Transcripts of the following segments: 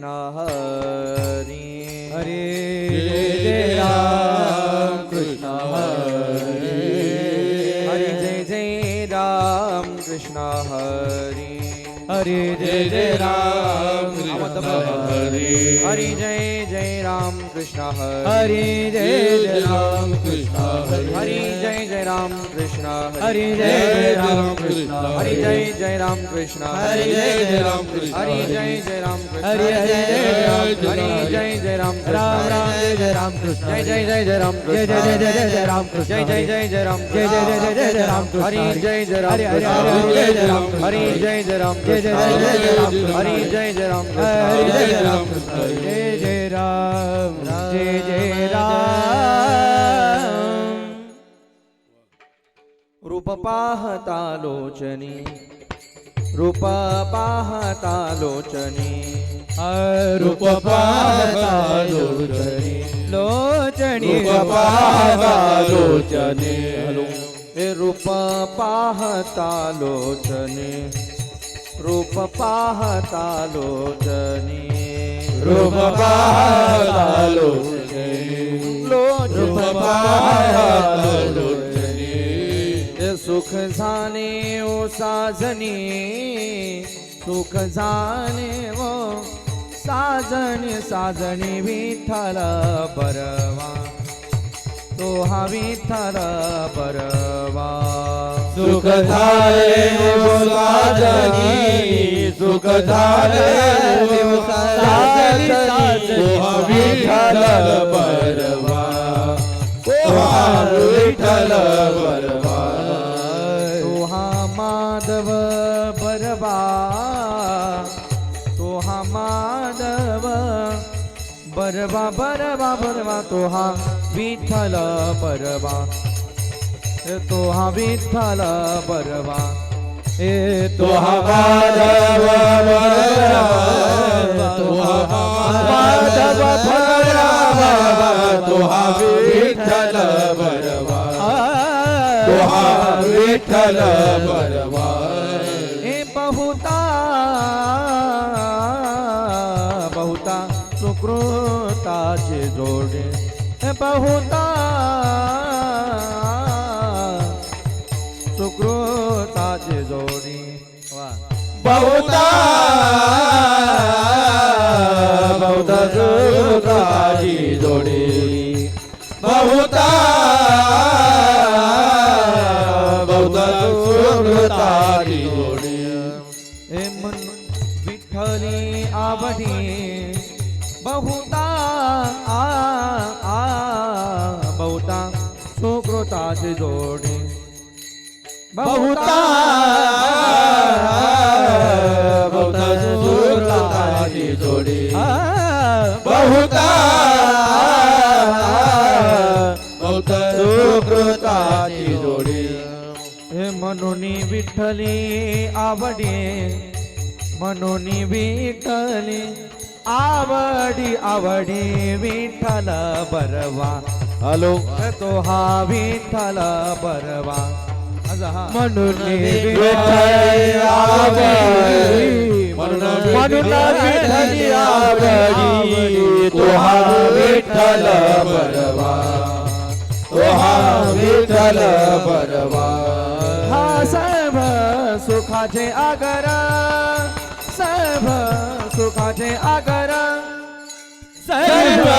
कृष्ण हरी हरे जय राम कृष्ण हरे हरी जय राम कृष्ण हरी हरे जय राम कृष्ण हरे हरी जय राम कृष्ण हरे जय राम कृष्ण हरी जय राम कृष्ण हरे जय राम कृष्ण हरी जय राम कृष्ण हरे जय राम कृष्ण हरी जय राम कृष्ण हरे जय राम हरी जय राम राम राम जय राम कृष्ण जय राम जय जय जय राम कृष्ण जय राम जय जय राम कृष्ण हरी जय राम हरे हरे हरे जय राम हरी जय राम जय जय राम हरी जय राम हरे जय राम कृष्ण जय राम जय राम रूप पाहता लोचनी रूप पाहता लोचनी रूप पाहता लोचनी लोचनी रूप पाहता लोचनी हे रूप पाहता लोचनी रूप पाहता लोचनी रूप पाहता लोचनी रूप पाहता लोचनी सुख झाले ओ साजनी सुख झाले ओ साजनी साजनी विठ्ठल बरवा तो हा विठ्ठल बरवा सुख झाले ओ साजनी सुख झाले ओ साजनी ओ विठ्ठल बरवा ओ विठ्ठल बरवा तो हा माधव बरवा तो हा माधव बरवा बरवा बरवा तो हा विठ्ठल बरवा तो हा विठ्ठल बरवा ए तो हा माधव बरवा तो हा माधव बरवा तो हा विठ्ठल बरवा तो हा विठ्ठल बरवा हे बहुता बहुता सुकृताचे जोडे हे बहुता सुकृताचे जोडी वा बहुता बहुता सुकृताची जोडी बहुता बहुता सुकृताची जोडी हे मन विठ्ठली आवडी बहुता बहुता सुकृताची जोडी बहुता बहुता सुकृताची जोडी बहुता बहुता सुकृताची जोडी हे म्हणून विठ्ठली आवडी म्हणून विठ्ठली आवडी आवडी विठ्ठल बरवा हॅलो तो हा विठ्ठल बरवा म्हणून विठ्ठली आवडी म्हणून विठ्ठली आवडी तो हा विठ्ठल बरवा तो हा विठ्ठल बरवा हा सर्व सुखाचे आगर सर्व सुखाचे आगर सर्व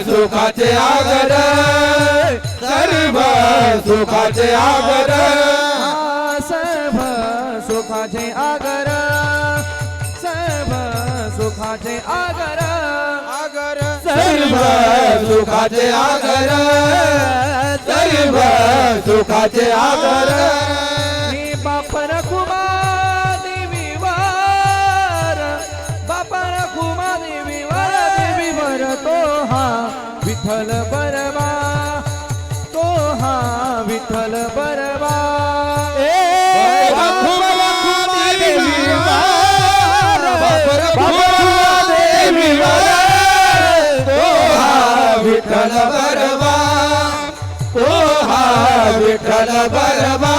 सुखाचे आगर सर्व सुखाचे आगर सर्व सुखाचे आगर सर्व सुखाचे आगर आगर सर्व सुखाचे आगर सर्व सुखाचे आगर बापर खुमा देवीवर बापर खुमा देवीवर तो हा विठ्ठल बरवा तो हा विठ्ठल बरवा विठ्ठल बरवा तो हा विठ्ठल बरवा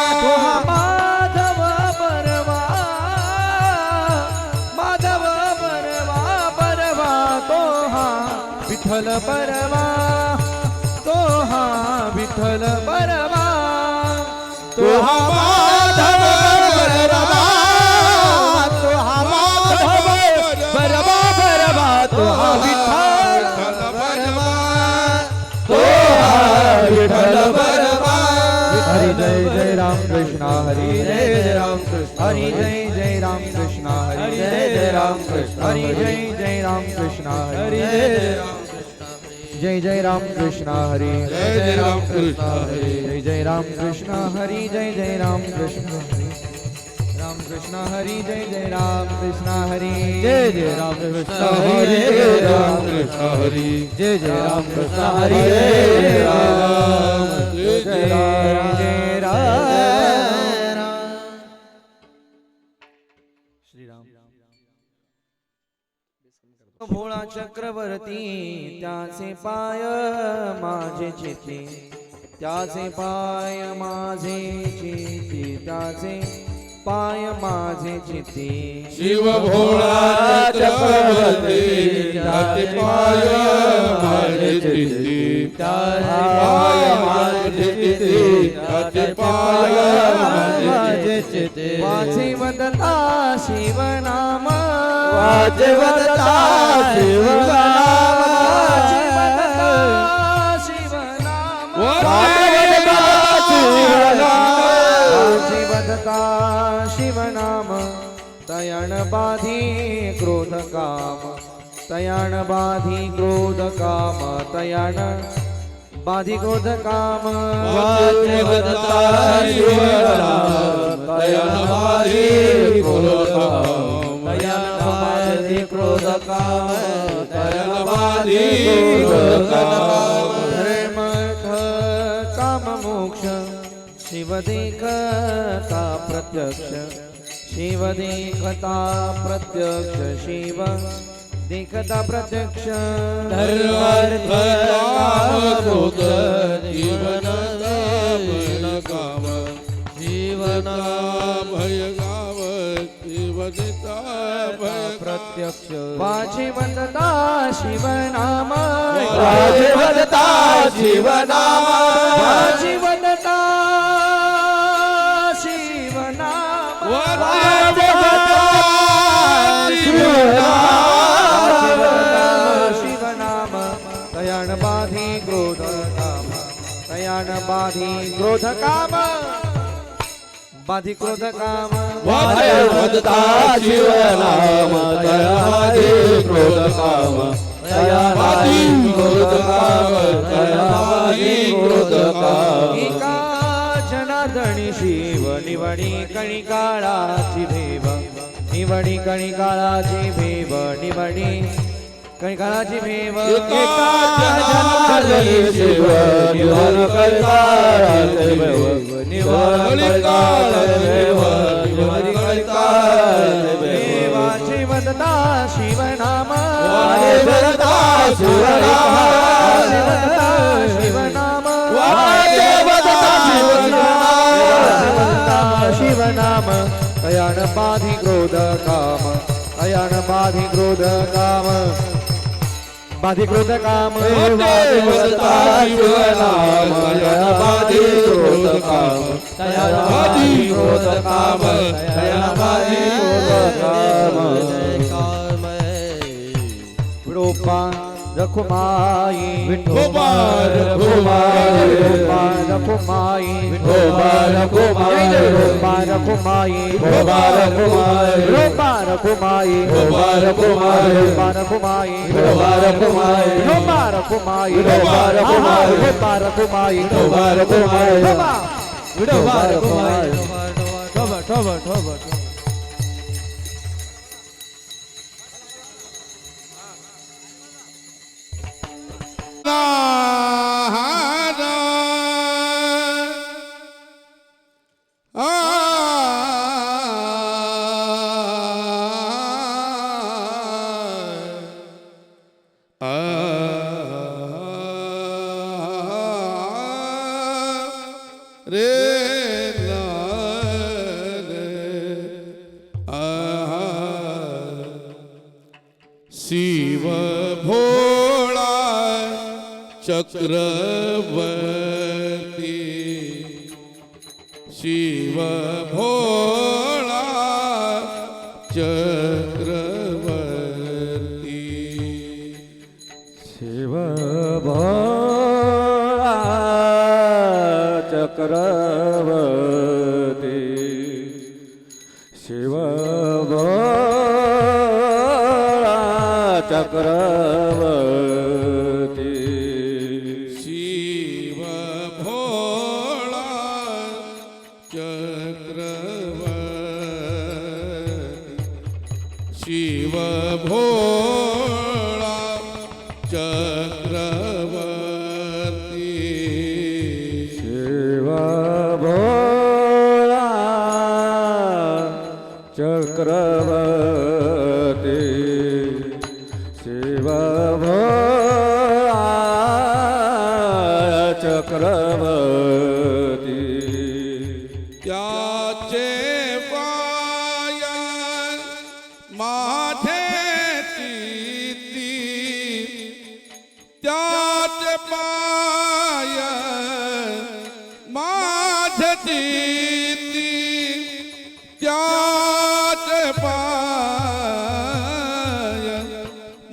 तो हा माधव बरवा माधव बरवा विठ्ठल बरबा तो हा माधव बरबा, तो हा माधव बरबा बरबा तो हा विठ्ठल बरबा, तो हा विठ्ठल बरबा. हरी जय जय राम कृष्ण हरी जय जय राम कृष्ण हरी जय जय राम कृष्ण हरी जय जय राम कृष्ण हरी जय जय राम कृष्ण हरी जय जय राम कृष्ण हरी जय जय राम कृष्ण हरी, जय जय राम कृष्ण हरी जय जय राम कृष्ण राम कृष्ण हरी जय जय राम कृष्ण हरी जय जय राम कृष्ण हरी जय राम कृष्ण हरी, जय जय राम कृष्ण हरी जय जय राम जय जय राम. जय राम श्री राम. भोळा चक्रवर्ती त्याचे पाय माझे चित्ती, त्याचे पाय माझे चित्ती, त्याचे पाय माझे चित्ती. शिव भोळा चक्रवर्ती त्याचे पाय माझे चित्ती, त्याचे पाय माझे चित्ती, त्याचे पाय माझे चित्ती. वाचे वदता शिवनाम, वाचे वदता शिवनाम, वाचे वदता शिवनाम, वाचे वदता शिवनाम. वाचे वदता शिवनाम. तयान बाधी क्रोध काम, तयान बाधी क्रोध काम, तयान बाधी क्रोध काम. वाचे वदता शिवनाम, तयान बाधी क्रोध काम, तयान बाधी क्रोध काम, तयान बाधी क्रोध काम. धर्मर्थ काम मोक्ष शिव देखता प्रत्यक्ष, शिव देखता प्रत्यक्ष, शिव देखता प्रत्यक्ष. धर्मार्थ काम क्रोध जीवन काम, जीवन भय गाव, जीवनिता भय प्रत्यक्ष. वाचे वदता शिवनाम, वाचे वदता शिवनाम, वाचे वदता शिवनाम, वाचे वदता शिवनाम. शिवनाम. तयान बाधी क्रोध काम, तयान बाधी क्रोध काम, बाधी क्रोध काम. वाचे वदता शिवनाम, तया बाधी क्रोध काम, तया बाधी क्रोध काम, तया बाधी क्रोध काम. एका जनार्दनी शिव निवडी कणिकाळाची भेव, निवडी कणिकाळाची भेव, निवडी कणिकाळाची भेव. एका जनार्दनी शिव निवड कळकाळाचे भेव, निवड कळकाळाचे भेव, निवड कळकाळाचे भेव. देवाचे वदता शिवनाम, वाचे वदता शिवनाम, वाचे वदता शिवनाम, वाचे वदता शिवनाम, वाचे वदता शिवनाम. तयान बाधी क्रोध काम, तयान बाधी क्रोध काम, बाधी क्रोध काम. वाचे वदता शिवनाम, तया बाधी क्रोध काम, तया बाधी क्रोध काम, तया बाधी क्रोध काम. विठोबा रखुमाई, विठोबा रखुमाई, विठोबा रखुमाई, विठोबा रखुमाई, विठोबा रखुमाई, विठोबा रखुमाई, विठोबा रखुमाई, विठोबा रखुमाई, विठोबा रखुमाई, विठोबा रखुमाई, विठोबा रखुमाई, विठोबा रखुमाई, विठोबा रखुमाई, विठोबा रखुमाई, विठोबा रखुमाई. ठोबा ठोबा ठोबा. रे ना रे शिव भोळा चक्रवर्ती भोळा चक्रवर्ती शिव भोळा चक्रवर्ती शिव भोळा चक्रवर्ती शिव भोळा चक्रवर्ती शिव भोळा चक्रवर्ती शिव भोळा चक्रवर्ती शिव भोळा चक्रवर्ती त्याचे पाय माझे चित्ती त्याचे पाय माझे चित्ती त्याचे पाय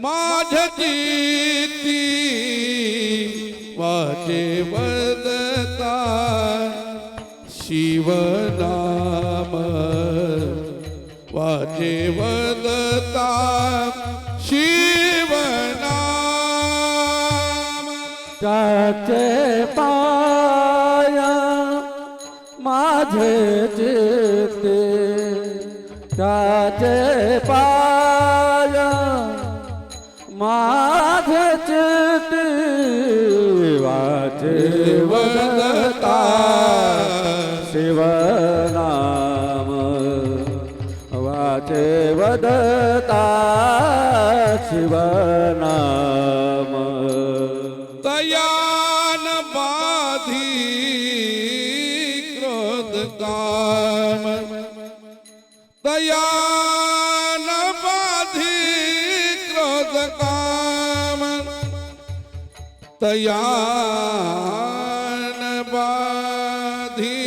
माझे चित्ती वाचे वदता शिवनाम वाचे वदता शिवनाम त्याचे पाय माझे चित्ते त्याचे पाय माझे चित्ते वाचे वदता शिवनाम वाचे वदता शिवनाम तयान बाधी क्रोध काम तयान बाधी क्रोध काम तयान बाधी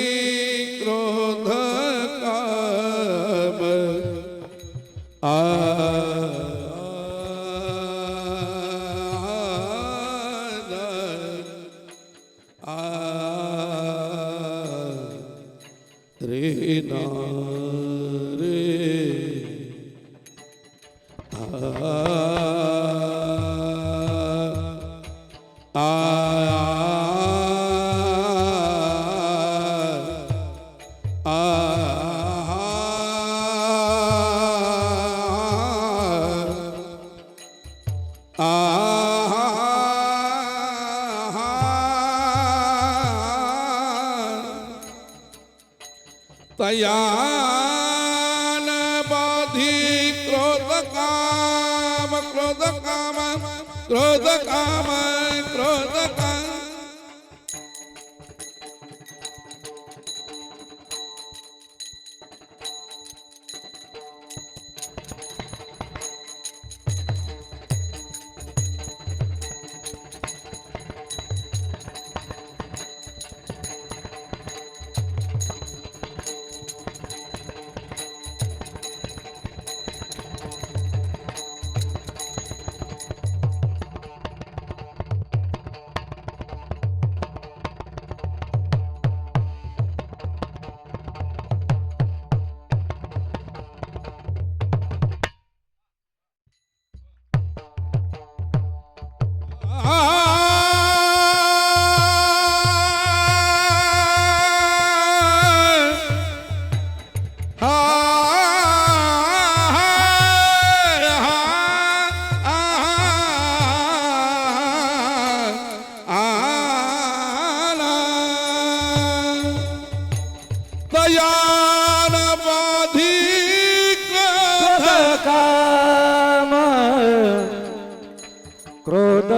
क्रोध काम रे ना रे तयान बाधी क्रोध काम क्रोध काम क्रोध काम क्रोध काम तयान बाधी काम क्रोध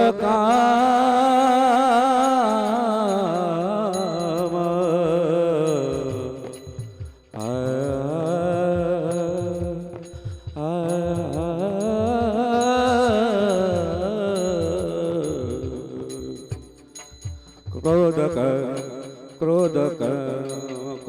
काम क्रोध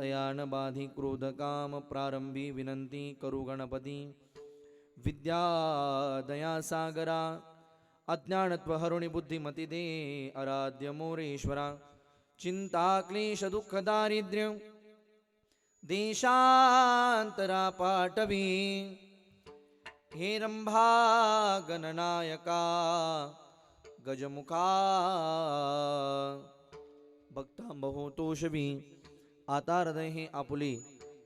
तया न बाधी क्रोध काम प्रारंभी विनंती करू गणपती विद्या दया सागरा अज्ञानत्व हरुणि बुद्धिमती दे आराध्य मोरेश्वरा चिंता क्लेश दुःख दारिद्र्य देशांतरा पाटवी हे रंभा गणनायका गजमुखा भक्तांबहो तोषवी आता हृदय हे आपुले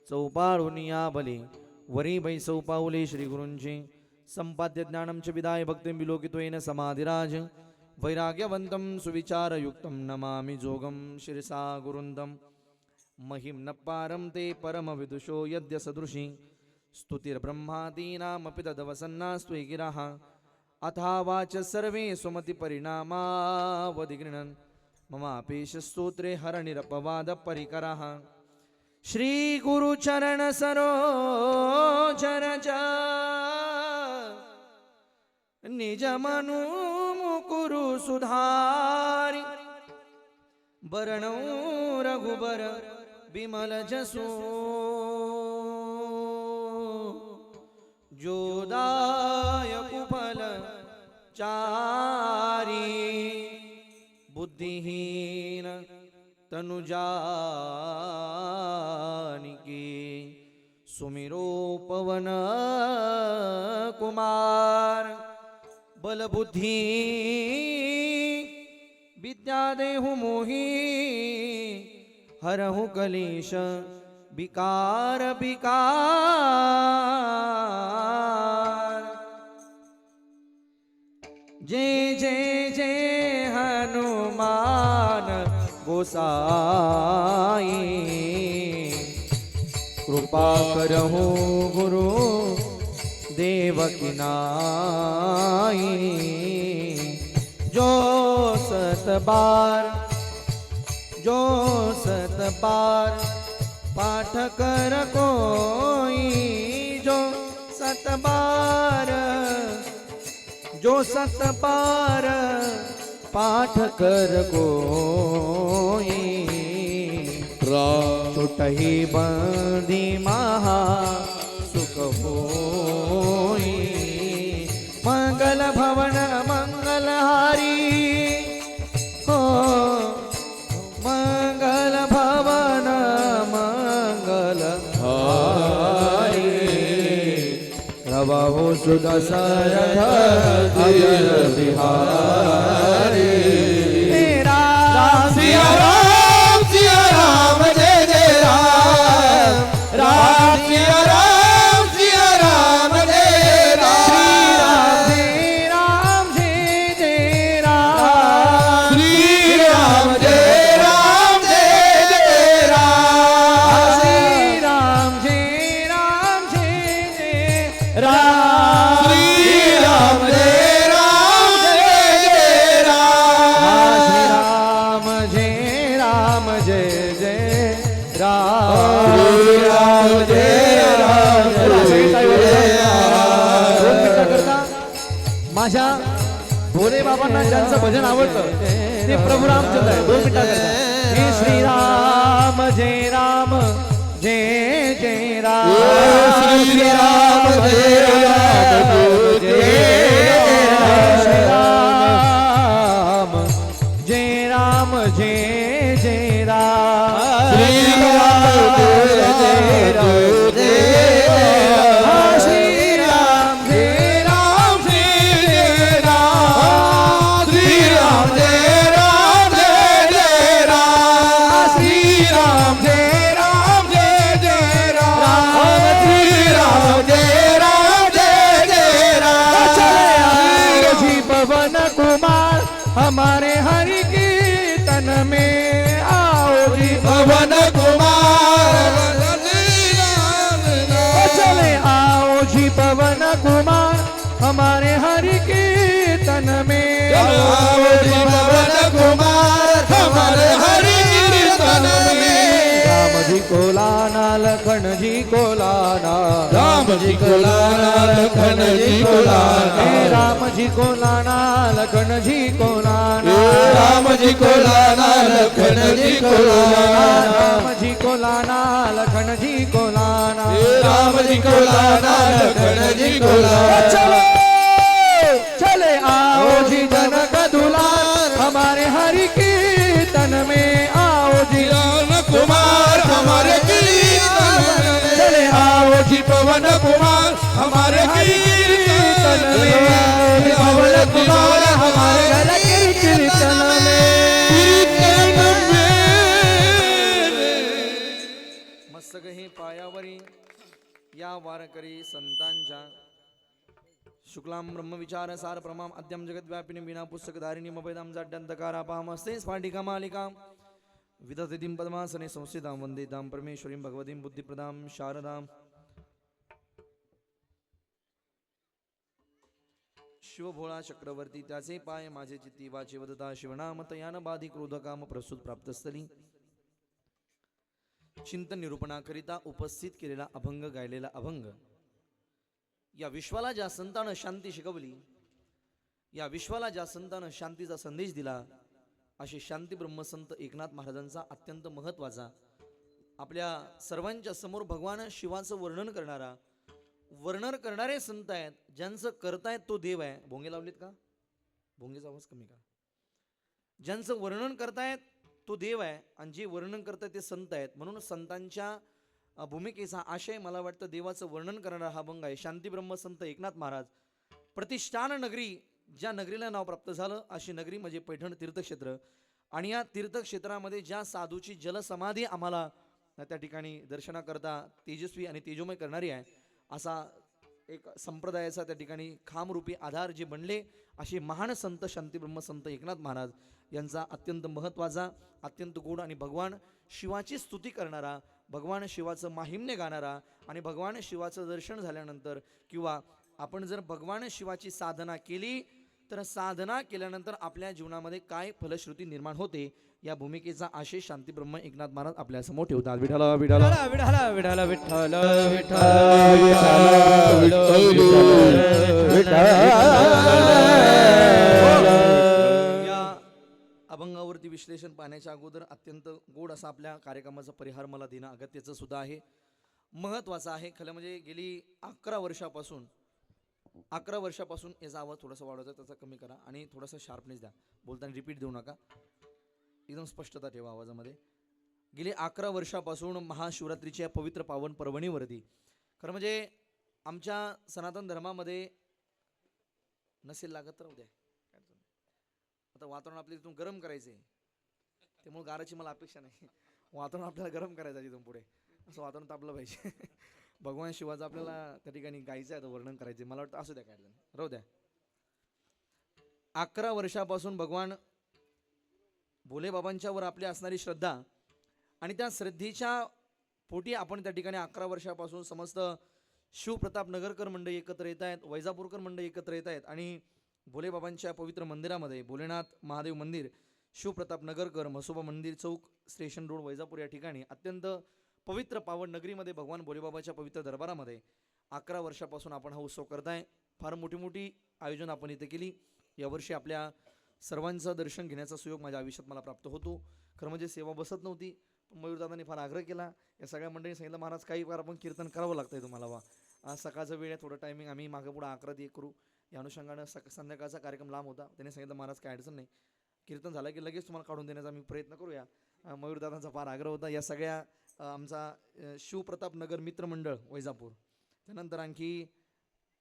चौपाळून या बले वरी बै सौपाऊले श्री गुरूंचे संपाद्य ज्ञानंच विदाय भक्तिं विलोकित्वेन समाधिराज वैराग्यवंतं सुविचारयुक्तं नमामि जोगं शिरसा गुरुन्दं महिं न पारं ते परमविदुषो यद्य सदृशी स्तुतिर्ब्रह्मादीनामपि तदवसन्नास्त्वे गिराः अथा वाच सर्वे सुमतिपरिणामावधिगृह्णन् ममापेश स्तोत्रे हरनिरपवाद परिकरः श्री गुरुचरण सरोज रज निज मनु मुकुरु सुधारि बरणौ रघुबर बिमल जसो जोदायक फल चारी बुद्धिहीन तनु जानिके सुमिरो पवन कुमार बल बुद्धि विद्या देहु मोहि हरहु कलेश विकार विकार जय जय जय हनुमान गोसाई कृपा करहु गुरु देवकी नाई जो सत बार पाठ कर कोई जो सत बार पाठ कर कोई छुटहि बंदी महा सुख होई मंगल भवन मंगलहारी हो मंगल भवन मंगलहारी रवहु सुदशरथ अजर बिहारी सिया राम जय जय राम राम सिया राम जय राम जय राम श्री राम जय राम जय राम श्री राम जय राम श्री राम जय राम जय राम जय राम जय राम श्री राम जय राम माझ्या भोले बाबांना ज्यांचं भजन आवडतं ते प्रभू रामचंद्र आहे. 2 मिनिटाकरता हे श्रीराम जय राम जय राम श्री राम जय राम जय श्रीराम जय राम जय राम श्री राम जय राम श्री राम जय राम श्री राम जय राम जय राम श्री राम जय राम जय राम श्री राम जय राम जय राम जी पवन कुमार हमारे हरि कीर्तन में आओ जी पवन कुमार चले आओ जी पवन कुमार हमारे हरि कीर्तन में पवन कुमार हमारे हरि कीर्तन में राम जी को लाना लखन जी को लाना राम जी को लाना लखन जी को लाना राम जी को लाना लखन जी को लाना राम जी को लाना लखन जी को लाना राम जी को लाना जिंकुला लखन जिंकुला चलो चले आओ जी जनक दुलार हमारे हरि कीर्तन में आओ जी पवन कुमार हमारे कीर्तन में चले आओ जी पवन कुमार हमारे कीर्तन में पवन कुमार हमारे घर के कीर्तन में मस्तक हे पायावरी या वारकरी संतांच्या शुक्लां ब्रह्मविचार सार प्रमाम अद्यम जगद्व्यापिनी विना पुस्तक धारिणी मभेदाम जाड्यंतकारापामस्ते स्फाटिका मालिकां विदधतीं पद्मासने संस्थितां वन्दितां परमेश्वरीं भगवतीं बुद्धिप्रदां शारदां शिवभोळा चक्रवर्ती त्याचे पाय माझे चित्ती वाचे वदता शिवनाम तयान बाधी क्रोधकाम प्रसूत प्राप्तस्थली चिंतन निरूपणाकरिता उपस्थित केलेला अभंग गायलेला अभंग या विश्वाला ज्या संतानं शांती शिकवली या विश्वाला ज्या संतानं शांतीचा संदेश दिला असे शांती ब्रह्मसंत एकनाथ महाराजांचा अत्यंत महत्वाचा आपल्या सर्वांच्या समोर भगवान शिवाचं वर्णन करणारे संत आहेत ज्यांचं करतायत तो देव आहे. भोंगे लावलेत का? भोंगेचा आवाज कमी का? ज्यांचं वर्णन करतायत तो देव आहे आणि जे वर्णन करतायत ते संत आहेत. म्हणून संतांच्या भूमिकेचा आशय मला वाटतं देवाचं वर्णन करणारा हा अभंग आहे. शांती ब्रह्मसंत एकनाथ महाराज प्रतिष्ठान नगरी ज्या नगरीला नाव प्राप्त झालं अशी नगरी म्हणजे पैठण तीर्थक्षेत्र आणि या तीर्थक्षेत्रामध्ये ज्या साधूची जलसमाधी आम्हाला त्या ठिकाणी दर्शनाकरता तेजस्वी आणि तेजोमय करणारी आहे असा एक संप्रदायाचा त्या ठिकाणी खामरूपी आधार जे बनले असे महान संत शांती ब्रह्मसंत एकनाथ महाराज यांचा अत्यंत महत्त्वाचा अत्यंत गोड आणि भगवान शिवाची स्तुती करणारा भगवान शिवाचं माहिम्य गाणारा आणि भगवान शिवाचं दर्शन झाल्यानंतर किंवा आपण जर भगवान शिवाची साधना केली तर साधना केल्यानंतर आपल्या जीवनामध्ये काय फलश्रुती निर्माण होते या भूमिकेचा आशय शांती ब्रह्म एकनाथ महाराज आपल्या समोर ठेवतात. विठ्ठल विठ्ठल विठ्ठल विठ्ठल विठ्ठल या अभंगावरती विश्लेषण पाहण्याच्या अगोदर अत्यंत गोड असा आपल्या कार्यक्रमाचा परिहार मला देणं अगत्याचं सुद्धा आहे, महत्वाचं आहे. खरं म्हणजे गेली 11 वर्षापासून याचा आवाज थोडासा वाढवता त्याचा कमी करा आणि थोडासा शार्पनेस द्या. बोलताना रिपीट देऊ नका, एकदम स्पष्टता ठेवा आवाजामध्ये. गेली 11 वर्षापासून महाशिवरात्रीच्या पवित्र पावन पर्वणीवरती खरं म्हणजे आमच्या सनातन धर्मामध्ये नसेल लागत तर उद्या आता वातावरण आपल्या इथून गरम करायचं आहे त्यामुळे गाराची मला अपेक्षा नाही. वातावरण आपल्याला गरम करायचं आहे इथून पुढे असं वातावरण तापलं पाहिजे. भगवान शिवाचं आपल्याला त्या ठिकाणी गायचं आहे वर्णन करायचं मला वाटतं असू द्या काय राहू द्या. 11 वर्षापासून भगवान भोलेबाबांच्या वर आपली असणारी श्रद्धा आणि त्या श्रद्धेच्या पोटी आपण त्या ठिकाणी 11 वर्षापासून समस्त शिवप्रताप नगरकर मंडळी एकत्र येत आहेत, वैजापूरकर मंडळी एकत्र येत आहेत आणि भोलेबाबांच्या पवित्र मंदिरामध्ये भोलेनाथ महादेव मंदिर शिवप्रताप नगरकर म्हसोबा मंदिर चौक स्टेशन रोड वैजापूर या ठिकाणी अत्यंत पवित्र पावन नगरीमध्ये भगवान भोलेबाबाच्या पवित्र दरबारामध्ये 11 वर्षापासून आपण हा उत्सव करताय. फार मोठी आयोजन आपण इथे केली. यावर्षी आपल्या सर्वांचं दर्शन घेण्याचा सुयोग माझ्या आयुष्यात मला प्राप्त होतो. खरं म्हणजे सेवा बसत नव्हती पण मयूरदादांनी फार आग्रह केला. या सगळ्या मंडळींनी सांगितलं महाराज काही फार आपण कीर्तन करावं लागतंय तुम्हाला वा आज सकाळचा वेळ आहे थोडं टायमिंग आम्ही मागं पुढं 11 करू या अनुषंगानं संध्याकाळचा कार्यक्रम लांब होता. त्यांनी सांगितलं महाराज काय अडचण नाही कीर्तन झालं की लगेच तुम्हाला काढून देण्याचा आम्ही प्रयत्न करूया. मयूरदादांचा फार आग्रह होता. या सगळ्या आमचा शिवप्रताप नगर मित्रमंडळ वैजापूर त्यानंतर आणखी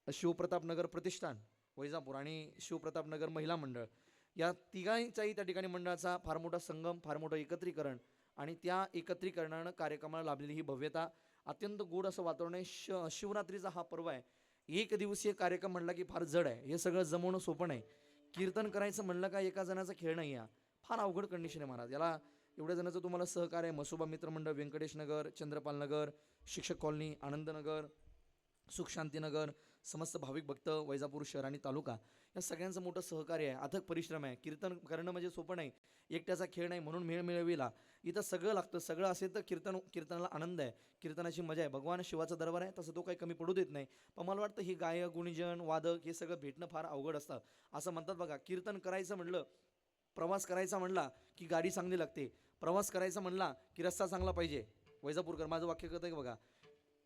शिवप्रताप नगर प्रतिष्ठान वैजापूर आणि शिवप्रताप नगर महिला मंडळ या तिघांचाही त्या ठिकाणी मंडळाचा फार मोठा संगम फार मोठं एकत्रीकरण आणि त्या एकत्रीकरणानं कार्यक्रमाला लाभलेली ही भव्यता अत्यंत गोड असं वातावरण आहे. शिवरात्रीचा हा पर्व आहे. एक दिवसीय कार्यक्रम म्हणला की फार जड आहे. हे सगळं जमवणं सोपं नाही. कीर्तन करायचं म्हणलं का एका जणाचा खेळ नाही आहे. फार अवघड कंडिशन आहे महाराज. याला एवढ्या जणांचं तुम्हाला सहकार्य आहे. मसोबा मित्रमंडळ व्यंकटेश नगर चंद्रपाल नगर शिक्षक कॉलनी आनंदनगर सुखशांतीनगर समस्त भाविक भक्त वैजापूर शहर आणि तालुका या सगळ्यांचं मोठं सहकार्य आहे. अथक परिश्रम आहे. कीर्तन करणं म्हणजे सोपं नाही. एकट्याचा खेळ नाही म्हणून मेळ मिळविला इथं सगळं लागतं. सगळं असेल तर कीर्तनाला आनंद आहे. कीर्तनाची मजा आहे. भगवान शिवाचा दरबार आहे तसं तो काही कमी पडू देत नाही. पण मला वाटतं ही गायक गुणीजन वादक हे सगळं भेटणं फार अवघड असतं. असं म्हणतात बघा कीर्तन करायचं म्हणलं प्रवास करायचा म्हणला की गाडी चांगली लागते. प्रवास करायचा म्हणला की रस्ता चांगला पाहिजे. वैजापूरकर माझं वाक्य करतं की बघा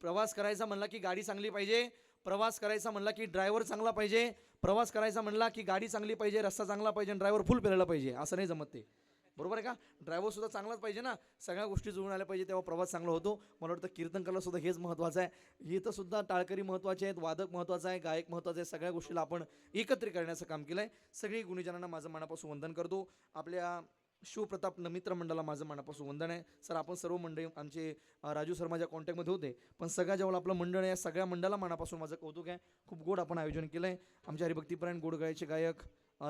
प्रवास करायचा म्हणला की गाडी चांगली पाहिजे, प्रवास करायचा म्हणला की ड्रायव्हर चांगला पाहिजे, प्रवास करायचा म्हणला की गाडी चांगली पाहिजे, रस्ता चांगला पाहिजे आणि ड्रायव्हर फुल पेरायला पाहिजे. असं नाही जमत ते, बरोबर आहे का? ड्रायव्हर सुद्धा चांगलाच पाहिजे ना, सगळ्या गोष्टी जुळून आल्या पाहिजे, तेव्हा प्रवास चांगला होतो. मला वाटतं कीर्तनकला सुद्धा हेच महत्त्वाचं आहे. इथं सुद्धा टाळकरी महत्त्वाचे आहेत, वादक महत्त्वाचा आहे, गायक महत्त्वाचे आहे. सगळ्या गोष्टीला आपण एकत्रित करण्याचं काम केलं आहे. सगळी गुणीजनांना माझं मनापासून वंदन करतो. आपल्या शिवप्रताप मित्र मंडळाला माझं मनापासून वंदन आहे. सर, आपण सर्व मंडळी आमचे राजू सर माझ्या कॉन्टॅक्टमध्ये होते, पण सगळ्या जेवढं आपलं मंडळ आहे सगळ्या मंडळाला मनापासून माझं कौतुक आहे. खूप गोड आपण आयोजन केलं आहे. आमचे हरिभक्तीपरायण गोड गळ्याचे गायक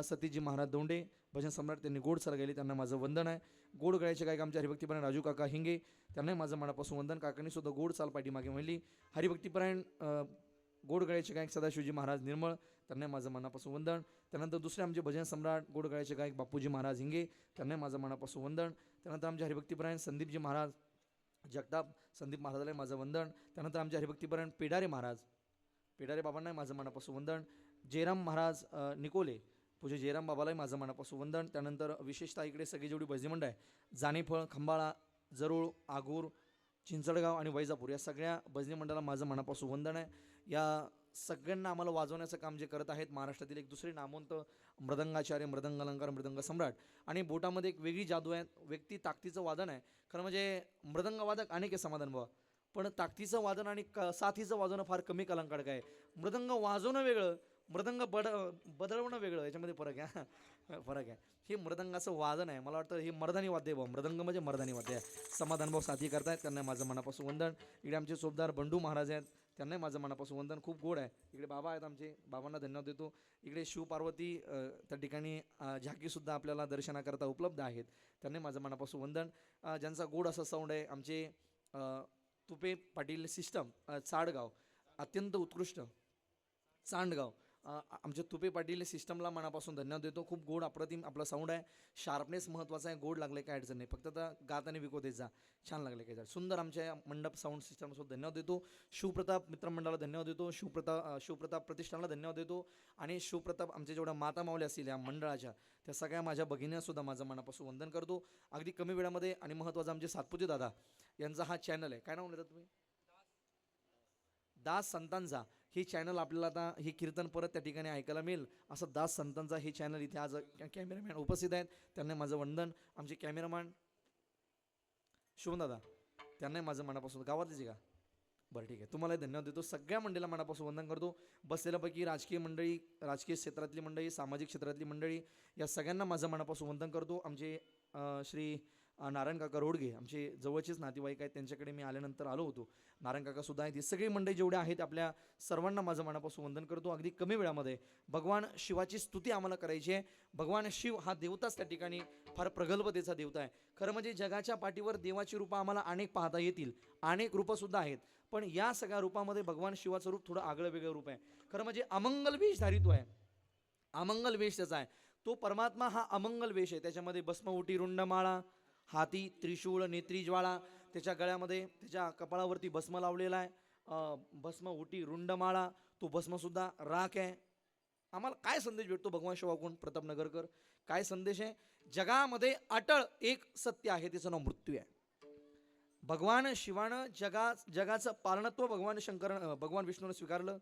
सतीजी महाराज दोंडे, भजन सम्राट, त्यांनी गोड सर गेले, त्यांना माझं वंदन आहे. गोड गळ्याचे गायक आमचे हरिभक्तीपरायण राजू काका हिंगे, त्यांनाही माझं मनापासून वंदन. काकांनी सुद्धा गोड चाल पाठीमागे म्हणली. हरिभक्तीपरायण गोड गळ्याचे गायक सदाशिवजी महाराज निर्मळ, त्यांना माझं मनापासून वंदन. त्यानंतर दुसरे आमचे भजन सम्राट गोड गळ्याचे गायक बापूजी महाराज हिंगे, त्यांना माझं मनापासून वंदन. त्यानंतर आमचे हरिभक्तीपरायण संदीपजी महाराज जगताप, संदीप महाराजाला माझं वंदन. त्यानंतर आमचे हरिभक्तीपरायण पेडारे महाराज, पेडारे बाबांनाही माझं मनापासून वंदन. जयराम महाराज निकोले, पूज्य जयराम बाबालाही माझं मनापासून वंदन. त्यानंतर विशेषतः इकडे सगळी जेवढी भजनी मंडळ आहे, जाणीफळ, खंबाळा, जरूळ, आगूर, चिंचडगाव आणि वैजापूर, या सगळ्या भजनी मंडळाला माझं मनापासून वंदन आहे. या सगळ्यांना आम्हाला वाजवण्याचं काम जे करत आहेत, महाराष्ट्रातील एक दुसरे नामवंत मृदंगाचार्य, मृदंग अलंकार, मृदंग सम्राट. आणि बोटामध्ये एक वेगळी जादू आहे, व्यक्ती ताकदीचं वादन आहे. खरं म्हणजे मृदंगवादक अनेक आहे समाधान बाबा, पण ताकदीचं वादन आणि साथीचं वाजवणं फार कमी कलांकडे आहे. मृदंग वाजवणं वेगळं, मृदंग बदलवणं वेगळं, याच्यामध्ये फरक आहे. फरक आहे. हे मृदंगाचं वादन आहे, मला वाटतं हे मर्दानी वाद्य आहे. मृदंग म्हणजे मर्दानी वाद्य आहे. समाधान भाऊ साथी करतायत, त्यांना माझं मनापासून वंदन. इकडे आमचे सोबदार बंडू महाराज आहेत, त्यांनाही माझं मनापासून वंदन. खूप गोड आहे. इकडे बाबा आहेत आमचे, बाबांना धन्यवाद देतो. इकडे शिवपार्वती त्या ठिकाणी झाकीसुद्धा आपल्याला दर्शनाकरता उपलब्ध आहेत, त्यांनाही माझं मनापासून वंदन. ज्यांचा गोड असा साऊंड आहे, आमचे तुपे पाटील सिस्टम चाडगाव, अत्यंत उत्कृष्ट चांडगाव, आमच्या तुपे पाटील सिस्टमला मनापासून धन्यवाद देतो. खूप गोड अप्रतिम आपला साऊंड आहे. शार्पनेस महत्त्वाचा आहे. गोड लागले काय अडचण नाही, फक्त आता गात आणि विकोतेचा छान लागले काय सुंदर. आमच्या मंडप साऊंड सिस्टमसोबत धन्यवाद देतो. शिवप्रताप मित्रमंडळाला धन्यवाद देतो. शिवप्रताप प्रतिष्ठानला धन्यवाद देतो. आणि शिवप्रताप आमच्या जेवढ्या माता मावल्या असतील या मंडळाच्या, त्या सगळ्या माझ्या भगिनीसुद्धा माझं मनापासून वंदन करतो. अगदी कमी वेळामध्ये. आणि महत्त्वाचं आमचे सातपुते दादा यांचा हा चॅनल आहे, काय नाव म्हणतात तुम्ही, दास संतांचा. हे चॅनल आपल्याला आता हे कीर्तन परत त्या ठिकाणी ऐकायला मिळेल, असं दास संतांचा हे चॅनल. इथे आज कॅमेरामॅन उपस्थित आहेत, त्यांना माझं वंदन. आमचे कॅमेरामॅन शुभमदादा, त्यांनाही माझं मनापासून, गावातलीच का, बरं ठीक आहे, तुम्हालाही धन्यवाद देतो. सगळ्या मंडळीला मनापासून वंदन करतो. बसलेल्यापैकी राजकीय मंडळी, राजकीय क्षेत्रातली मंडळी, सामाजिक क्षेत्रातली मंडळी, या सगळ्यांना माझं मनापासून वंदन करतो. आमचे श्री नारायण काका रोडगे, आमचे जवळचेच नातेवाईक आहेत, त्यांच्याकडे मी आल्यानंतर आलो होतो. नारायण काका सुद्धा आहेत. ही सगळी मंडळी जेवढे आहेत, आपल्या सर्वांना माझं मनापासून वंदन करतो. अगदी कमी वेळामध्ये भगवान शिवाची स्तुती आम्हाला करायची आहे. भगवान शिव हा देवताच त्या ठिकाणी फार प्रगल्भतेचा देवता आहे. खरं म्हणजे जगाच्या पाठीवर देवाची रूपं आम्हाला अनेक पाहता येतील, अनेक रूपंसुद्धा आहेत, पण या सगळ्या रूपामध्ये भगवान शिवाचं रूप थोडं आगळं वेगळं रूप आहे. खरं म्हणजे अमंगल वेश धारितो आहे, अमंगल वेश त्याचा आहे. तो परमात्मा हा अमंगल वेश आहे. त्याच्यामध्ये भस्मउटी, रुंडमाळा, हाती, त्रिशूळ, नेत्री ज्वाळा, त्याच्या गळ्यामध्ये, त्याच्या कपाळावरती भस्म लावलेला आहे. भस्म, उटी, रुंडमाळा, तो भस्मसुद्धा राख आहे. आम्हाला काय संदेश भेटतो भगवान शिवाकडून, प्रताप नगरकर, काय संदेश आहे? जगामध्ये अटळ एक सत्य आहे, त्याचं नाव मृत्यू आहे. भगवान शिवानं जगाचं पालनत्व भगवान विष्णूने स्वीकारलं.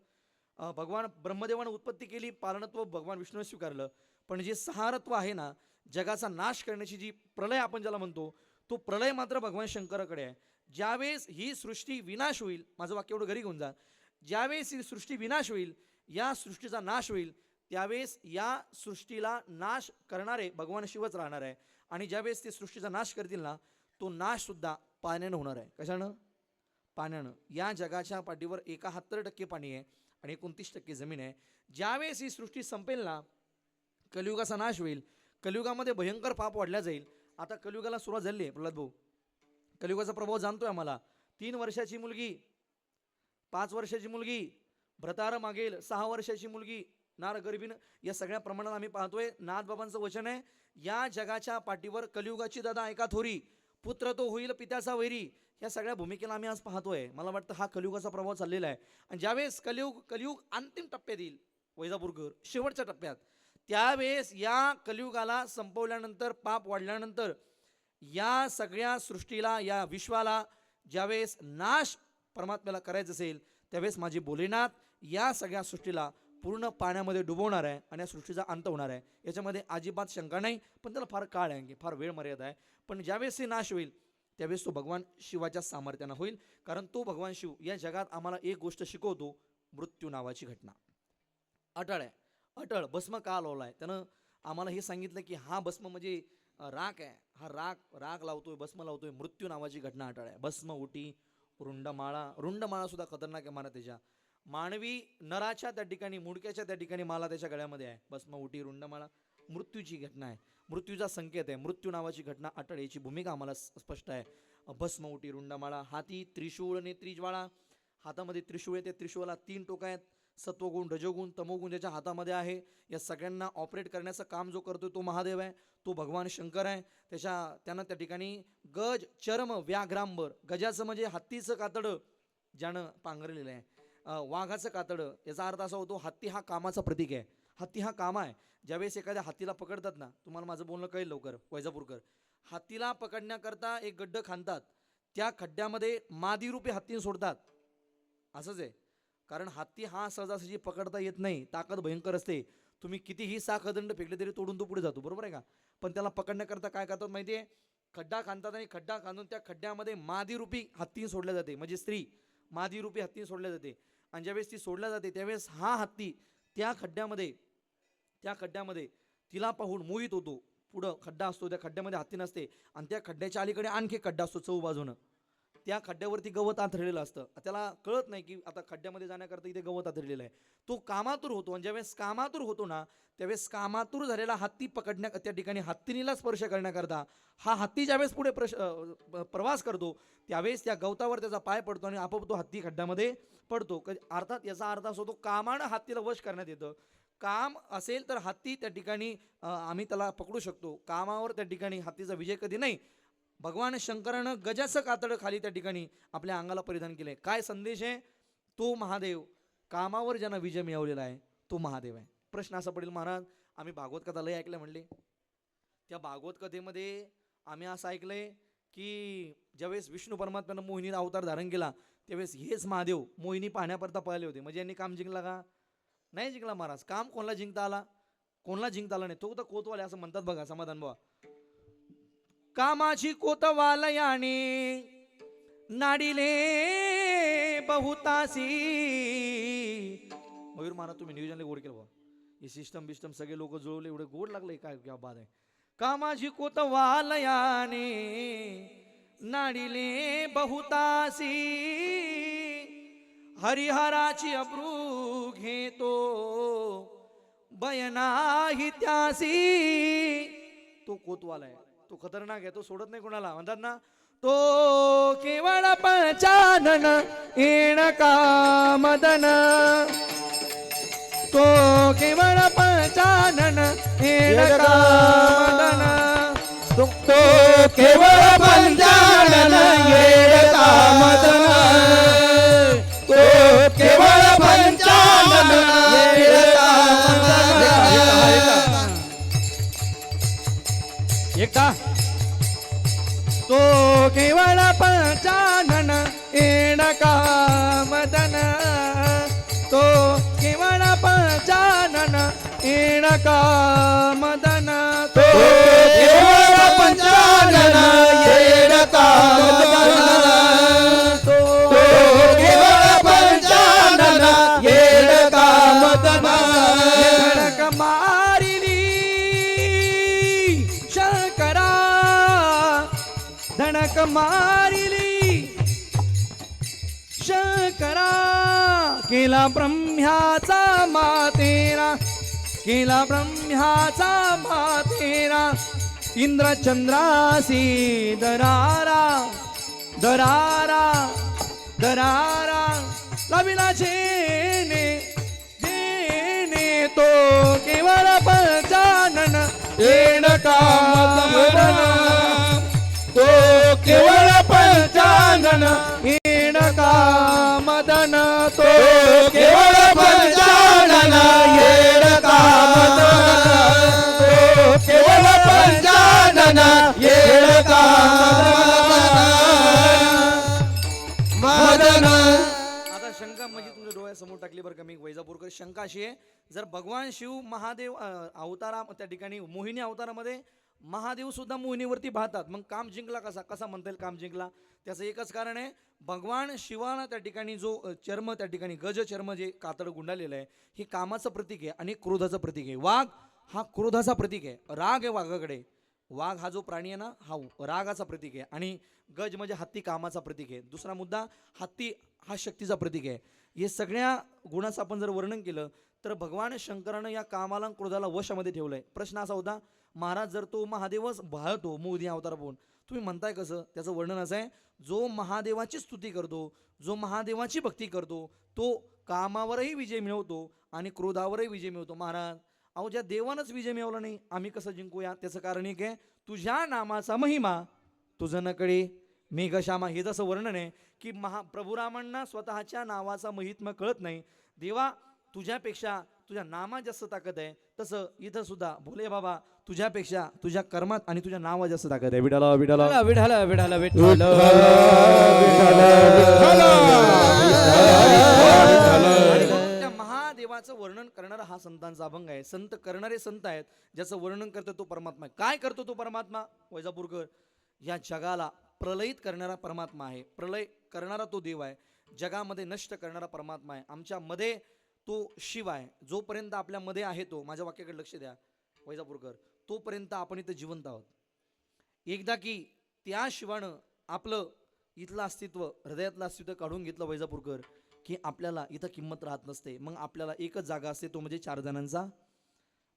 भगवान ब्रह्मदेवानं उत्पत्ती केली, पालनत्व भगवान विष्णूने स्वीकारलं. पण जे सहारत्व आहे ना, जगाचा नाश करण्याची जी प्रलय आपण ज्याला म्हणतो, तो प्रलय मात्र भगवान शंकराकडे आहे. ज्यावेळेस ही सृष्टी विनाश होईल, माझं वाक्य एवढं घरी घेऊन जा, ज्यावेळेस ही सृष्टी विनाश होईल, या सृष्टीचा नाश होईल, त्यावेळेस या सृष्टीला नाश करणारे भगवान शिवच राहणार आहे. आणि ज्यावेळेस ते सृष्टीचा नाश करतील ना, तो नाशसुद्धा पाण्यानं होणार आहे. कशानं? पाण्यानं. या जगाच्या पाठीवर 71% पाणी आहे आणि 29% जमीन आहे. ज्यावेळेस ही सृष्टी संपेल ना, कलियुगाचा नाश होईल, कलियुगामध्ये भयंकर पाप वाढल्या जाईल. आता कलियुगाला सुरुवात झाली आहे प्रल्हाद भाऊ, कलियुगाचा प्रभाव जाणतोय आम्हाला. 3 वर्षाची मुलगी, 5 वर्षाची मुलगी, भ्रतार मागेल, 6 वर्षाची मुलगी, नार गरिबीनं, या सगळ्या प्रमाणात आम्ही पाहतोय. नाथबाबांचं वचन आहे, या जगाच्या पाठीवर कलियुगाची दादा ऐका थोरी, पुत्र तो होईल पित्याचा वैरी. या सगळ्या भूमिकेला आम्ही आज पाहतोय. मला वाटतं हा कलियुगाचा प्रभाव चाललेला आहे. आणि ज्यावेळेस कलियुग अंतिम टप्प्यात येईल, वैजापूरकर शेवटच्या टप्प्यात, त्यावेळेस या कलियुगाला संपवल्यानंतर, पाप वाढल्यानंतर, या सगळ्या सृष्टीला, या विश्वाला ज्यावेळेस नाश परमात्म्याला करायचं असेल त्यावेळेस माझी भोलेनाथ या सगळ्या सृष्टीला पूर्ण पाण्यामध्ये डुबवणार आहे आणि या सृष्टीचा अंत होणार आहे, याच्यामध्ये अजिबात शंका नाही. पण त्याला फार काळ आहे, फार वेळ मर्यादा आहे. पण ज्यावेळेस हे नाश होईल त्यावेळेस तो भगवान शिवाच्या सामर्थ्यानं होईल. कारण तो भगवान शिव या जगात आम्हाला एक गोष्ट शिकवतो, मृत्यू नावाची घटना अटळ आहे. अटळ भस्म का लावलाय त्यानं आम्हाला हे सांगितलं की हा भस्म म्हणजे राख आहे, हा राख लावतोय, भस्म लावतोय. मृत्यू नावाची घटना अटळ आहे. भस्म उटी रुंडमाळा सुद्धा खतरनाक आहे माना त्याच्या. मानवी नराच्या त्या ठिकाणी, मुडक्याच्या त्या ठिकाणी माला त्याच्या गळ्यामध्ये आहे. भस्म उटी रुंडमाळा मृत्यूची घटना आहे, मृत्यूचा संकेत आहे. मृत्यू नावाची घटना अटळ, याची भूमिका आम्हाला स्पष्ट आहे. भस्म उटी रुंडमाळा, हाती त्रिशूळ आणि त्रिज्वाळा. हातामध्ये त्रिशूळ आहे, त्या त्रिशूळाला 3 टोकं आहेत. सत्वगुण, रजोगुण, तमोगुण ज्याच्या हातामध्ये आहे, या सगळ्यांना ऑपरेट करण्याचं काम जो करतोय तो महादेव आहे, तो भगवान शंकर आहे. त्यानं त्या ठिकाणी गज चर्म व्याघ्रांबर, गजाचं म्हणजे हत्तीचं कातडं ज्यानं पांघरलेलं आहे, वाघाचं कातडं, याचा अर्थ असा होतो हत्ती हा कामाचा प्रतीक आहे. हत्ती हा काम आहे. ज्यावेळेस एखाद्या हत्तीला पकडतात ना, तुम्हाला माझं बोलणं कळेल लवकर वैजापूरकर, हत्तीला पकडण्याकरता एक गड्ड खांदतात, त्या खड्ड्यामध्ये मादीरूपी हत्तीन सोडतात. असंच आहे, कारण हत्ती हा सहजासहजी पकडता येत नाही, ताकद भयंकर असते. तुम्ही कितीही साखदंड फेकले तरी तोडून तो पुढे जातो, बरोबर आहे का. पण त्याला पकडण्याकरता काय करतात माहिती आहे, खड्डा खांदतात आणि खड्डा खांदून त्या खड्ड्यामध्ये मादीरूपी हत्तीन सोडल्या जाते, म्हणजे स्त्री मादीरूपी हत्तीन सोडल्या जाते. आणि ज्यावेळेस ती सोडल्या जाते त्यावेळेस हा हत्ती त्या खड्ड्यामध्ये तिला पाहून मोहित होतो. पुढं खड्डा असतो, त्या खड्ड्यामध्ये हत्ती नसते आणि त्या खड्ड्याच्या अलीकडे आणखी खड्डा असतो चौबाजूनं. त्या खड्ड्यावरती गवत आथरलेलं असतं. त्याला कळत नाही की आता खड्ड्यामध्ये जाण्याकरता इथे गवत आथरलेलं आहे. तो कामातूर होतो आणि ज्यावेळेस कामातूर होतो ना, त्यावेळेस कामातूर झालेला हत्ती त्या ठिकाणी हत्तीनीला स्पर्श करण्याकरता हा हत्ती ज्यावेळेस पुढे प्रवास करतो त्यावेळेस त्या गवतावर त्याचा पाय पडतो आणि आपोआप तो हत्ती खड्ड्यामध्ये पडतो. अर्थात याचा अर्थ असा होतो कामानं हत्तीला वश करण्यात येतं. काम असेल तर हत्ती त्या ठिकाणी आम्ही त्याला पकडू शकतो. कामावर त्या ठिकाणी हत्तीचा विजय कधी नाही. भगवान शंकरानं गजाचं कातडं खाली त्या ठिकाणी आपल्या अंगाला परिधान केलंय. काय संदेश आहे, तो महादेव कामावर ज्यांना विजय मिळवलेला आहे तो महादेव आहे. प्रश्न असा पडेल, महाराज आम्ही भागवत कथा लय ऐकलं म्हणले, त्या भागवत कथेमध्ये आम्ही असं ऐकलंय की ज्यावेळेस विष्णू परमात्म्यानं मोहिनीचा अवतार धारण केला त्यावेळेस हेच महादेव मोहिनी पाहण्याकरता पळाले होते. म्हणजे यांनी काम जिंकला का, नाही जिंकला महाराज. काम कोणाला जिंकता आला, कोणाला जिंकता आला नाही. तो तर कोतवाले असं म्हणतात बघा समाधान बाबा. कामाची कोतवालयाने नाडिले बहुतासी. मयूर महाराज तुम्ही नियोजनला गोड केलं बाबा, हे सिस्टम सगळे लोक जुळवले, एवढे गोड लागले, काय क्या बात आहे. कामाची कोतवालयाने नाडिले बहुतासी, हरिहराची अब्रू घेतो बयनाही त्यासी. तो कोतवाल आहे, तो खतरनाक आहे, तो सोडत नाही कोणाला. म्हणतात ना, तो केवळ पंचानन येण कामदन, तो केवळ पंचानन येण कामदन, तो केवळ पंचानन येण कामदन, तो केवळ पंचानन येण कामदन. एकदा तो केवळ पंचानन येण कामदन, तो केवळ पंचानन येण कामदन, तो केवळ पंचानन येण कामदन, तो केवळ पंचानन येण कामदन. धडक मारिली शंकरा, धडक मारिली शंकरा, केला ब्रह्म्याचा मातेरा, केला ब्रह्म्याचा मातेरा. इंद्रचंद्रासी दरारा दरारा दरारा, लाविला जेने जेने, तो केवळ पंचानन येण कामदन, तो केवळ पंचानन येण कामदन, तो केवळ पंचानन येण कामदन, तो केवळ पंचानन येण कामदन. मदन शंका म्हणजे तुमच्या डोळ्यासमोर टाकली बरं का मी वैजापूरकर. शंका अशी आहे, जर भगवान शिव महादेव अवतारा त्या ठिकाणी मोहिनी अवतारामध्ये महादेव सुद्धा मोहिनीवरती पाहतात, मग काम जिंकला कसा कसा म्हणता येईल काम जिंकला? त्याचं एकच कारण आहे, भगवान शिवाला त्या ठिकाणी जो चर्म त्या ठिकाणी गज चर्म जे कातड गुंडालेलं आहे हे कामाचं प्रतीक आहे आणि क्रोधाचं प्रतीक आहे. वाघ हा क्रोधाचा प्रतीक आहे, राग आहे वाघाकडे. वाघ हा जो प्राणी आहे ना हा रागाचा प्रतीक आहे आणि गज म्हणजे हत्ती कामाचा प्रतीक आहे. दुसरा मुद्दा, हत्ती हा शक्तीचा प्रतीक आहे. हे सगळ्या गुणाचं आपण जर वर्णन केलं तर भगवान शंकरानं या कामाला आणि क्रोधाला वशामध्ये ठेवलंय. प्रश्न असा होता, महाराज जर तो महादेवच भाळतो मोहिनी अवतार पाहून, तुम्ही म्हणताय कसं? त्याचं वर्णन असं आहे, जो महादेवाची स्तुती करतो, जो महादेवाची भक्ती करतो, तो कामावरही विजय मिळवतो आणि क्रोधावरही विजय मिळवतो. महाराज अहो, ज्या देवानंच विजय मिळवला नाही आम्ही कसं जिंकूया? त्याचं कारण एक आहे, तुझ्या नामाचा महिमा तुझं नकळे मेघश्यामा. हे जसं वर्णन आहे की प्रभुरामांना स्वतःच्या नावाचा महित्म कळत नाही. देवा तुझ्यापेक्षा तुझ्या नामात जास्त ताकद आहे, तसं इथं सुद्धा भोले बाबा तुझ्यापेक्षा तुझ्या कर्मात आणि तुझ्या नावात जास्त ताकद आहे. विठाला विठाला विठाला विठाला विठाला त्या महादेवाचं वर्णन करणारा हा संतांचा अभंग आहे. संत करणारे संत आहेत, ज्याचं वर्णन करतो तो परमात्मा आहे. काय करतो तो परमात्मा? वैजापूरकर, या जगाला प्रलयित करणारा परमात्मा आहे. प्रलय करणारा तो देव आहे, जगामध्ये नष्ट करणारा परमात्मा आहे. आमच्या मध्ये तो शिव आहे. जोपर्यंत आपल्या मध्ये आहे तो, माझ्या वाक्याकडे लक्ष द्या वैजापूरकर, तोपर्यंत आपण इथं जिवंत आहोत. एकदा की त्या शिवानं आपलं इथलं अस्तित्व, हृदयातलं अस्तित्व काढून घेतलं वैजापूरकर, की आपल्याला इथं किंमत राहत नसते. मग आपल्याला एकच जागा असते, तो म्हणजे 4 जणांचा.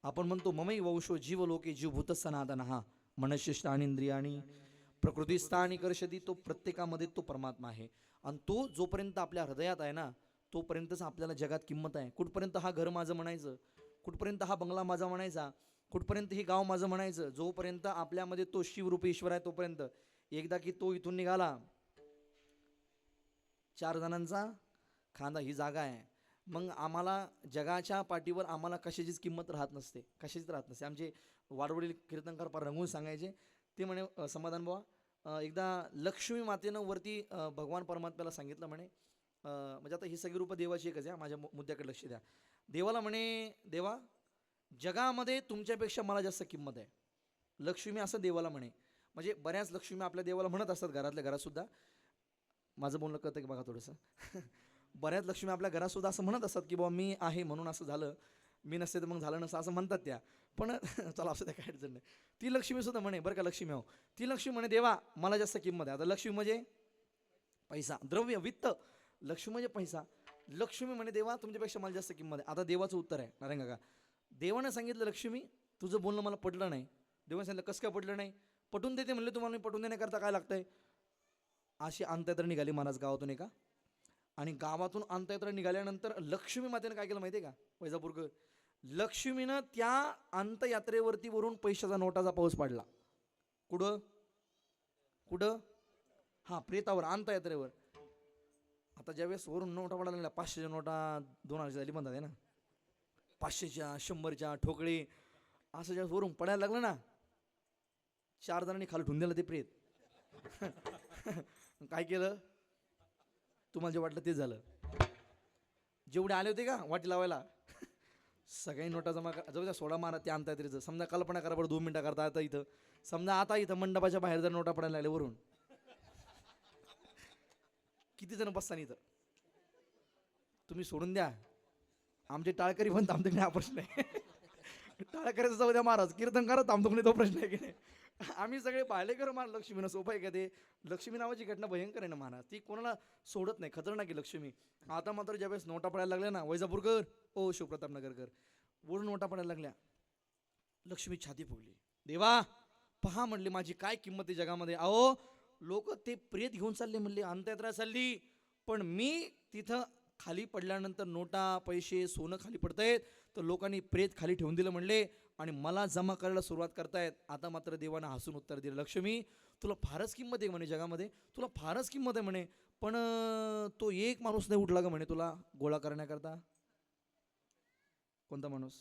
आपण म्हणतो ममई वंशो जीव लोके जीवभूत सनातन हा मनशिष्ट आणि इंद्रियाणी प्रकृतीस्थानी कर्षदी. तो प्रत्येकामध्ये तो परमात्मा आहे आणि तो जोपर्यंत आपल्या हृदयात आहे ना तोपर्यंतच आपल्याला जगात किंमत आहे. कुठपर्यंत हा घर माझं म्हणायचं, कुठपर्यंत हा बंगला माझा म्हणायचा, कुठपर्यंत हे गाव माझं म्हणायचं, जोपर्यंत आपल्यामध्ये तो शिवरूपी ईश्वर आहे तोपर्यंत. एकदा की तो इथून निघाला, 4 जणांचा खांदा ही जागा आहे, मग आम्हाला जगाच्या पाठीवर आम्हाला कशाचीच किंमत राहत नसते, कशाचीच राहत नसते. आमचे वाडवडील कीर्तनकार पार रंगून सांगायचे, ते म्हणे समाधान बुवा, एकदा लक्ष्मी मातेनं वरती भगवान परमात्म्याला सांगितलं म्हणे, म्हणजे आता ही सगळी रूपं देवाची एकच आहे, माझ्या मुद्द्याकडे लक्ष द्या. देवाला म्हणे, देवा जगामध्ये तुमच्यापेक्षा मला जास्त किंमत आहे. लक्ष्मी असं देवाला म्हणे. म्हणजे बऱ्याच लक्ष्मी आपल्या देवाला म्हणत असतात घरातल्या घरात सुद्धा. माझं बोलणं कळतं की बघा थोडंसं. बऱ्याच लक्ष्मी आपल्या घरात सुद्धा असं म्हणत असतात की बाबा मी आहे म्हणून असं झालं, मी नसते तर मग झालं नसतं असं म्हणतात त्या. पण चला असं त्या काय अडचण नाही. ती लक्ष्मी सुद्धा म्हणे बरं का, लक्ष्मी हो, ती लक्ष्मी म्हणे देवा मला जास्त किंमत आहे. आता लक्ष्मी म्हणजे पैसा, द्रव्य, वित्त. लक्ष्मी म्हणजे पैसा. लक्ष्मी म्हणे देवा तुमच्यापेक्षा मला जास्त किंमत आहे. आता देवाचं उत्तर आहे नारायण काका, देवानं सांगितलं लक्ष्मी तुझं बोलणं मला पटलं नाही. देवाने सांगितलं कसं काय पटलं नाही? पटून देते म्हणले तुम्हाला, मी पटून देण्याकरता काय लागतंय? अशी अंत्ययात्रा निघाली महाराज गावातून एका, आणि गावातून अंत्ययात्रा निघाल्यानंतर लक्ष्मी मातेनं काय केलं माहिती आहे का वैजापूरकर? लक्ष्मीनं त्या अंत्ययात्रेवरती वरून पैशाचा नोटाचा पाऊस पाडला. कुठं कुठं? हा, प्रेतावर, अंत्ययात्रेवर. आता ज्यावेळेस वरून नोटा पडायला लागल्या, 500च्या नोटा 2000 झाली म्हणतात आहे ना, 500च्या 100च्या ठोकळे असं ज्यावेळेस वरून पडायला लागलं ना, 4 जणांनी खाली ठेवून दिलं ते प्रेत. काय केलं? तुम्हाला जे वाटलं तेच झालं. जेवढे आले होते का वाटी लावायला, सगळ्या नोटा जमा जाऊ द्या, 16 मारा ते आणता येतं. समजा कल्पना करा बरं 2 मिनिटं करता आता इथं, समजा आता इथं मंडपाच्या बाहेर जर नोटा पडायला लागले वरून, किती जण बसताना इथं? तुम्ही सोडून द्या, आमचे टाळकरी पण थांबतो की नाही हा प्रश्न आहे. टाळकरीचं जाऊ द्या महाराज, कीर्तनकार थांबतो की नाही तो प्रश्न आहे की नाही. आम्ही सगळे पाहिले करू महाराज. लक्ष्मीनं सोपं आहे का ते? लक्ष्मी नावाची घटना भयंकर आहे ना महाराज, ती कोणाला सोडत नाही, खतरनाक आहे लक्ष्मी. आता मात्र ज्यावेळेस नोटा पडायला लागल्या ना वैजापूरकर, ओ शिवप्रताप नगरकर, वरून नोटा पडायला लागल्या, लक्ष्मी छाती फुगली. देवा पहा म्हणले माझी काय किंमत आहे जगामध्ये. अहो लोक ते प्रेत घेऊन चालले म्हणले, अंत्ययात्रा चालली, पण मी तिथं खाली पडल्यानंतर नोटा, पैसे, सोनं खाली पडतायत, तर लोकांनी प्रेत खाली ठेवून दिलं म्हणले आणि मला जमा करायला सुरुवात करतायत. आता मात्र देवानं हसून उत्तर दिलं, लक्ष्मी तुला फारच किंमत आहे म्हणे जगामध्ये, तुला फारच किंमत आहे म्हणे, पण तो एक माणूस नाही उठला का म्हणे तुला गोळा करण्याकरता. कोणता माणूस?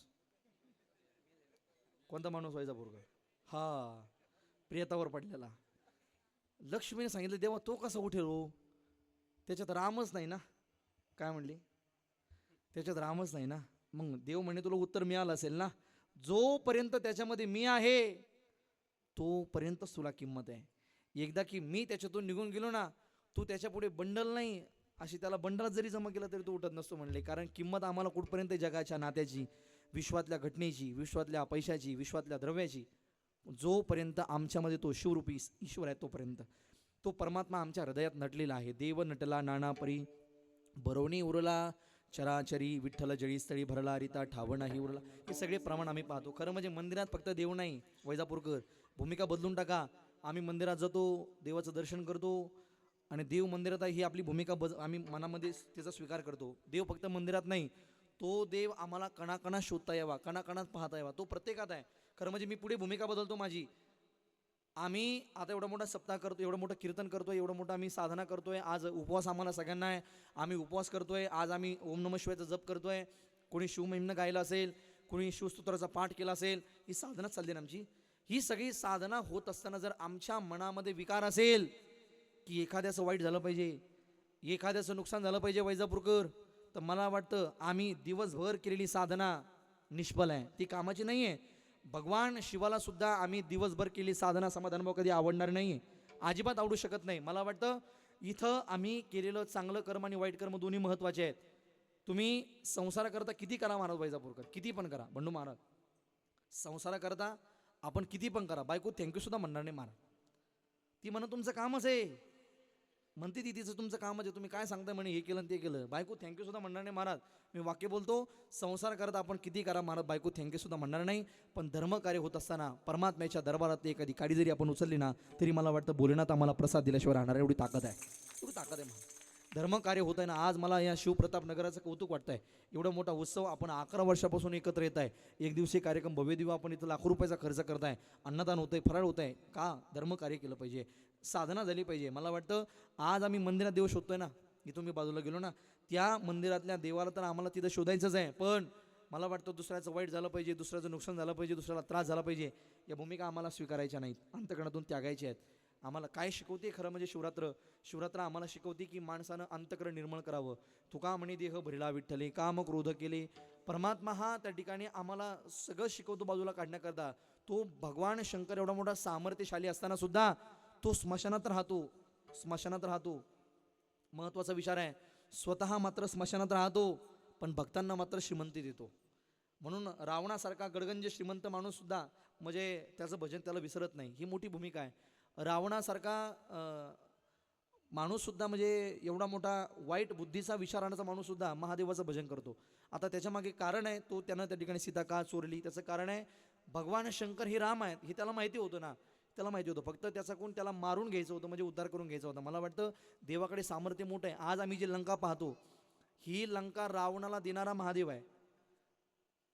कोणता माणूस? वैजापूरकर. हा, प्रियतावर पडलेला. लक्ष्मीने सांगितलं देवा तो कसा उठेल हो, त्याच्यात रामच नाही ना. काय म्हणली? त्याच्यात रामच नाही ना. मग देव म्हणे तुला उत्तर मिळालं असेल ना. जोपर्यंत त्याच्यामध्ये मी आहे तोपर्यंतच तुला किंमत आहे. एकदा की मी त्याच्यातून निघून गेलो ना, तू त्याच्या पुढे बंडल नाही, अशी त्याला बंडलात जरी जमा केला तरी तो उठत नसतो म्हणले. कारण किंमत आम्हाला कुठपर्यंत जगाच्या नात्याची, विश्वातल्या घटनेची, विश्वातल्या पैशाची, विश्वातल्या द्रव्याची. जोपर्यंत आमच्यामध्ये तो शिवरूपी ईश्वर आहे तोपर्यंत तो परमात्मा आमच्या हृदयात नटलेला आहे. देव नटला नाना परी बरवणी उरला चराचरी, विठ्ठल जळीस्थळी भरला रिता ठाव नाही उरला. हे सगळे प्रमाण आम्ही पाहतो. खरं म्हणजे मंदिरात फक्त देव नाही. वैजापूरकर भूमिका बदलून टाका. आम्ही मंदिरात जातो, देवाचं दर्शन करतो आणि देव मंदिरात आहे ही आपली भूमिका आम्ही मनामध्ये त्याचा स्वीकार करतो. देव फक्त मंदिरात नाही, तो देव आम्हाला कणाकणात शोधता यावा, कणाकणात पाहता यावा, तो प्रत्येकात आहे. खरं म्हणजे मी पुढे भूमिका बदलतो माझी. आम्ही आता एवढा मोठा सप्ताह करतो, एवढं मोठं कीर्तन करतोय, एवढं मोठं आम्ही साधना करतोय. आज उपवास आम्हाला सगळ्यांना आहे. आम्ही उपवास करतोय. आज आम्ही ओम नमः शिवायचा जप करतोय. कोणी शिवमहिम्न गायला असेल, कोणी शिवस्तोत्राचा पाठ केला असेल. ही साधना चालली ना आमची. ही सगळी साधना होत असताना जर आमच्या मनामध्ये विकार असेल की एखाद्याचं वाईट झालं पाहिजे, एखाद्याचं नुकसान झालं पाहिजे वैजापूरकर, तर मला वाटतं आम्ही दिवसभर केलेली साधना निष्फळ आहे, ती कामाची नाही आहे. भगवान शिवाला सुद्धा आम्ही दिवसभर केली साधना समाधानभाव कधी आवडणार नाही, अजिबात आवडू शकत नाही. मला वाटतं इथं आम्ही केलेलं चांगलं कर्म आणि वाईट कर्म दोन्ही महत्त्वाचे आहेत. तुम्ही संसाराकरता किती करा महाराज वैजापूरकर, किती पण करा बंडू महाराज, संसाराकरता आपण किती पण करा. बायको थँक्यू सुद्धा म्हणणार नाही महाराज. ती म्हणून तुमचं कामच आहे, म्हणते ती तिचं तुमचं कामच आहे, तुम्ही काय सांगताय म्हणे हे केलं ते केलं. बायको थँक्यू सुद्धा म्हणणार नाही महाराज. मी वाक्य बोलतो, संसार करता आपण किती करा महाराज, बायको थँक्यू सुद्धा म्हणणार नाही. पण धर्मकार्य होत असताना परमात्म्याच्या दरबारात एखादी काडी जरी आपण उचलली ना, तरी मला वाटतं बोलण्यात आम्हाला प्रसाद दिल्याशिवाय राहणार एवढी ताकद आहे, एवढी ताकद आहे महाराज. धर्मकार्य होत आहे ना. आज मला या शिवप्रताप नगराचं कौतुक वाटतंय. एवढा मोठा उत्सव आपण 11 वर्षापासून एकत्र येत आहे. एक दिवशी कार्यक्रम भव्य दिवा आपण इथं लाखो रुपयाचा खर्च करताय, अन्नदान होतंय, फराळ होत आहे. का? धर्मकार्य केलं पाहिजे, साधना झाली पाहिजे. मला वाटतं आज आम्ही मंदिरात देव शोधतोय ना, इथून मी बाजूला गेलो ना, त्या मंदिरातल्या देवाला तर आम्हाला तिथं शोधायचंच आहे. पण मला वाटतं दुसऱ्याचं वाईट झालं पाहिजे, दुसऱ्याचं नुकसान झालं पाहिजे, दुसऱ्याला त्रास झाला पाहिजे, या भूमिका आम्हाला स्वीकारायच्या नाहीत, अंतकरणातून त्यागायच्या आहेत. आम्हाला काय शिकवते खरं म्हणजे शिवरात्र आम्हाला शिकवते की माणसानं अंतकरण निर्मळ करावं. तुका म्हणे देह भरला विठ्ठले, काम क्रोध केले. परमात्मा हा त्या ठिकाणी आम्हाला सगळं शिकवतो बाजूला काढण्याकरता. तो भगवान शंकर एवढा मोठा सामर्थ्यशाली असताना सुद्धा तो स्मशानात राहतो. महत्वाचा विचार आहे. स्वतः मात्र स्मशानात राहतो, पण भक्तांना मात्र श्रीमंती देतो. म्हणून रावणासारखा गडगंज श्रीमंत माणूस सुद्धा म्हणजे त्याचं भजन त्याला विसरत नाही, ही मोठी भूमिका आहे. रावणासारखा माणूस सुद्धा म्हणजे एवढा मोठा वाईट बुद्धीचा विचार आणण्याचा माणूस सुद्धा महादेवाचं भजन करतो. आता त्याच्या मागे कारण आहे, तो त्यानं त्या ठिकाणी सीता का चोरली त्याचं कारण आहे भगवान शंकर हे राम आहेत हे त्याला माहिती होतं ना, त्याला माहिती होतं. फक्त त्याचा कोण त्याला मारून घ्यायचं होतं, म्हणजे उद्धार करून घ्यायचा होता. मला वाटतं देवाकडे सामर्थ्य मोठं आहे. आज आम्ही जी लंका पाहतो, ही लंका रावणाला देणारा महादेव आहे.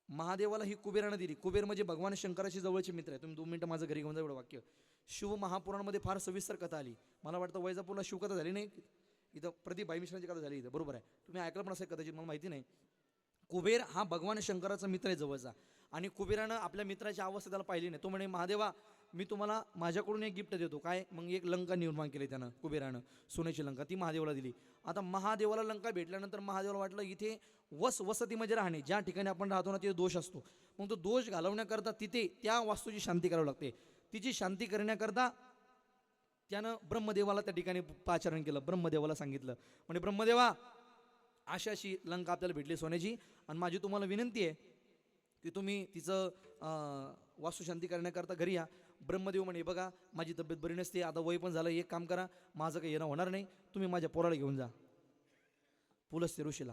महादेवाला ही कुबेरानं दिली. कुबेर म्हणजे भगवान शंकराशी जवळचे मित्र आहे. तुम्ही 2 मिनिटं माझं घरी घेऊन जा एवढं वाक्य. शिव महापुराणामध्ये फार सविस्तर कथा आली. मला वाटतं वैजापूरला शिवकथा झाली नाही, इथं प्रदीप भाई मिश्रांची कथा झाली इथं, बरोबर आहे. तुम्ही ऐकलं पण असेल कदाचित, मला माहिती नाही. कुबेर हा भगवान शंकराचा मित्र आहे जवळचा, आणि कुबेरानं आपल्या मित्राची अवस्था त्याला पाहिली नाही. तो म्हणे महादेवा मी तुम्हाला माझ्याकडून एक गिफ्ट देतो. काय? मग एक लंका निर्माण केली त्यानं कुबेरानं, सोन्याची लंका, ती महादेवाला दिली. आता महादेवाला लंका भेटल्यानंतर महादेवाला वाटलं इथे वसती म्हणजे राहणे, ज्या ठिकाणी आपण राहतो ना तिथे दोष असतो. मग तो दोष घालवण्याकरता तिथे त्या वास्तूची शांती करावी लागते. तिची शांती करण्याकरता त्यानं ब्रह्मदेवाला त्या ठिकाणी पाचारण केलं. ब्रह्मदेवाला सांगितलं, म्हणजे ब्रह्मदेवा अशी लंका आपल्याला भेटली सोन्याची, आणि माझी तुम्हाला विनंती आहे की तुम्ही तिचं वास्तुशांती करण्याकरता घरी या. ब्रह्मदेव म्हणे बघा माझी तब्येत बरी नसते, आता वय पण झालं, एक काम करा, माझं काही येणं होणार नाही, तुम्ही माझ्या पोराला घेऊन जा पुलस्त्य ऋषीला.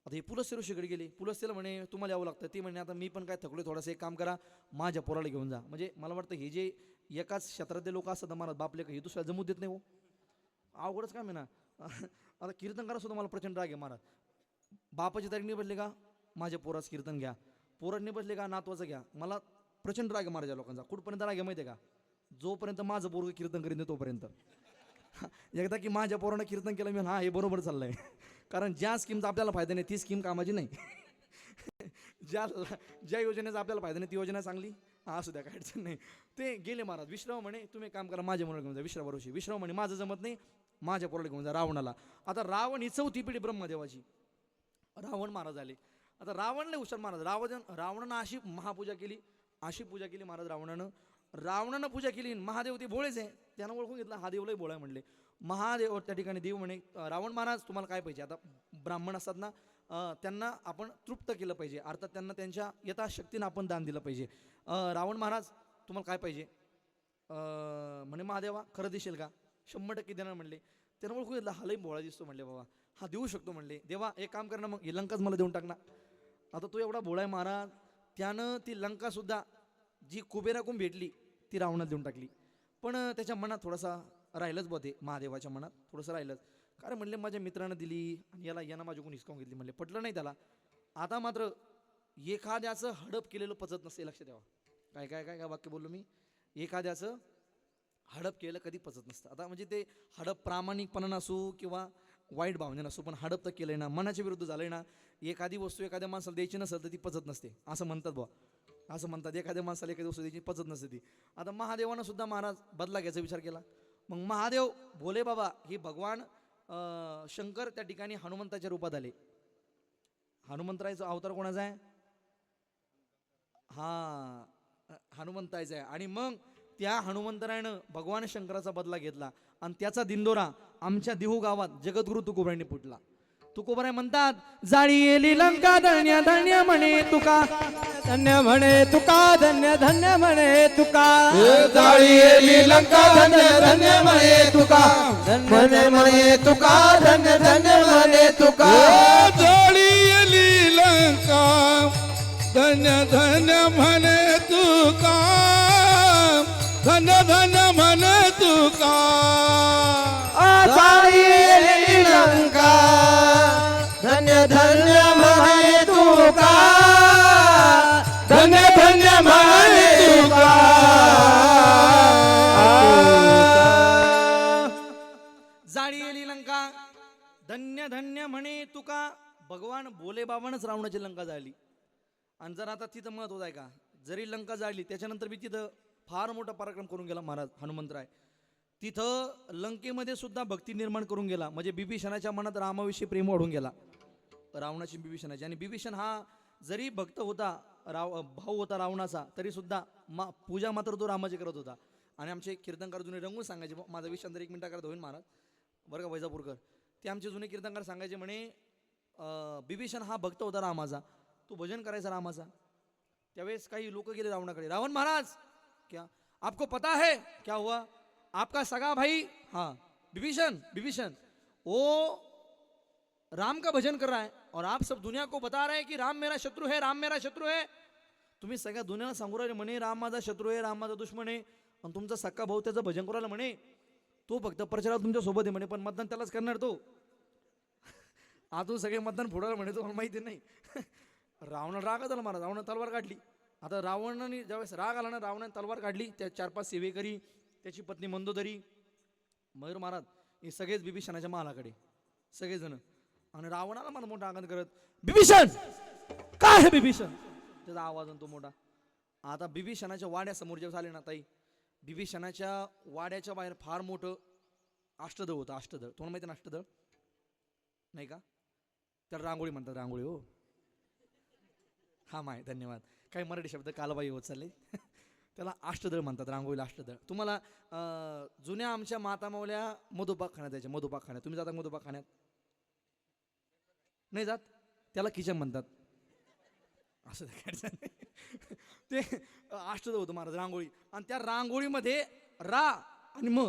आता हे पुलस्त्य ऋषीकडे गेले. पुलस्त्याला म्हणे तुम्हाला यावं लागतं. ते म्हणे आता मी पण काय थकलो थोडंसं, एक काम करा माझ्या पोराला घेऊन जा. म्हणजे मला वाटतं हे जे एकाच क्षेत्रातले लोक असतात मला बापले का हे दुसऱ्या जमू देत नाही हो, अवघडच काम आहे ना. आता कीर्तन करा सुद्धा मला प्रचंड राग आहे महाराज. बापाची तारीख नाही बसले का माझ्या पोराचं कीर्तन घ्या, पोरांनी बसले का नातवाचं घ्या. मला प्रचंड राग आहे महाराज लोकांचा. कुठपर्यंत राग आहे माहिती आहे का? जोपर्यंत माझं पोरगं कीर्तन करीन तोपर्यंत. एकदा की माझ्या पोरानं कीर्तन केलं मी, हां हे बरोबर चाललंय. कारण ज्या स्कीमचा आपल्याला फायदा नाही ती स्कीम कामाची नाही. ज्या योजनेचा आपल्याला फायदा नाही ती योजना चांगली, हा असू द्या काय अडचण नाही. ते गेले महाराज. विश्राव म्हणे तुम्ही काम करा माझ्या मुलाला घेऊन जा. विश्राव म्हणे माझं जमत नाही, माझ्या पोराला घेऊन जा रावणाला. आता रावण ही 4थी पिढी ब्रह्मदेवाची. रावण महाराज आले. आता रावण लय हुशार महाराज. रावणानं अशी महापूजा केली, अशी पूजा केली महाराज रावणानं पूजा केली. महादेव ते भोळेच आहे, त्यानं ओळखून घेतला हा देव लय भोळा आहे म्हणले. महादेव त्या ठिकाणी देव म्हणे रावण महाराज तुम्हाला काय पाहिजे. आता ब्राह्मण असतात ना, त्यांना आपण तृप्त केलं पाहिजे, अर्थात त्यांना त्यांच्या यथाशक्तीनं आपण दान दिलं पाहिजे. रावण महाराज तुम्हाला काय पाहिजे. म्हणे महादेवा खरं देशील का. 100% देणार म्हणले. त्यानं ओळखून घेतला हा लय भोळा दिसतो म्हणले, बाबा हा देऊ शकतो म्हणले. देवा एक काम कर ना, मग ही लंकाच मला देऊन टाक ना. आता तो एवढा भोळा आहे महाराज, त्यानं ती लंका सुद्धा जी कुबेराकडून भेटली ती रावणाला देऊन टाकली. पण त्याच्या मनात थोडासा राहिलंच बघ, ते महादेवाच्या मनात थोडंसं राहिलंच. कारण म्हणले माझ्या मित्रानं दिली आणि यानं माझ्याकडून हिसकावून घेतली म्हणले, पटलं नाही त्याला. आता मात्र एखाद्याचं हडप केलेलं पचत नसते, लक्ष द्यावा. काय काय काय काय वाक्य बोललो मी. एखाद्याचं हडप केलं कधी पचत नसतं. आता म्हणजे ते हडप प्रामाणिकपणा नसू किंवा वाईट भावने नसू, पण हडप तर केलंय ना, मनाच्या विरुद्ध झालंय ना. एखादी वस्तू एखाद्या माणसाला द्यायची नसेल तर ती पचत नसते असं म्हणतात बुवा. असं म्हणतात एखाद्या माणसाला एखादी वस्तू द्यायची पचत नसते ती. आता महादेवानं सुद्धा महाराज बदला घ्यायचा विचार केला. मग महादेव भोले बाबा हे भगवान शंकर त्या ठिकाणी हनुमंताच्या रूपात आले. हनुमंतरायचा अवतार कोणाचा आहे. हा हनुमंतायचा आहे. आणि मग त्या हनुमंतरायनं भगवान शंकराचा बदला घेतला आणि त्याचा दिंडोरा आमच्या देहू गावात जगद्गुरु तुकोबारायांनी फुटला. तुकोबाराय म्हणतात जाळी येली लंका धन्य धन्य म्हणे तुका, धन्य म्हणे तुका, धन्य धन्य म्हणे तुका. जाळी येली लंका धन्य धन्य म्हणे तुका, धन्य म्हणे तुका, धन्य धन्य म्हणे तुका. जाळी येली लंका धन्य धन्य म्हणे तुका, धन्य धन्य म्हणे तुका. जाळी येली लंका धन्य धन्य म्हणे तुका, धन्य धन्य म्हणे तुका. जाळी येली लंका धन्य धन्य म्हणे तुका. भगवान भोले बाबानंच रावणाची लंका जाळली. आणि जर आता तिथं महत्व आहे का, जरी लंका जाळली त्याच्यानंतर बी तिथं फार मोठा पराक्रम करून गेला महाराज हनुमंतराय. तिथं लंकेमध्ये सुद्धा भक्ती निर्माण करून गेला. म्हणजे बिभीषणाच्या मनात रामाविषयी प्रेम वाढून गेला, रावणाची बिभीषणाची. आणि बिभीषण हा जरी भक्त होता, भाऊ होता रावणाचा, तरी सुद्धा पूजा मात्र तो रामाची करत होता. आणि आमचे कीर्तनकार जुने रंगून सांगायचे, माझा विषयांतर 1 मिनिटाकरता होईल महाराज बरं का वैजापूरकर. ते आमचे जुने कीर्तनकार सांगायचे म्हणे बिभीषण हा भक्त होता रामाचा, तो भजन करायचा रामाचा. त्यावेळेस काही लोक गेले रावणाकडे, रावण महाराज क्या आपको पता है क्या हुआ, आपका सगा भाई हाँ विभीषण वो राम का भजन कर रहा है और आप सब दुनिया को बता रहे हैं कि राम मेरा शत्रु है, राम मेरा शत्रु है. तुम्ही सगळ्या दुनियाला सांगू राहिले म्हणे राम माझा शत्रू आहे, राम माझा दुश्मन आहे. आणि तुमचा सक्का भाऊ त्याचं भजन करायला म्हणे, तो फक्त प्रचारात तुमच्या सोबत आहे म्हणे, पण मतदान त्यालाच करणार तो. आतून सगळे मतदान फोडायला म्हणे, तुम्हाला माहिती नाही. रावण राग आला महाराज, रावण तलवार काढली. आता रावणाने ज्यावेळेस राग आला ना, रावणाने तलवार काढली. त्या 4-5 सेवेकरी, त्याची पत्नी मंदोदरी, मयूर महाराज हे सगळेच बिभीषणाच्या महालाकडे सगळेजण. आणि रावणाला मला मोठा आघात करत, बिभीषण काय आहे बिभीषण, त्याचा आवाज आणतो मोठा. आता बिभीषणाच्या वाड्यासमोर जेव्हा झाले ना ताई, बिभीषणाच्या वाड्याच्या बाहेर फार मोठं अष्टदळ होतं. अष्टदळ तुम्हाला माहिती ना, अष्टदळ नाही का, त्याला रांगोळी म्हणतात, रांगोळी हो. हा माय धन्यवाद. काही मराठी शब्द कालबाई होत चालले. त्याला अष्टदळ म्हणतात, रांगोळीला अष्टदळ. तुम्हाला जुन्या आमच्या माता मावल्या मधुपाक खाण्यात यायच्या. मधुपाक खाण्यात तुम्ही जाता मधुपाक खाण्यात नाही जात, त्याला किचन म्हणतात. असं ते अष्टदळ होतं महाराज, रांगोळी. आणि त्या रांगोळीमध्ये रा आणि म,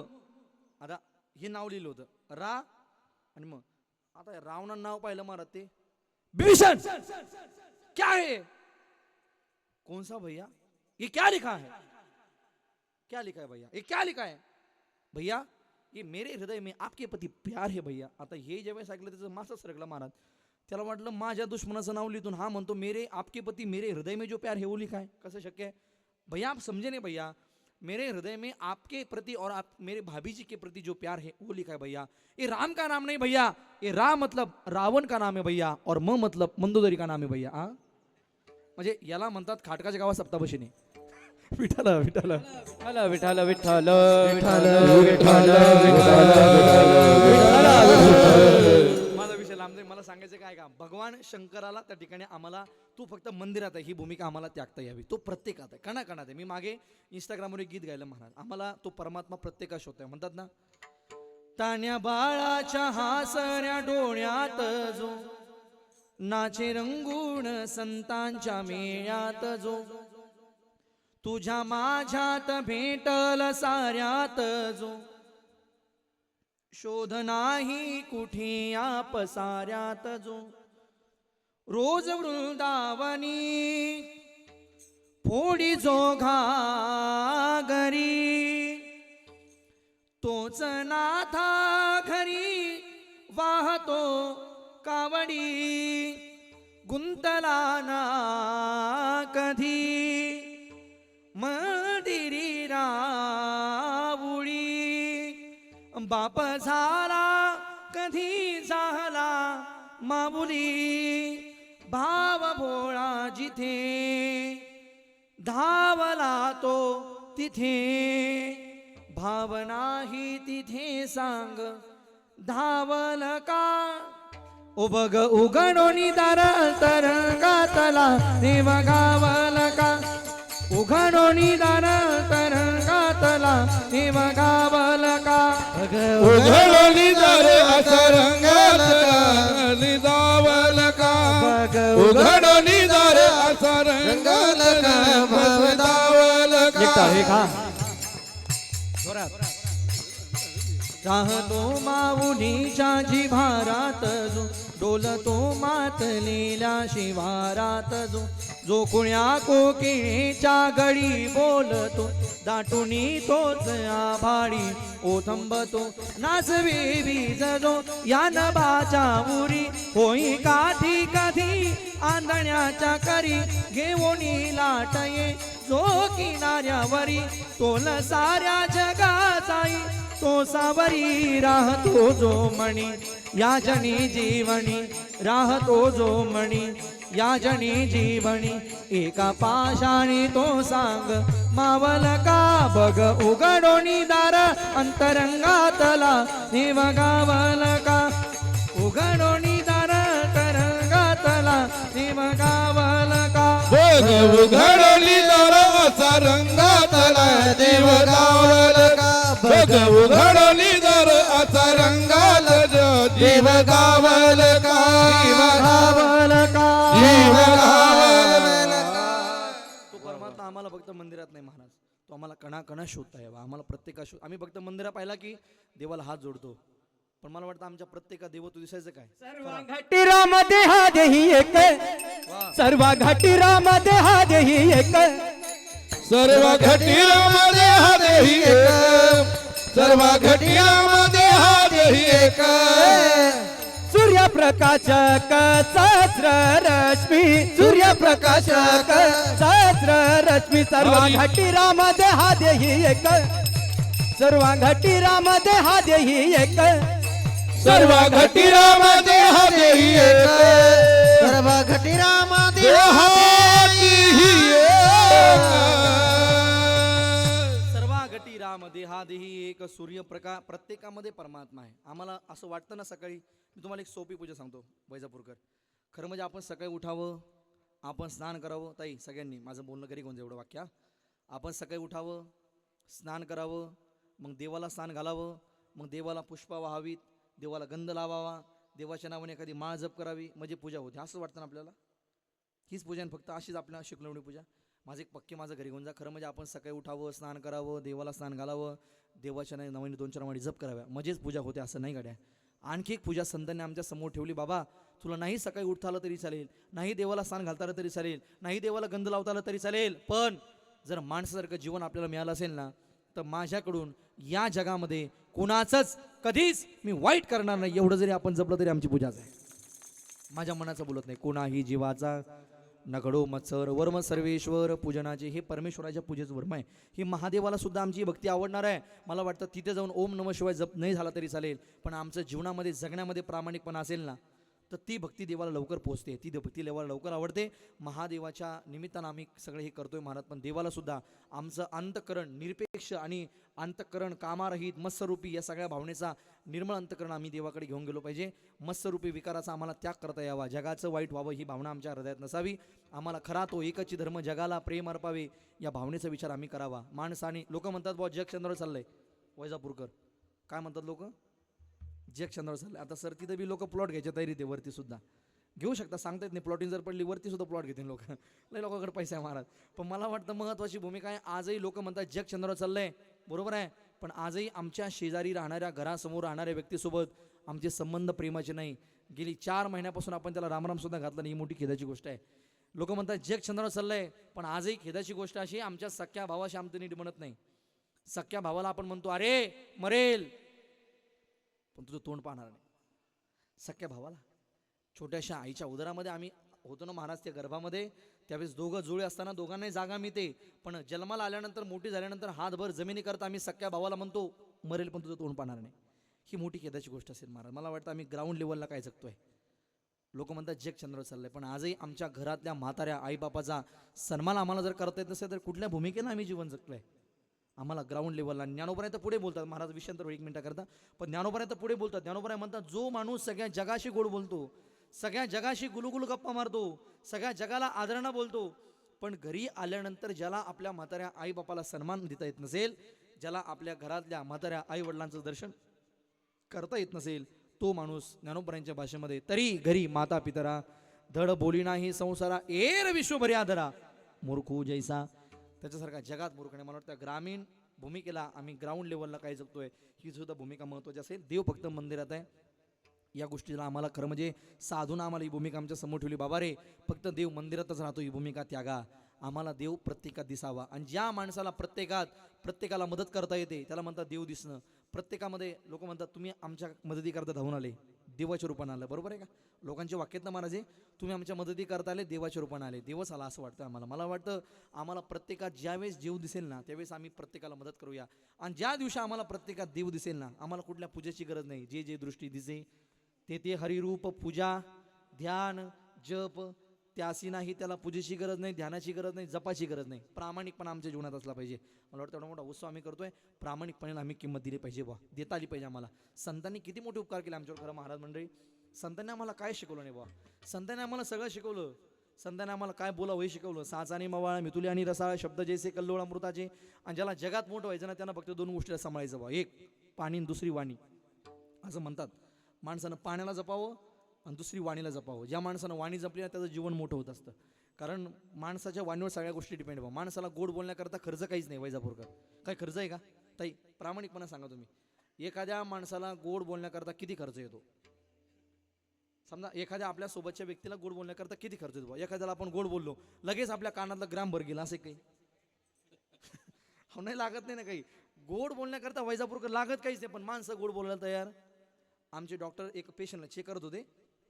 आता हे नाव लिहिलं होतं, रा आणि म. आता रावणानं नाव पाहिलं महाराज, ते विभीषण क्या है, कौन सा भैया, ये क्या लिखा है, क्या लिखा है भैया, ये क्या लिखा है भैया, ये मेरे हृदय में आपके प्रति प्यार है भैया. आता हे ज्यावेळेस ऐकलं त्याचं मासच सरकला महाराज. त्याला वाटलं माझ्या दुश्मनाचं नाव लिहितून हा म्हणतो मेरे आपके प्रति मेरे हृदय में जो प्यार है वो लिखा है, कसं शक्य है भैया, आप समझे नहीं भैया, मेरे हृदय में आपके प्रति और आप मेरे भाभी जी के प्रति जो प्यार है वो लिखा है भैया. ये राम का नाम नहीं भैया, ये राम मतलब रावण का नाम है भैया, और म मतलब मंदोदरी का नाम है भैया. म्हणजे याला म्हणतात खाटकाच्या गावात सप्ताबशीने. विठाल विठाल विठ्ठल विठ्ठल विठ्ठल विठ्ठल माझा विषय लांब जाईल. मला सांगायचं काय का भगवान शंकराला त्या ठिकाणी आम्हाला तू फक्त मंदिरात आहे ही भूमिका आम्हाला त्यागता यावी. तो प्रत्येकात आहे कणाकणात आहे. मी मागे इंस्टाग्रामवर एक गीत गायलं महाराज आम्हाला तो परमात्मा प्रत्येकात शोधतोय म्हणतात ना. तान्या बाळाच्या हासऱ्या डोळ्यात जो नाचे रंगून संतांच्या मेळ्यात जो तुझ्या माझ्यात भेटल साऱ्यात जो शोध नाही कुठे या पसाऱ्यात जो रोज वृंदावनी फोडी जो घागरी तोच नाथा घरी वाहतो कावडी गुंतला ना कधी मंदिरी रावुळी बाप झाला कधी झाला मामुली भाव भोळा जिथे धावला तो तिथे भावनाही तिथे सांग धावल का उबग उघडोनी दार तरंगातला देव गावल का उघडोनी दार तरंगातला देव गावल का उघडोनी दार असरंगातला निदावल का उघडोनी दार असरंगातला बसदावल का राहतो माऊलीच्या जिव्हारात जो डोलतो मातलेल्या शिवारात जो कुण्या कोकिळेच्या गळी बोलतो दाटुनी तोच आभाळी ओथंबतो नाचवे बीज जो या नभाच्या उरी होई काठी कधी आंधण्याच्या करी घेऊनी लाटये जो किनाऱ्यावरी तोल साऱ्या जगाचाई तो सावरी राहतो जो मणी या जनी जीवनी राहतो जो मणी या जनी जीवनी एका पाशाने तो सांग मावल का बग उघडोनी दार अंतरंगातला देव गावल का उघडोनी दार तरंगातला देव गावल का बघ उघडोनी दार असरंगातला देव गावल का बघ उघडोनी दार असरंगाल देव गावल का देव गावल का देव गावल तो परमात्मा आम्हाला फक्त मंदिरात नाही महाराज तो आम्हाला कणा शोधता यावा आम्हाला प्रत्येका शोध आम्ही फक्त मंदिरात पाहिला की देवाला हात जोडतो पण मला वाटतं आमच्या प्रत्येका देव तू दिसायचं काय घटिरामध्ये हा देही एक सर्व घटिरामध्ये हा देही एक सर्व घटिरामध्ये हा देही एक सर्व घटिरामध्ये हा देही एक सूर्यप्रकाशक सहस्र रश्मी सूर्यप्रकाशक सहस्र रश्मी सर्व घटिरामध्ये हा देही एक सर्व घटिरामध्ये हा देही एक सर्व घटिरामध्ये हा देही एक सर्व घटिरामध्ये हा देही एक सर्वा घटी राम देहा देही एक सूर्यप्रकाश प्रत्येकामध्ये परमात्मा आहे आम्हाला असं वाटतं ना सकाळी मी तुम्हाला एक सोपी पूजा सांगतो वैजापूरकर खरं म्हणजे आपण सकाळी उठावं आपण स्नान करावं ताई सगळ्यांनी माझं बोलणं घरी कोण एवढं वाक्य आपण सकाळी उठावं स्नान करावं मग देवाला स्नान घालावं मग देवाला पुष्प वाहावीत देवाला गंध लावावा देवाच्या नावाने एखादी माळ जप करावी म्हणजे पूजा होते असं वाटतं ना आपल्याला हीच पूजा फक्त अशीच आपल्याला शिकवणी पूजा माझे एक पक्के माझं घरी घेऊन जा खरं म्हणजे आपण सकाळी उठावं स्नान करावं देवाला स्नान घालावं देवाच्या नावाने 2-4 माळी जप कराव्या म्हणजेच पूजा होते असं नाही गाड्या आणखी एक पूजा संतांनी आमच्या समोर ठेवली बाबा तुला नाही सकाळी उठता आलं तरी चालेल नाही देवाला स्नान घालता आलं तरी चालेल नाही देवाला गंध लावता आलं तरी चालेल पण जर माणसासारखं जीवन आपल्याला मिळालं असेल ना तर माझ्याकडून या जगामध्ये कुणाचंच कधीच मी वाईट करणार नाही एवढं जरी आपण जपलं तरी आमची पूजाच आहे माझ्या मनाचं बोलत नाही कोणाही जीवाचा नगडो मत्सर वर्म सर्वेश्वर पूजनाचे हे परमेश्वराच्या पूजेचं वर्म आहे ही महादेवाला सुद्धा आमची भक्ती आवडणार आहे मला वाटतं तिथे जाऊन ओम नमः शिवाय जप नाही झाला तरी चालेल पण आमचं जीवनामध्ये जगण्यामध्ये प्रामाणिकपणा असेल ना तर ती भक्ती देवाला लवकर पोहोचते, ती भक्ती देवाला लवकर आवडते. महादेवाच्या निमित्तानं आम्ही सगळे हे करतोय महाराज, पण देवाला सुद्धा आमचं अंतकरण निरपेक्ष आणि अंतकरण कामारहित मत्स्यरूपी या सगळ्या भावनेचा निर्मळ अंतकरण आम्ही देवाकडे घेऊन गेलो पाहिजे. मत्स्यरूपी विकाराचा आम्हाला त्याग करता यावा, जगाचं वाईट व्हावं ही भावना आमच्या हृदयात नसावी. आम्हाला खरा तो एकच धर्म जगाला प्रेम अर्पावे या भावनेचा विचार आम्ही करावा. माणसाने लोक म्हणतात बुवा जग चंद्रावर चाललंय, वैजापूरकर काय म्हणतात लोक, जग चंद्रावर चाललंय. आता सर तिथं बी लोक प्लॉट घ्यायच्या तयारीत आहे, वरती सुद्धा घेऊ शकता, सांगता येत नाही. प्लॉटिंग जर पडली वरती सुद्धा प्लॉट घेतील लोक, लय लोकांकडे पैसा आहे महाराज. पण मला वाटतं महत्त्वाची भूमिका आहे. आजही लोक म्हणतात जग चंद्रावर चाललंय, बरोबर आहे, पण आजही आमच्या शेजारी राहणाऱ्या घरासमोर राहणाऱ्या व्यक्तीसोबत आमचे संबंध प्रेमाचे नाही. गेली 4 महिन्यापासून आपण त्याला रामराम सुद्धा घातला नाही, ही मोठी खेदाची गोष्ट आहे. लोक म्हणतात जग चंद्रावर चाललंय, पण आजही खेदाची गोष्ट अशी आमच्या सख्या भावाशी आमचं नीट बनत नाही. सख्या भावाला आपण म्हणतो अरे मरेल, पण तुझं तोंड पाहणार नाही. सख्या भावाला छोट्याशा आईच्या उदरामध्ये आम्ही होतो ना महाराज, त्या गर्भामध्ये, त्यावेळेस दोघं जुळे असताना दोघांनाही जागा मिळते, पण जन्माला आल्यानंतर मोठी झाल्यानंतर हातभर जमिनी करता आम्ही सख्या भावाला म्हणतो मरेल पण तुझं तोंड पाहणार नाही. ही मोठी खेदाची गोष्ट असेल महाराज. मला वाटतं आम्ही ग्राउंड लेवलला काय जगतोय. लोक म्हणतात जग चंद्रावर चाललंय, पण आजही आमच्या घरातल्या म्हाताऱ्या आईबापाचा सन्मान आम्हाला जर करता येत नसेल तर कुठल्या भूमिकेनं आम्ही जीवन जगलोय. आम्हाला ग्राउंड लेवलला ज्ञानोबराय पुढे बोलतात महाराज, विषयांतर 1 मिनिटा करता, पण ज्ञानोबराय पुढे बोलतात. ज्ञानोबराय म्हणतात जो माणूस सगळ्या जगाशी गोड बोलतो, सगळ्या जगाशी गुलगुल गप्पा मारतो, सगळ्या जगाला आदरणा बोलतो, पण घरी आल्यानंतर ज्याला आपल्या म्हाताऱ्या आई बापाला सन्मान देता येत नसेल, ज्याला आपल्या घरातल्या म्हाताऱ्या आई वडिलांचं दर्शन करता येत नसेल, तो माणूस ज्ञानोबरायांच्या भाषेमध्ये तरी घरी माता पितरा धड बोली नाही संसारा एर विश्वभरी आदरा मूर्खू जैसा, त्याच्यासारखा जगात मूर्ख नाही. मला वाटतं ग्रामीण भूमिकेला आम्ही ग्राउंड लेवलला काय जगतोय ही सुद्धा भूमिका महत्त्वाची असेल. देव फक्त मंदिरात आहे या गोष्टीला आम्हाला खरं म्हणजे साधून आम्हाला ही भूमिका आमच्या समोर ठेवली. बाबा रे फक्त देव मंदिरातच राहतो ही भूमिका त्यागा. आम्हाला देव प्रत्येकात दिसावा, आणि ज्या माणसाला प्रत्येकाला मदत करता येते त्याला म्हणतात देव दिसणं. प्रत्येकामध्ये लोक म्हणतात तुम्ही आमच्या मदती करता धावून आले, देवाच्या रूपाने आलं, बरोबर आहे का. लोकांच्या वाक्यातनं महाराज तुम्ही आमच्या मदती करता आले, देवाच्या रूपाने आले, देवच आला असं वाटतं आम्हाला. मला वाटतं आम्हाला प्रत्येकात ज्यावेळेस देव दिसेल ना त्यावेळेस आम्ही प्रत्येकाला मदत करूया. आणि ज्या दिवशी आम्हाला प्रत्येकात देव दिसेल ना, आम्हाला कुठल्या पूजेची गरज नाही. जे जे दृष्टी दिसे ते हरिरूप पूजा ध्यान जप, त्यासी नाही त्याला पूजेची गरज नाही, ध्यानाची गरज नाही, जपाची गरज नाही. प्रामाणिकपणा आमच्या जीवनात असला पाहिजे. मला वाटतं एवढा मोठा उत्सव आम्ही करतोय, प्रामाणिकपणे आम्ही किंमत दिली पाहिजे, बा देता आली पाहिजे आम्हाला. संतांनी किती मोठे उपकार केले आमच्यावर खरं महाराज मंडळी. संतांनी आम्हाला काय शिकवलं नाही बा, संतांनी आम्हाला सगळं शिकवलं. संतांनी आम्हाला काय बोलावं हे शिकवलं. साचानी मवाळा मिथुली आणि रसाळ शब्द जैसे कल्लोळ अमृताचे. आणि ज्याला जगात मोठं व्हायचं ना त्यांना फक्त 2 गोष्टीला सांभाळायचं बा, एक पाणी आणि दुसरी वाणी. असं म्हणतात माणसानं पाण्याला जपावं आणि दुसरी वाणीला जपावं. ज्या माणसानं वाणी जपली ना त्याचं जीवन मोठं होत असतं, कारण माणसाच्या वाणीवर सगळ्या गोष्टी डिपेंड आहे. माणसाला गोड बोलण्याकरता खर्च काहीच नाही. वैजापूरकर काय खर्च आहे का ताई, प्रामाणिकपणे सांगा तुम्ही. एखाद्या माणसाला गोड बोलण्याकरता किती खर्च येतो. समजा एखाद्या आपल्या सोबतच्या व्यक्तीला गोड बोलण्याकरता किती खर्च येतो. एखाद्याला आपण गोड बोललो लगेच आपल्या कानातला ग्राम भर गेला असे काही नाही लागत नाही ना काही. गोड बोलण्याकरता वैजापूरकर लागत काहीच नाही, पण माणसं गोड बोलायला तयार. आमचे डॉक्टर एक पेशंटला चेक करत होते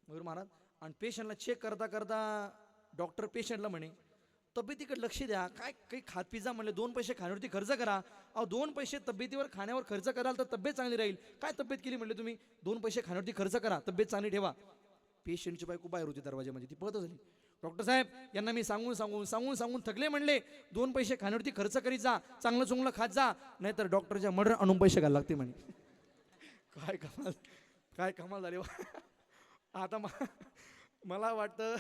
मयूर महाराज, आणि पेशंटला चेक करता करता डॉक्टर पेशंटला म्हणे तब्येतीकडे लक्ष द्या, काय काही खात पिझ्झा म्हणले 2 पैसे खाण्यावरती खर्च करा. 2 पैसे तब्येतीवर खाण्यावर खर्च कराल तर तब्येत चांगली राहील. काय तब्येत केली म्हणले तुम्ही, 2 पैसे खाण्यावरती खर्च करा, तब्येत चांगली ठेवा. पेशंटची बायको बाहेर होती दरवाजामध्ये, ती पळत झाली. डॉक्टर साहेब यांना मी सांगून थकले म्हणले 2 पैसे खाण्यावरती खर्च करीत जा, चांगलं चुंगलं खात जा, नाहीतर डॉक्टरच्या मर्डर आणून पैसे घालायला लागते म्हणे. काय कमाल झाली. आता मला वाटतं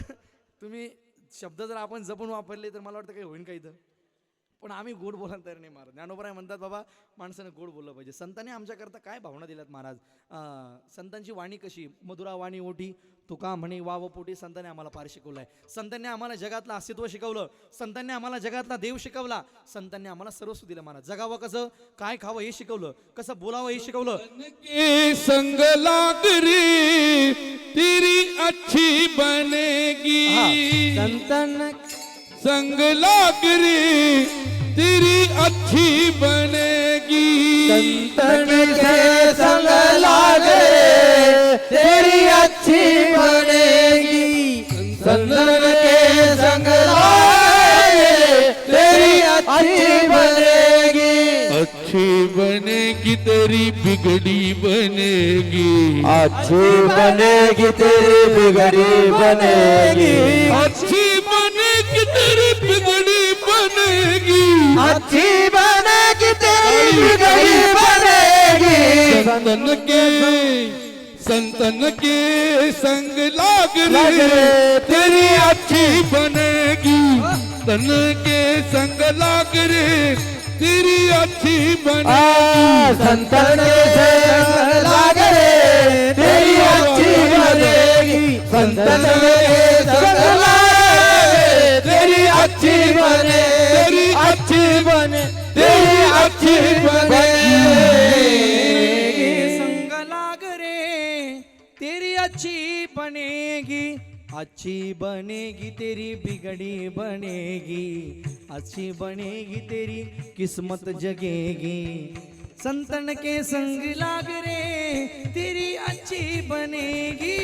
तुम्ही शब्द जर आपण जपून वापरले तर मला वाटतं काही होईल काही. तर पण आम्ही गोड बोलायला तयार नाही महाराज. ज्ञानोबराय म्हणतात बाबा माणसानं गोड बोललं पाहिजे. संतांनी आमच्याकरता काय भावना दिल्यात महाराज. संतांची वाणी कशी, मधुरा वाणी ओठी तुका म्हणे वाव पोटी. संतांनी आम्हाला फार शिकवलं आहे. संतांनी आम्हाला जगातलं अस्तित्व शिकवलं. संतांनी आम्हाला जगातला देव शिकवला. संतांनी आम्हाला सर्वस्व दिलं महाराज. जगावं कसं, काय खावं हे शिकवलं, कसं बोलावं हे शिकवलं. संग लाग रे तेरी अच्छी बनेगी, संतन संग लाग रे तेरी अच्छी बनेगी, संतन के संग लागे तेरी अच्छी बनेगी, संतन के संग लागे तेरी अच्छी बनेगी, अच्छी बनेगी तेरी बिगड़ी बनेगी, अच्छी अच्छी बनेगी तेरी बिगड़ी बनेगी अच्छी बनेगी तेरी बिगड़ी बनेगी अच्छी बनेगी तेरी बिगड़ी बनेगी संतन के संग लाग रे तेरी अच्छी बनेगी तन के संग लाग रे तेरी अच्छी बनेगी संतन से लाग रे तेरी अच्छी बनेगी संतन से लाग रे तेरी अच्छी बने तेरी अच्छी बने तेरी अच्छी बनेगी संग लाग रे तेरी अच्छी बनेगी अच्छी बनेगी तेरी बिगड़ी बनेगी अच्छी बनेगी तेरी किस्मत जगेगी संतन के संग लाग रे तेरी अच्छी बनेगी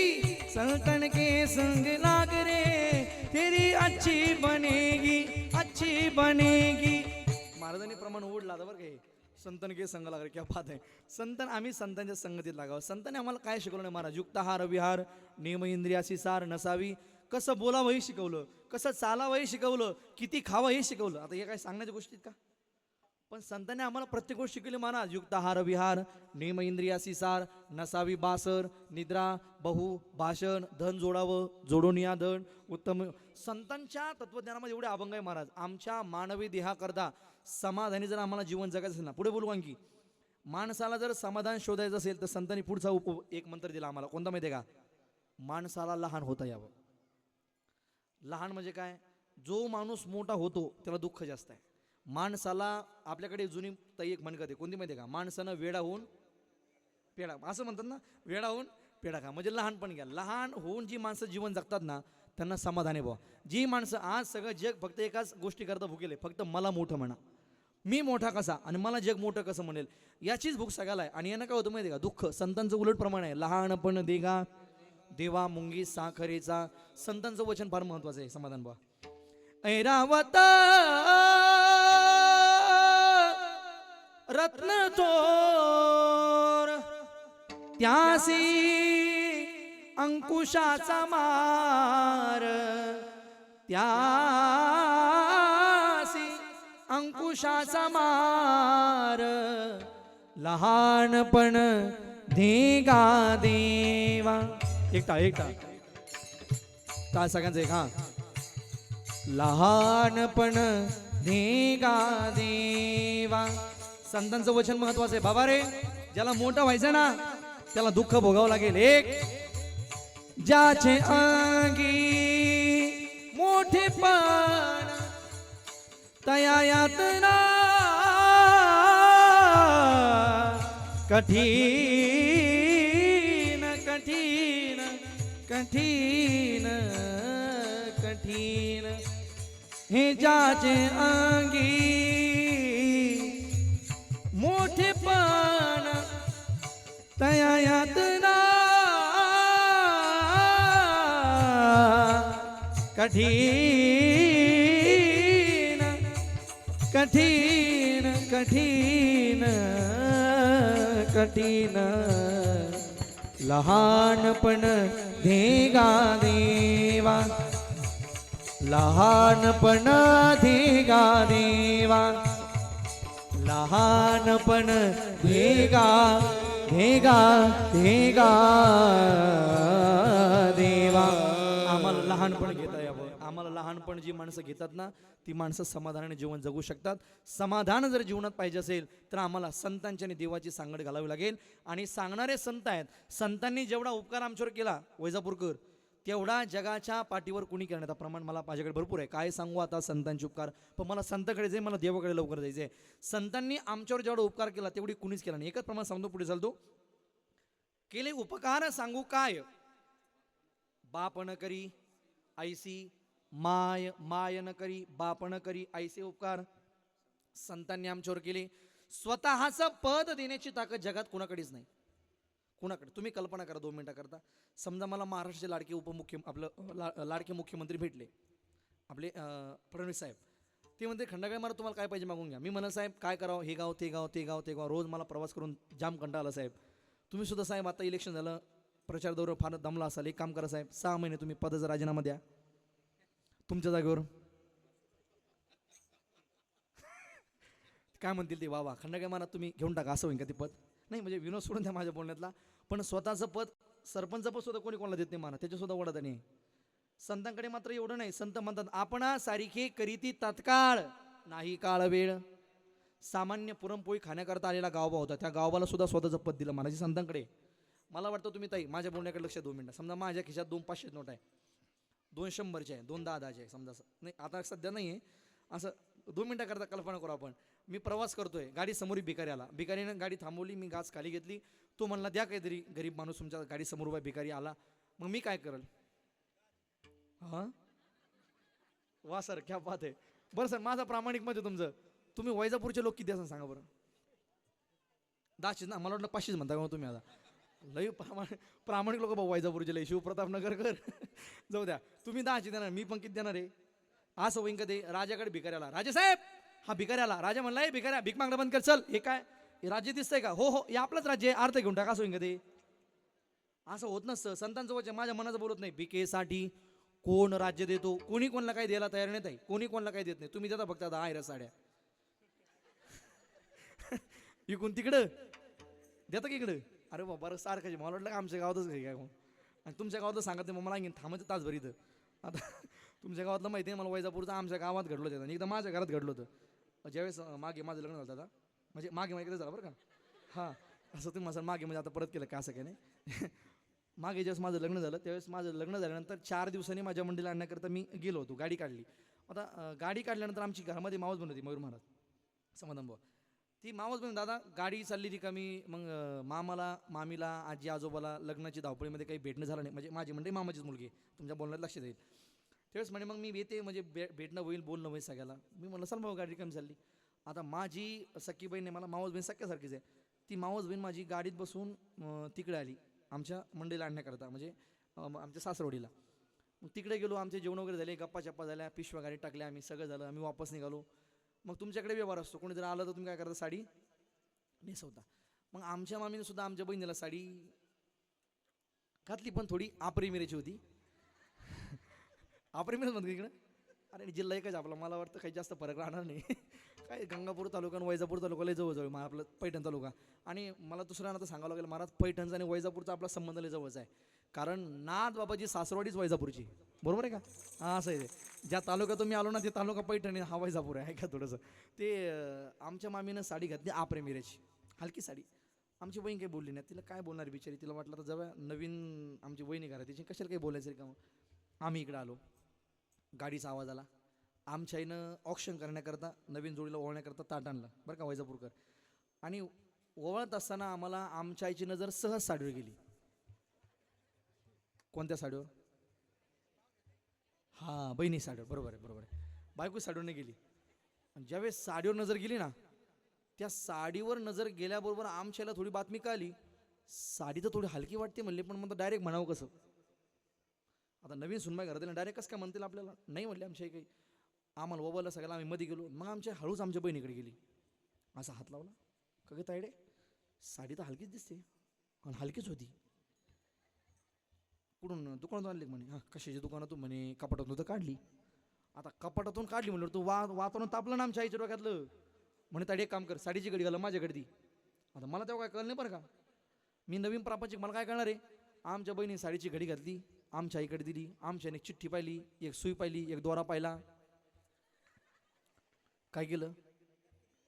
संतन के संग लाग रे तेरी अच्छी बनेगी महाराजांनी प्रमाण ओढला बरं का हे. संतन के संग लागले क्या बात आहे. संतन आम्ही संतांच्या संगतीत लागावं. संतांनी आम्हाला काय शिकवलं नाही महाराज. युक्ताहार विहार नियम इंद्रियासी सार नसावी. कसं बोलावं हे शिकवलं, कसं चालावं हे शिकवलं, किती खावं हे शिकवलं. आता हे काय सांगण्याच्या गोष्टीत का, पण संतांनी आम्हाला प्रत्येक गोष्ट शिकवली महाराज. युक्ताहार विहार नियम इंद्रियासी सार नसावी बासर निद्रा बहु भाषण धन जोडावं जोडून या धन उत्तम. संतांच्या तत्वज्ञानामध्ये एवढे अभंग आहे महाराज. आमच्या मानवी देहाकरता समाधानी जर आम्हाला जीवन जगायचं असेल ना, पुढे बोलू आणखी, माणसाला जर समाधान शोधायचं असेल तर संतांनी पुढचा एक मंत्र दिला आम्हाला. कोणता माहिती आहे का? माणसाला लहान होता यावं. लहान म्हणजे काय? जो माणूस मोठा होतो त्याला दुःख जास्त आहे. माणसाला आपल्याकडे जुनी ताई एक म्हणत आहे, कोणती माहिती आहे का? माणसानं वेडा होऊन पेडा, असं म्हणतात ना, वेडा होऊन पेडा खा, म्हणजे लहानपण घ्या. लहान होऊन जी माणसं जीवन जगतात ना त्यांना समाधान आहे बुवा. जी माणसं आज सगळं जग फक्त एकाच गोष्टी करता भुकेले, फक्त मला मोठं म्हणा, मी मोठा कसा आणि मला जग मोठं कसं म्हणेल, याचीच भूक सगळ्याला आहे. आणि यांना काय होतं माहिती आहे का? दुःख. संतांचं उलट प्रमाण आहे. लहानपण देगा देवा मुंगी साखरेचा. संतांचं वचन फार महत्वाचं आहे. समाधान बुवा. ऐरावत रत्न चोर त्यासी अंकुशाचा मार, त्यासी अंकुशाचा मार. लहानपण देगा देवा. एकटा काय सगळ्यांचं एक. हा, लहानपण देगा देवा. संतांचं वचन महत्वाचं आहे बाबा रे. ज्याला मोठं व्हायचं ना त्याला दुःख भोगावं लागेल. एक, ज्याचे अंगी मोठेपण तया यातना कठीण कठीण कठीण कठीण. हे ज्याचे अंगी मोठेपण तया यातना कठीण कठीण कठीण कठीण. लहानपण देगा देवा. लहानपण देगा देवा. लहानपण देगा देगा देगा देवा. आम्हाला लहानपण घेता यावं. आम्हाला लहानपण जी माणसं घेतात ना ती माणसं समाधानाने जीवन जगू शकतात. समाधान जर जीवनात पाहिजे असेल तर आम्हाला संतांची आणि देवाची सांगड घालावी लागेल. आणि सांगणारे संत आहेत. संतांनी जेवढा उपकार आमच्यावर केला वैजापूरकर, तेवढा जगाच्या पाठीवर कुणी करण्याचा प्रमाण मला माझ्याकडे भरपूर आहे. काय सांगू आता संतांचे उपकार. पण मला संतांकडे जाईल, मला देवाकडे लवकर जायचं आहे. संतांनी आमच्यावर जेवढा उपकार केला तेवढी कुणीच केला नाही. एकच प्रमाण सांगतो, पुढे चालतो. केले उपकार सांगू काय, बाप न करी ऐसी माय, माय न करी बाप न करी ऐसे उपकार संतांनी आमच्यावर केले. स्वतःचं पद देण्याची ताकद जगात कुणाकडेच नाही. कुणाकडे? तुम्ही कल्पना करा 2 मिनिटं करता. समजा मला महाराष्ट्राचे लाडके लाडके मुख्यमंत्री भेटले, आपले फडणवीस साहेब. ते म्हणते खंडागळे महाराज तुम्हाला काय पाहिजे मागून घ्या. मी म्हणा साहेब काय करावं, हे गाव ते गाव ते गाव ते गाव, रोज मला प्रवास करून जाम कंटाळा आला साहेब. तुम्ही सुद्धा साहेब आता इलेक्शन झालं, प्रचार दौरा फार दमला असाल. एक काम करा साहेब, 6 महिने तुम्ही पदाचा राजीनामा द्या तुमच्या जागेवर. काय म्हणतील ते वा खंडाळकर मला तुम्ही घेऊन टाका असं होईन का ते पद. नाही म्हणजे विनोद सोडून द्या माझ्या बोलण्यातला, पण स्वतःचं पद सरपंच पद सुद्धा कोणी कोणाला देत नाही माना, त्याच्या सुद्धा वडा नाही. संतांकडे मात्र एवढं नाही. संत म्हणतात आपणा सारिखे करीती तत्काळ नाही काळ वेळ. सामान्य पुरणपोळी खाण्याकरता आलेला गावबा होता, त्या गावबाला सुद्धा स्वतःचं पद दिलं महाराज संतांकडे. मला वाटतं तुम्ही ताई माझ्या बोलण्याकडे लक्ष 2 मिनिटं. समजा माझ्या खिशात 2 500 नोट आहे, 2 100चे आहे, 2 10चे आहे समजा. असं नाही आता सध्या नाही आहे, असं 2 मिनिटं करता कल्पना करू आपण. मी प्रवास करतोय, गाडी समोर भिकारी आला, भिकारीनं गाडी थांबवली, मी गाज खाली घेतली, तो म्हणला द्या काहीतरी, गरीब माणूस तुमच्या गाडी समोर उभा भिकारी आला, मग मी काय करेल? हां वा सर क्या बात आहे. बरं सर माझा प्रामाणिक मत आहे तुमचं. तुम्ही वैजापूरचे लोक किती असं सांगा बरं. 10च ना, मला वाटलं 500 म्हणता का तुम्ही. आता लई प्रामाणिक लोक भाऊ वैजापूरचे लई, शिवप्रताप नगरकर जाऊ द्या. तुम्ही 10चे देणार, मी पण किती देणार आहे. असं होईन का ते राजाकडे भिकाऱ्याला, राजे साहेब हा भिकाऱ्याला, राजा म्हणला भिकाऱ्या भीक मागणं बंद कर चल. हे काय हे राज्य दिसतंय का? हो हो हे आपलंच राज्य आहे, अर्थ घेऊन टाका. असं होईन का ते? असं होत नसतं. संतांचं वचन माझ्या मनाचं बोलत नाही. भिकेसाठी कोण राज्य देतो? कोणी कोणाला काही द्यायला तयार नाही ताई, कोणी कोणाला काही देत नाही. तुम्ही देता फक्त 10 आयरा साड्या इकून तिकडं देता की इकडं. अरे बाबा बरं सारखं मला वाटलं आमच्या गावातच घरी काय. आणि तुमच्या गावातलं सांगत नाही, मग मला आणखीन थांबायचं तासभर इथं. आता तुमच्या गावातलं माहिती आहे मला, वैजापूरचं आमच्या गावात घडलं होतं आणि एकदा माझ्या घरात घडलं होतं. ज्यावेळेस मागे माझं लग्न झालं होतं, म्हणजे मागे मागे झालं बरं का. हां असं तुम्ही माझं मागे म्हणजे आता परत केलं का असं काय नाही. मागे ज्यावेळेस माझं लग्न झालं त्यावेळेस माझं लग्न झाल्यानंतर 4 दिवसांनी माझ्या मंडळीला आणण्याकरता मी गेलो होतो, गाडी काढली. आता गाडी काढल्यानंतर आमची घरामध्ये मावस बनत होती, मयूर महाराज समाधान भाऊ. ती मावस बनून दादा गाडी चालली ती कमी. मग मामाला मामीला आजी आजोबाला लग्नाची धावपळीमध्ये काही भेटणं झालं नाही, म्हणजे माझी म्हणजे मामाचीच मुलगी, तुमच्या बोलण्यात लक्षात येईल. त्यावेळेस म्हणे मग मी येते म्हणजे भेटणं होईल बोलणं होईल सगळ्याला. मी म्हणलं चल भाऊ गाडी कमी चालली. आता माझी सख्खी बहीण आहे, मला मावस बहीण सख्यासारखीच आहे. ती मावस बहीण माझी गाडीत बसून तिकडे आली आमच्या मंडईला आणण्याकरता, म्हणजे आमच्या सासरवडीला. मग तिकडे गेलो, आमचे जेवण वगैरे झाले, गप्पा चप्पा झाल्या, पिशव्या गाडी टाकल्या आम्ही, सगळं झालं, आम्ही वापस निघालो. मग तुमच्याकडे व्यवहार असतो, कोणी जर आलं तर तुम्ही काय करता, साडी नेसवता. मग आमच्या मामीने सुद्धा आमच्या बहिणीला साडी घातली, पण थोडी आपरी मिरेची होती. आपरी मिरच म्हणतो इकडं. अरे जिल्हा एकच आपला, मला वाटतं काही जास्त फरक राहणार नाही. काय गंगापूर तालुका आणि वैजापूर तालुका लय जवळजवळ मग आपलं पैठण तालुका. आणि मला दुसऱ्यांना तर सांगावं लागेल महाराज, पैठणचा आणि वैजापूरचा आपला संबंध लय जवळचा आहे. कारण नाथ बाबाची सासरवाडीच वैजापूरची, बरोबर आहे का? हां असं आहे. ज्या तालुक्यात तुम्ही आलो ना ते तालुका पैठण हा वैजापूर आहे का थोडंसं. ते आमच्या मामीनं साडी घातली आपरे मिरेची, हलकी साडी. आमची बहीण काही बोलली नाही, तिला काय बोलणार बिचारी. तिला वाटलं तर जेव्हा नवीन आमची बहिणी घरात तिची कशाला काही बोलायचं का. मग आम्ही इकडं आलो, गाडीचा आवाज आला. आमच्या आईनं ऑक्शन करण्याकरता नवीन जोडीला ओवळण्याकरता ताट आणलं बरं का वैजापूरकर. आणि ओवळत असताना आम्हाला आमच्या आईची नजर सहज साडीवर गेली. कोणत्या साडीवर? हां बहिणी साडीवर, बरोबर आहे बरोबर आहे. बायको साडीवर नाही गेली. आणि ज्यावेळेस साडीवर नजर गेली ना, त्या साडीवर नजर गेल्याबरोबर आमच्याला थोडी बातमी कळली, साडी तर थोडी हलकी वाटते म्हणले, पण मग डायरेक्ट म्हणावं कसं. आता नवीन सुनबाई घरात डायरेक्ट कसं काय म्हणतील आपल्याला, नाही म्हणले आमच्या काही. आम्हाला ओबलला सगळ्याला, आम्ही मध्ये गेलो. मग आमच्या हळूच आमच्या बहिणीकडे गेली, असा हात लावला, का गे तायडे साडी तर हलकीच दिसते. आणि हलकीच होती. कुठून? दुकानातून आणली म्हणे. हां कशाची दुकानातून म्हणे? कपाटातून तर काढली. आता कपाटातून काढली म्हणलं तू वातावरण तापलं ना आमच्या आईच्या डोक्यातलं. म्हणे ताडी एक काम कर, साडीची घडी घाला माझ्याकडे दी. आता मला तेव्हा काय कळलं नाही बरं का, मी नवीन प्रापंचिक, मला काय कळणार आहे. आमच्या बहिणी साडीची घडी घातली, आमच्या आईकडे दिली. आमच्याने एक चिठ्ठी पाहिली, एक सुई पाहिली, एक दोरा पाहिला. काय केलं?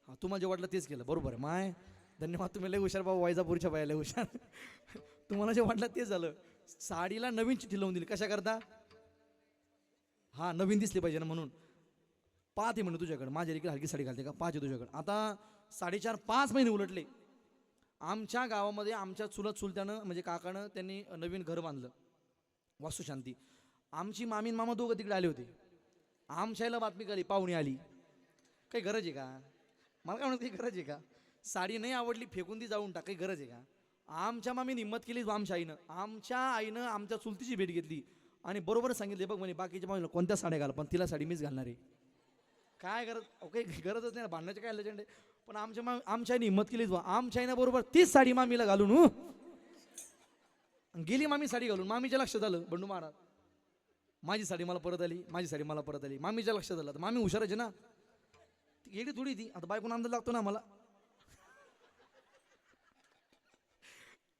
हां तुम्हाला जे वाटलं तेच केलं, बरोबर आहे. माय धन्यवाद, तुम्ही लय हुशार बाबा, वैजापूरच्या बाया लय हुशार. तुम्हाला जे वाटलं तेच झालं. साडीला नवीन चिठ्ठी लावून दिली, कशा करता? हां नवीन दिसली पाहिजे ना म्हणून. पाहते म्हणून तुझ्याकडे, माझ्या देखील हलकी साडी घालते का, पाहते तुझ्याकडे. आता 4.5-5 महिने उलटले. आमच्या गावामध्ये आमच्या चुलत्यानं म्हणजे काकानं त्यांनी नवीन घर बांधलं, वास्तुशांती. आमची मामी आणि मामा दोघं तिकडे आले होते. आमच्याला बातमी कळली, पाहुणी आली. काही गरज आहे का? मला काय म्हणत, काही गरज आहे का? साडी नाही आवडली फेकून ती जाऊन टाक, काही गरज आहे का? आमच्या मामीने हिंमत केली, आमच्या आईनं आमच्या चुलतीची भेट घेतली आणि बरोबर सांगितले, बघ म्हणे बाकीच्या मामीला कोणत्या साड्या घाल, पण तिला साडी मीच घालणार आहे. काय गरज? काही गरजच नाही, भांडण्याचे काय लेजंड आहे. पण आमच्या आईने हिंमत केली, आमच्या आईनं बरोबर तीच साडी मामीला घालून गेली मामी साडी घालून. मामीच्या लक्षात आलं बंडू महाराज माझी साडी मला परत आली, माझी साडी मला परत आली. मामीच्या लक्षात आलं. तर मामी हुशारायची ना, गेली थोडी ती. आता बायकोन अंदाज लागतो ना मला.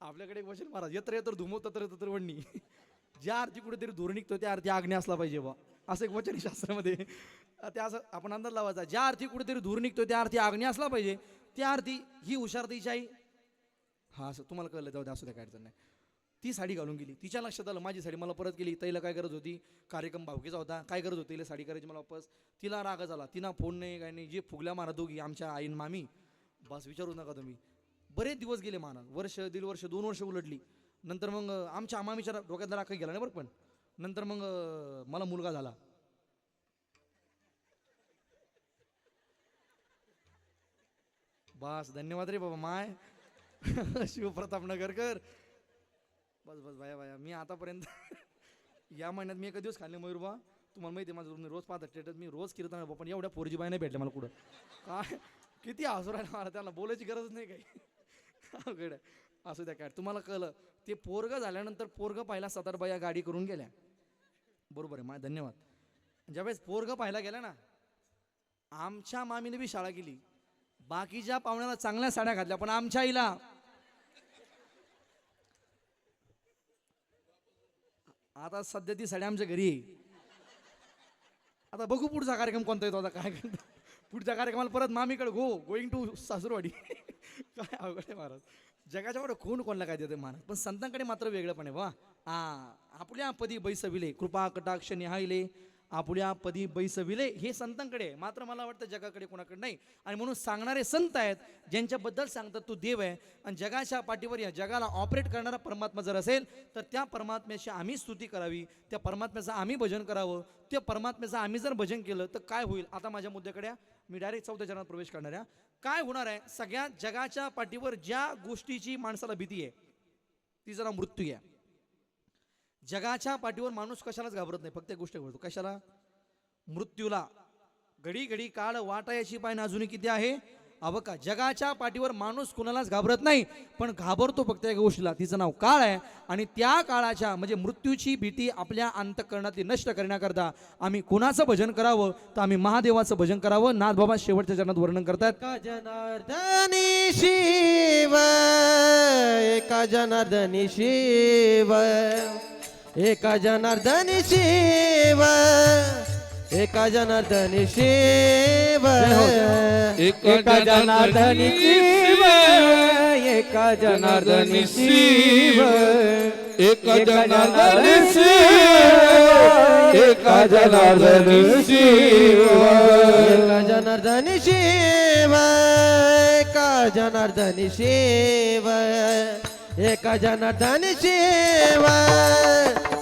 आपल्याकडे एक वचन महाराज, यत्र यत्र धुमो तत्र तत्र वडणी. ज्या आरती कुठेतरी धूर निघतो त्या आरती आग्ने असला पाहिजे बा, असं एक वचन आहे शास्त्रामध्ये. ते असं आपण अंदाज लावायचा. ज्या आरती कुठेतरी धूर निघतो त्या आरती आग्ने असला पाहिजे. त्या आरती ही हुशारतीची आई. हा असं तुम्हाला कळलं, जाऊ द्या, असू द्या, काय अडचण नाही. ती साडी घालून गेली. तिच्या लक्षात आलं माझी साडी मला परत केली. ताईला काय गरज होती, कार्यक्रम भावकीचा होता, काय गरज होती तिला साडी करायची मला वापस. तिला राग झाला. तिनं फोन नाही काय नाही, जे फुगल्या मारत होगी आमच्या आईन मामी, बस विचारू नका तुम्ही. बरेच दिवस गेले महाराज, वर्ष, 1.5 वर्ष, 2 वर्ष उलटली. नंतर मग आमच्या मामीच्या डोक्यातला राग काही गेला नाही बरं. पण नंतर मग मला मुलगा झाला. बस धन्यवाद रे बाबा माय. शिवप्रताप नगरकर. बस बस बाया बाया. मी आतापर्यंत या महिन्यात मी एक दिवस खाल्ले मयूरबा. तुम्हाला माहिती आहे माझं, तुम्ही रोज पाहता स्टेटस, मी रोज कीर्तन, पण एवढ्या 4G बाय नाही भेटल्या मला कुठं. काय किती हसू राहिला मला, त्याला बोलायची गरज नाही काही. अवघड आहे. असू द्या, काय तुम्हाला कळलं. ते पोरग झाल्यानंतर पोरग पाहिला 7-8 बाया गाडी करून गेल्या. बरोबर आहे माय, धन्यवाद. ज्यावेळेस पोरग पाहायला गेला ना, आमच्या मामीने बी शाळा केली. बाकीच्या पाहुण्याला चांगल्या साड्या घातल्या, पण आमच्या आईला आता सध्या ती साडी आमच्या घरी आहे. आता बघू पुढचा कार्यक्रम कोणता येतो. आता काय करतो पुढच्या कार्यक्रमाला परत मामीकडे गोईंग टू सासूरवाडी. काय अवघड आहे महाराज. जगाच्या पुढे कोणला काय देते महाराज, पण संतांकडे मात्र वेगळं पण आहे बा. आपल्या पदी बैसविले कृपा कटाक्ष निहायले, आपल्या पदी बैसविले, हे संतांकडे आहे. मात्र मला वाटतं जगाकडे कोणाकडे नाही. आणि म्हणून सांगणारे संत आहेत ज्यांच्याबद्दल सांगतात तू देव आहे. आणि जगाच्या पाठीवर या जगाला ऑपरेट करणारा परमात्मा जर असेल तर त्या परमात्म्याची आम्ही स्तुती करावी, त्या परमात्म्याचं आम्ही भजन करावं. त्या परमात्म्याचं आम्ही जर भजन केलं तर काय होईल. आता माझ्या मुद्द्याकडे मी डायरेक्ट 4थ्या चरणात प्रवेश करणार आहे. काय होणार आहे, सगळ्या जगाच्या पाठीवर ज्या गोष्टीची माणसाला भीती आहे ती जरा मृत्यू आहे. जगाच्या पाठीवर माणूस कशालाच घाबरत नाही, फक्त एक गोष्ट घाबरतो, कशाला, मृत्यूला. घडी घडी काळ वाटायची पाय अजूनही किती आहे अवका. जगाच्या पाठीवर माणूस कुणालाच घाबरत नाही, पण घाबरतो फक्त एका गोष्टीला, तिचं नाव काळ आहे. आणि त्या काळाच्या म्हणजे मृत्यूची भीती आपल्या अंतःकरणातली नष्ट करण्याकरता आम्ही कुणाचं भजन करावं, तर आम्ही महादेवाचं भजन करावं. नाथ बाबा शेवटच्या चरणात वर्णन करतात. एका जनार्दनी शिव, एका जनार्दनी शिव, एका जनार्दनी शिव, एका जनार्दनी शिव, एका जनार्दनी शिव, एका जनार्दनी शिव, एका जनार्दनी शिव, एका जनार्दनी शिव, एका जनार्दनी शिव, एका जनार्दनी शिव, एका जनार्दनी शिव, एका जनार्दनी शिव,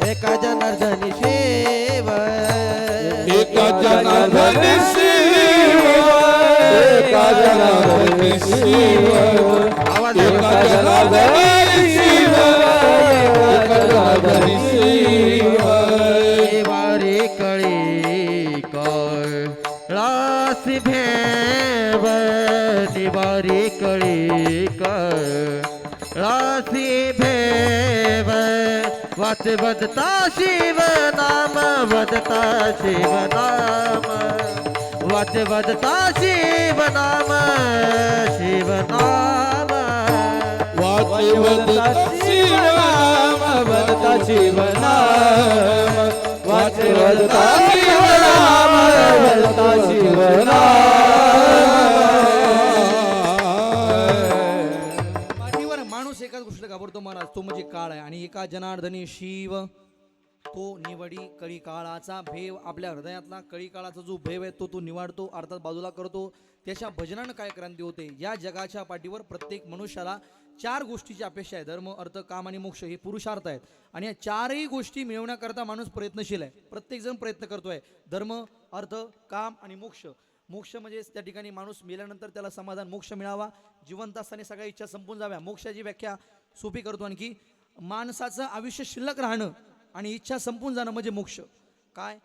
एका जनार्दनी शिव, एका जनार्दनी शिव, एका जनार्दनी शिव, एका जनार्दनी शिव. वारी कळी कळासी भेव, निवारी कळी कळासी भेव, वाच वदता शिव नाम, वदता शिव नाम, वाच वदता शिव नाम, शिव नाम, वाच वदता शिव नाम, वदता शिव नाम, वाच वदता शिव नाम, वदता शिव पाठीवर माणूस एकाच गोष्टीला घाबरतो महाराज, तो म्हणजे काळ आहे. आणि एका जनार्दनी शिव, तो निवडी कळी काळाचा भेव, आपल्या हृदयातला कळी काळाचा जो भेव आहे तो निवाडतो, अर्थात बाजूला करतो. त्याच्या भजनानं काय क्रांती होते. या जगाच्या पाठीवर प्रत्येक मनुष्याला 4 गोष्टीची अपेक्षा आहे. धर्म, अर्थ, काम आणि मोक्ष हे पुरुषार्थ आहेत. आणि या 4ही गोष्टी मिळवण्याकरता माणूस प्रयत्नशील आहे. प्रत्येक जण प्रयत्न करतोय. धर्म, अर्थ, काम आणि मोक्ष. मोक्ष म्हणजे त्या ठिकाणी माणूस मेल्यानंतर त्याला समाधान, मोक्ष मिळावा. जिवंत असताना सगळ्या इच्छा संपून जाव्या. मोक्षाची व्याख्या सोपी करतो आणखी, माणसाचं आयुष्य शिल्लक राहणं आणि इच्छा संपून जाणं म्हणजे मोक्ष. काय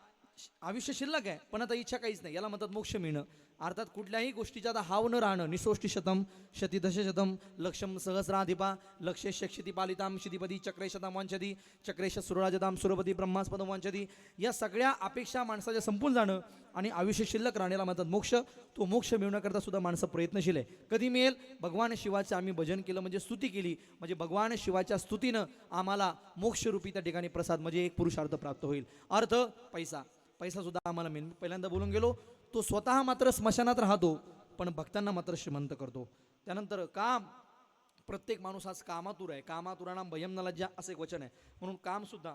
आयुष्य शिल्लक आहे पण आता इच्छा काहीच नाही, याला म्हणतात मोक्ष मिळणं. अर्थात कुठल्याही गोष्टीच्या आता हाव न राहणं. निसोष्टी शतम शतीदश शतम लक्षम सहस्राधिपा लक्षेश क्षिती पालिताम क्षितिपदी चक्रे शतम वांछती चक्रेश सुरराजताम सुरपती ब्रह्मास्पदम वांछती. या सगळ्या अपेक्षा माणसाच्या संपून जाणं आणि आयुष्य शिल्लक राहण्याला म्हणतात मोक्ष. तो मोक्ष मिळवण्याकरता सुद्धा माणसं प्रयत्नशील आहे. कधी मिळेल? भगवान शिवाचं आम्ही भजन केलं म्हणजे स्तुती केली म्हणजे भगवान शिवाच्या स्तुतीनं आम्हाला मोक्षरूपी त्या ठिकाणी प्रसाद म्हणजे एक पुरुषार्थ प्राप्त होईल. अर्थ पैसा. पैसा सुद्धा आम्हाला मिळेल. पहिल्यांदा बोलून गेलो. तो स्वतः मात्र स्मशानात राहतो पण भक्तांना मात्र श्रीमंत करतो. त्यानंतर काम. प्रत्येक माणूस आज कामातुर आहे. कामातुराणाम भयम न लज्जा असं एक वचन आहे. म्हणून काम सुद्धा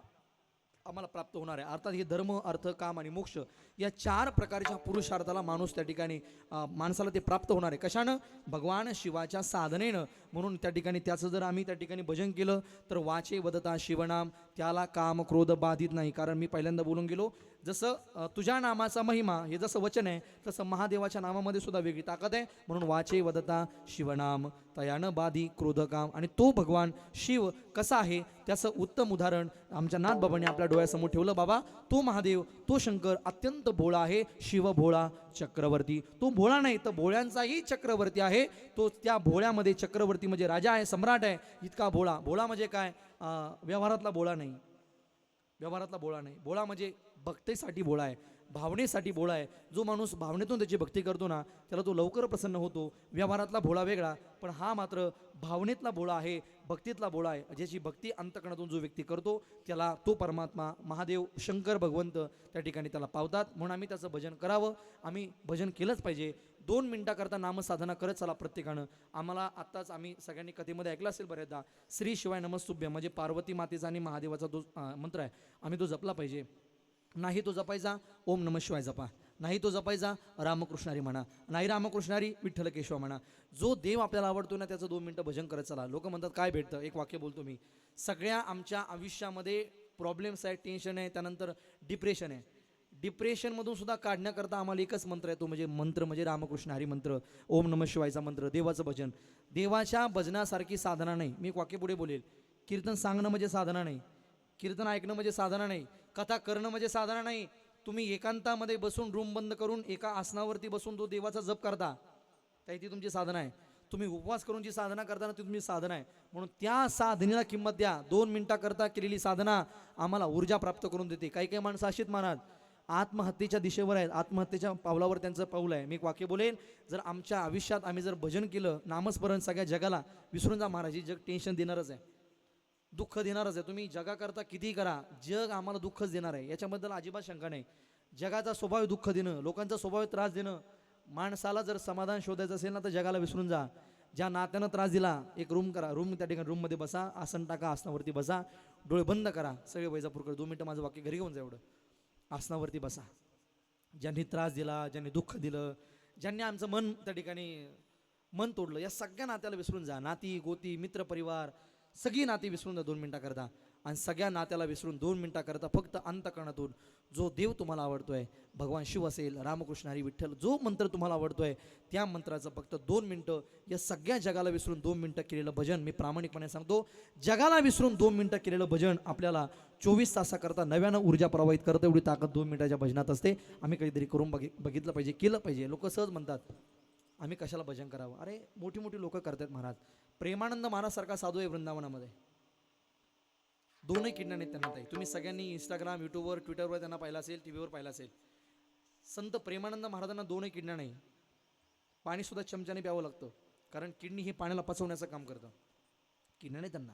आम्हाला प्राप्त होणार आहे. अर्थात हे धर्म अर्थ काम आणि मोक्ष या 4 प्रकारच्या पुरुषार्थाला माणूस त्या ठिकाणी माणसाला ते प्राप्त होणार आहे. कशानं? भगवान शिवाच्या साधनेनं. म्हणून त्या ठिकाणी त्याचं जर आम्ही त्या ठिकाणी भजन केलं तर वाचे वदता शिवनाम त्याला काम क्रोध बाधित नाही. कारण मी पहिल्यांदा बोलून गेलो जसं तुझ्या नामाचा महिमा हे जसं वचन आहे तसं महादेवाच्या नामामध्ये सुद्धा वेगळी ताकद आहे. म्हणून वाचे वदता शिवनाम तयानं बाधी क्रोधकाम. आणि तो भगवान शिव कसा आहे त्याचं उत्तम उदाहरण आमच्या नाथबाबांनी आपल्या डोळ्यासमोर ठेवलं. बाबा तो महादेव तो शंकर अत्यंत भोळा आहे. शिव भोळा चक्रवर्ती. तो भोळा नाही तर भोळ्यांचाही चक्रवर्ती आहे. तो त्या भोळ्यामध्ये चक्रवर्ती म्हणजे राजा आहे सम्राट आहे. इतका भोळा. भोळा म्हणजे काय? व्यवहारातला भोळा नाही. व्यवहारातला भोळा नाही. भोळा म्हणजे भक्तीसाठी भोळा आहे. भावनेसाठी भोळा आहे. जो माणूस भावनेतून त्याची भक्ती करतो ना त्याला तो लवकर प्रसन्न होतो. व्यवहारातला भोळा वेगळा पण हा मात्र भावनेतला भोळा आहे. भक्तीतला भोळा आहे. ज्याची भक्ती अंतकरणातून जो व्यक्ती करतो त्याला तो परमात्मा महादेव शंकर भगवंत त्या ठिकाणी त्याला पावतात. म्हणून आम्ही त्याचं भजन करावं. आम्ही भजन केलंच पाहिजे. 2 मिनिटाकरता नामसाधना करत चला प्रत्येकानं. आम्हाला आत्ताच आम्ही सगळ्यांनी कथेमध्ये ऐकलं असेल बऱ्याचदा श्री शिवाय नमस्तुभ्य म्हणजे पार्वती मातेचा आणि महादेवाचा जो मंत्र आहे आम्ही तो जपला पाहिजे. नाही तो जपायचा ओम नमः शिवाय जपा. नाही तो जपायचा रामकृष्णारी म्हणा. नाही रामकृष्णारी विठ्ठल केशव म्हणा. जो देव आपल्याला आवडतो ना त्याचं 2 मिनिटं भजन करत चला. लोक म्हणतात काय भेटतं? एक वाक्य बोलतो मी. सगळ्या आमच्या आयुष्यामध्ये प्रॉब्लेम्स आहे टेन्शन आहे त्यानंतर डिप्रेशन आहे. डिप्रेशनमधून सुद्धा काढण्याकरता आम्हाला एकच मंत्र आहे. तो म्हणजे मंत्र म्हणजे रामकृष्ण हरी मंत्र ओम नमः शिवायचा मंत्र. देवाचं भजन. देवाच्या भजनासारखी साधना नाही. मी एक वाक्य पुढे बोलेल. कीर्तन सांगणं म्हणजे साधना नाही. कीर्तन ऐकणं म्हणजे साधना नाही. कथा करणं म्हणजे साधना नाही. तुम्ही एकांतामध्ये बसून रूम बंद करून एका आसनावरती बसून तो देवाचा जप करता त्या ती तुमची साधना आहे. तुम्ही उपवास करून जी साधना करताना ती तुमची साधना आहे. म्हणून त्या साधनेला किंमत द्या. 2 मिनिटाकरता केलेली साधना आम्हाला ऊर्जा प्राप्त करून देते. काही काही माणसं अशीच मानत आत्महत्येच्या दिशेवर आहेत. आत्महत्येच्या पावलावर त्यांचं पाऊल आहे. मी एक वाक्य बोलेन. जर आमच्या आयुष्यात आम्ही जर भजन केलं नामस्मरण सगळ्या जगाला विसरून जा महाराज. जग टेन्शन देणारच आहे. दुःख देणारच आहे. तुम्ही जगाकरता कितीही करा जग आम्हाला दुःखच देणार आहे. याच्याबद्दल अजिबात शंका नाही. जगाचा स्वभाव दुःख देणं. लोकांचा स्वभाव त्रास देणं. माणसाला जर समाधान शोधायचं असेल ना तर जगाला विसरून जा. ज्या नात्यानं त्रास दिला एक रूम करा. रूम त्या ठिकाणी रूममध्ये बसा. आसन टाका. आसनावरती बसा. डोळे बंद करा. सगळे वैजापूरकडे 2 मिनिटं माझं वाक्य घरी घेऊन जा. एवढं आसनावरती बसा. ज्यांनी त्रास दिला ज्यांनी दुःख दिलं ज्यांनी आमचं मन त्या ठिकाणी मन तोडलं या सगळ्या नात्याला विसरून जा. नाती गोती मित्र परिवार सगळी नाती विसरून जा 2 मिनिटाकरता. आणि सगळ्या नात्याला विसरून 2 मिनिटाकरता फक्त अंतकरणातून जो देव तुम्हाला आवडतोय भगवान शिव असेल रामकृष्ण हरी विठ्ठल जो मंत्र तुम्हाला आवडतोय त्या मंत्राचं फक्त 2 मिनिटं या सगळ्या जगाला विसरून 2 मिनिटं केलेलं भजन. मी प्रामाणिकपणे सांगतो जगाला विसरून 2 मिनिटं केलेलं भजन आपल्याला 24 तासाकरता नव्यानं ऊर्जा प्रवाहित करतं. एवढी ताकद 2 मिनिटाच्या भजनात असते. आम्ही कधीतरी करून बघितलं पाहिजे केलं पाहिजे. लोक सहज म्हणतात आम्ही कशाला भजन करावं. अरे मोठी मोठी लोक करतात महाराज. प्रेमानंद महाराजसारखा साधू आहे वृंदावनामध्ये. 2 किडण्या नाहीत त्यांना ताई. तुम्ही सगळ्यांनी इंस्टाग्राम युट्यूबवर ट्विटरवर त्यांना पाहिलं असेल टीव्हीवर पाहिलं असेल. संत प्रेमानंद महाराजांना 2 किडण्या नाही. पाणीसुद्धा चमच्याने प्यावं लागतं कारण किडनी हे पाण्याला पचवण्याचं काम करतं. किडण्या नाही त्यांना.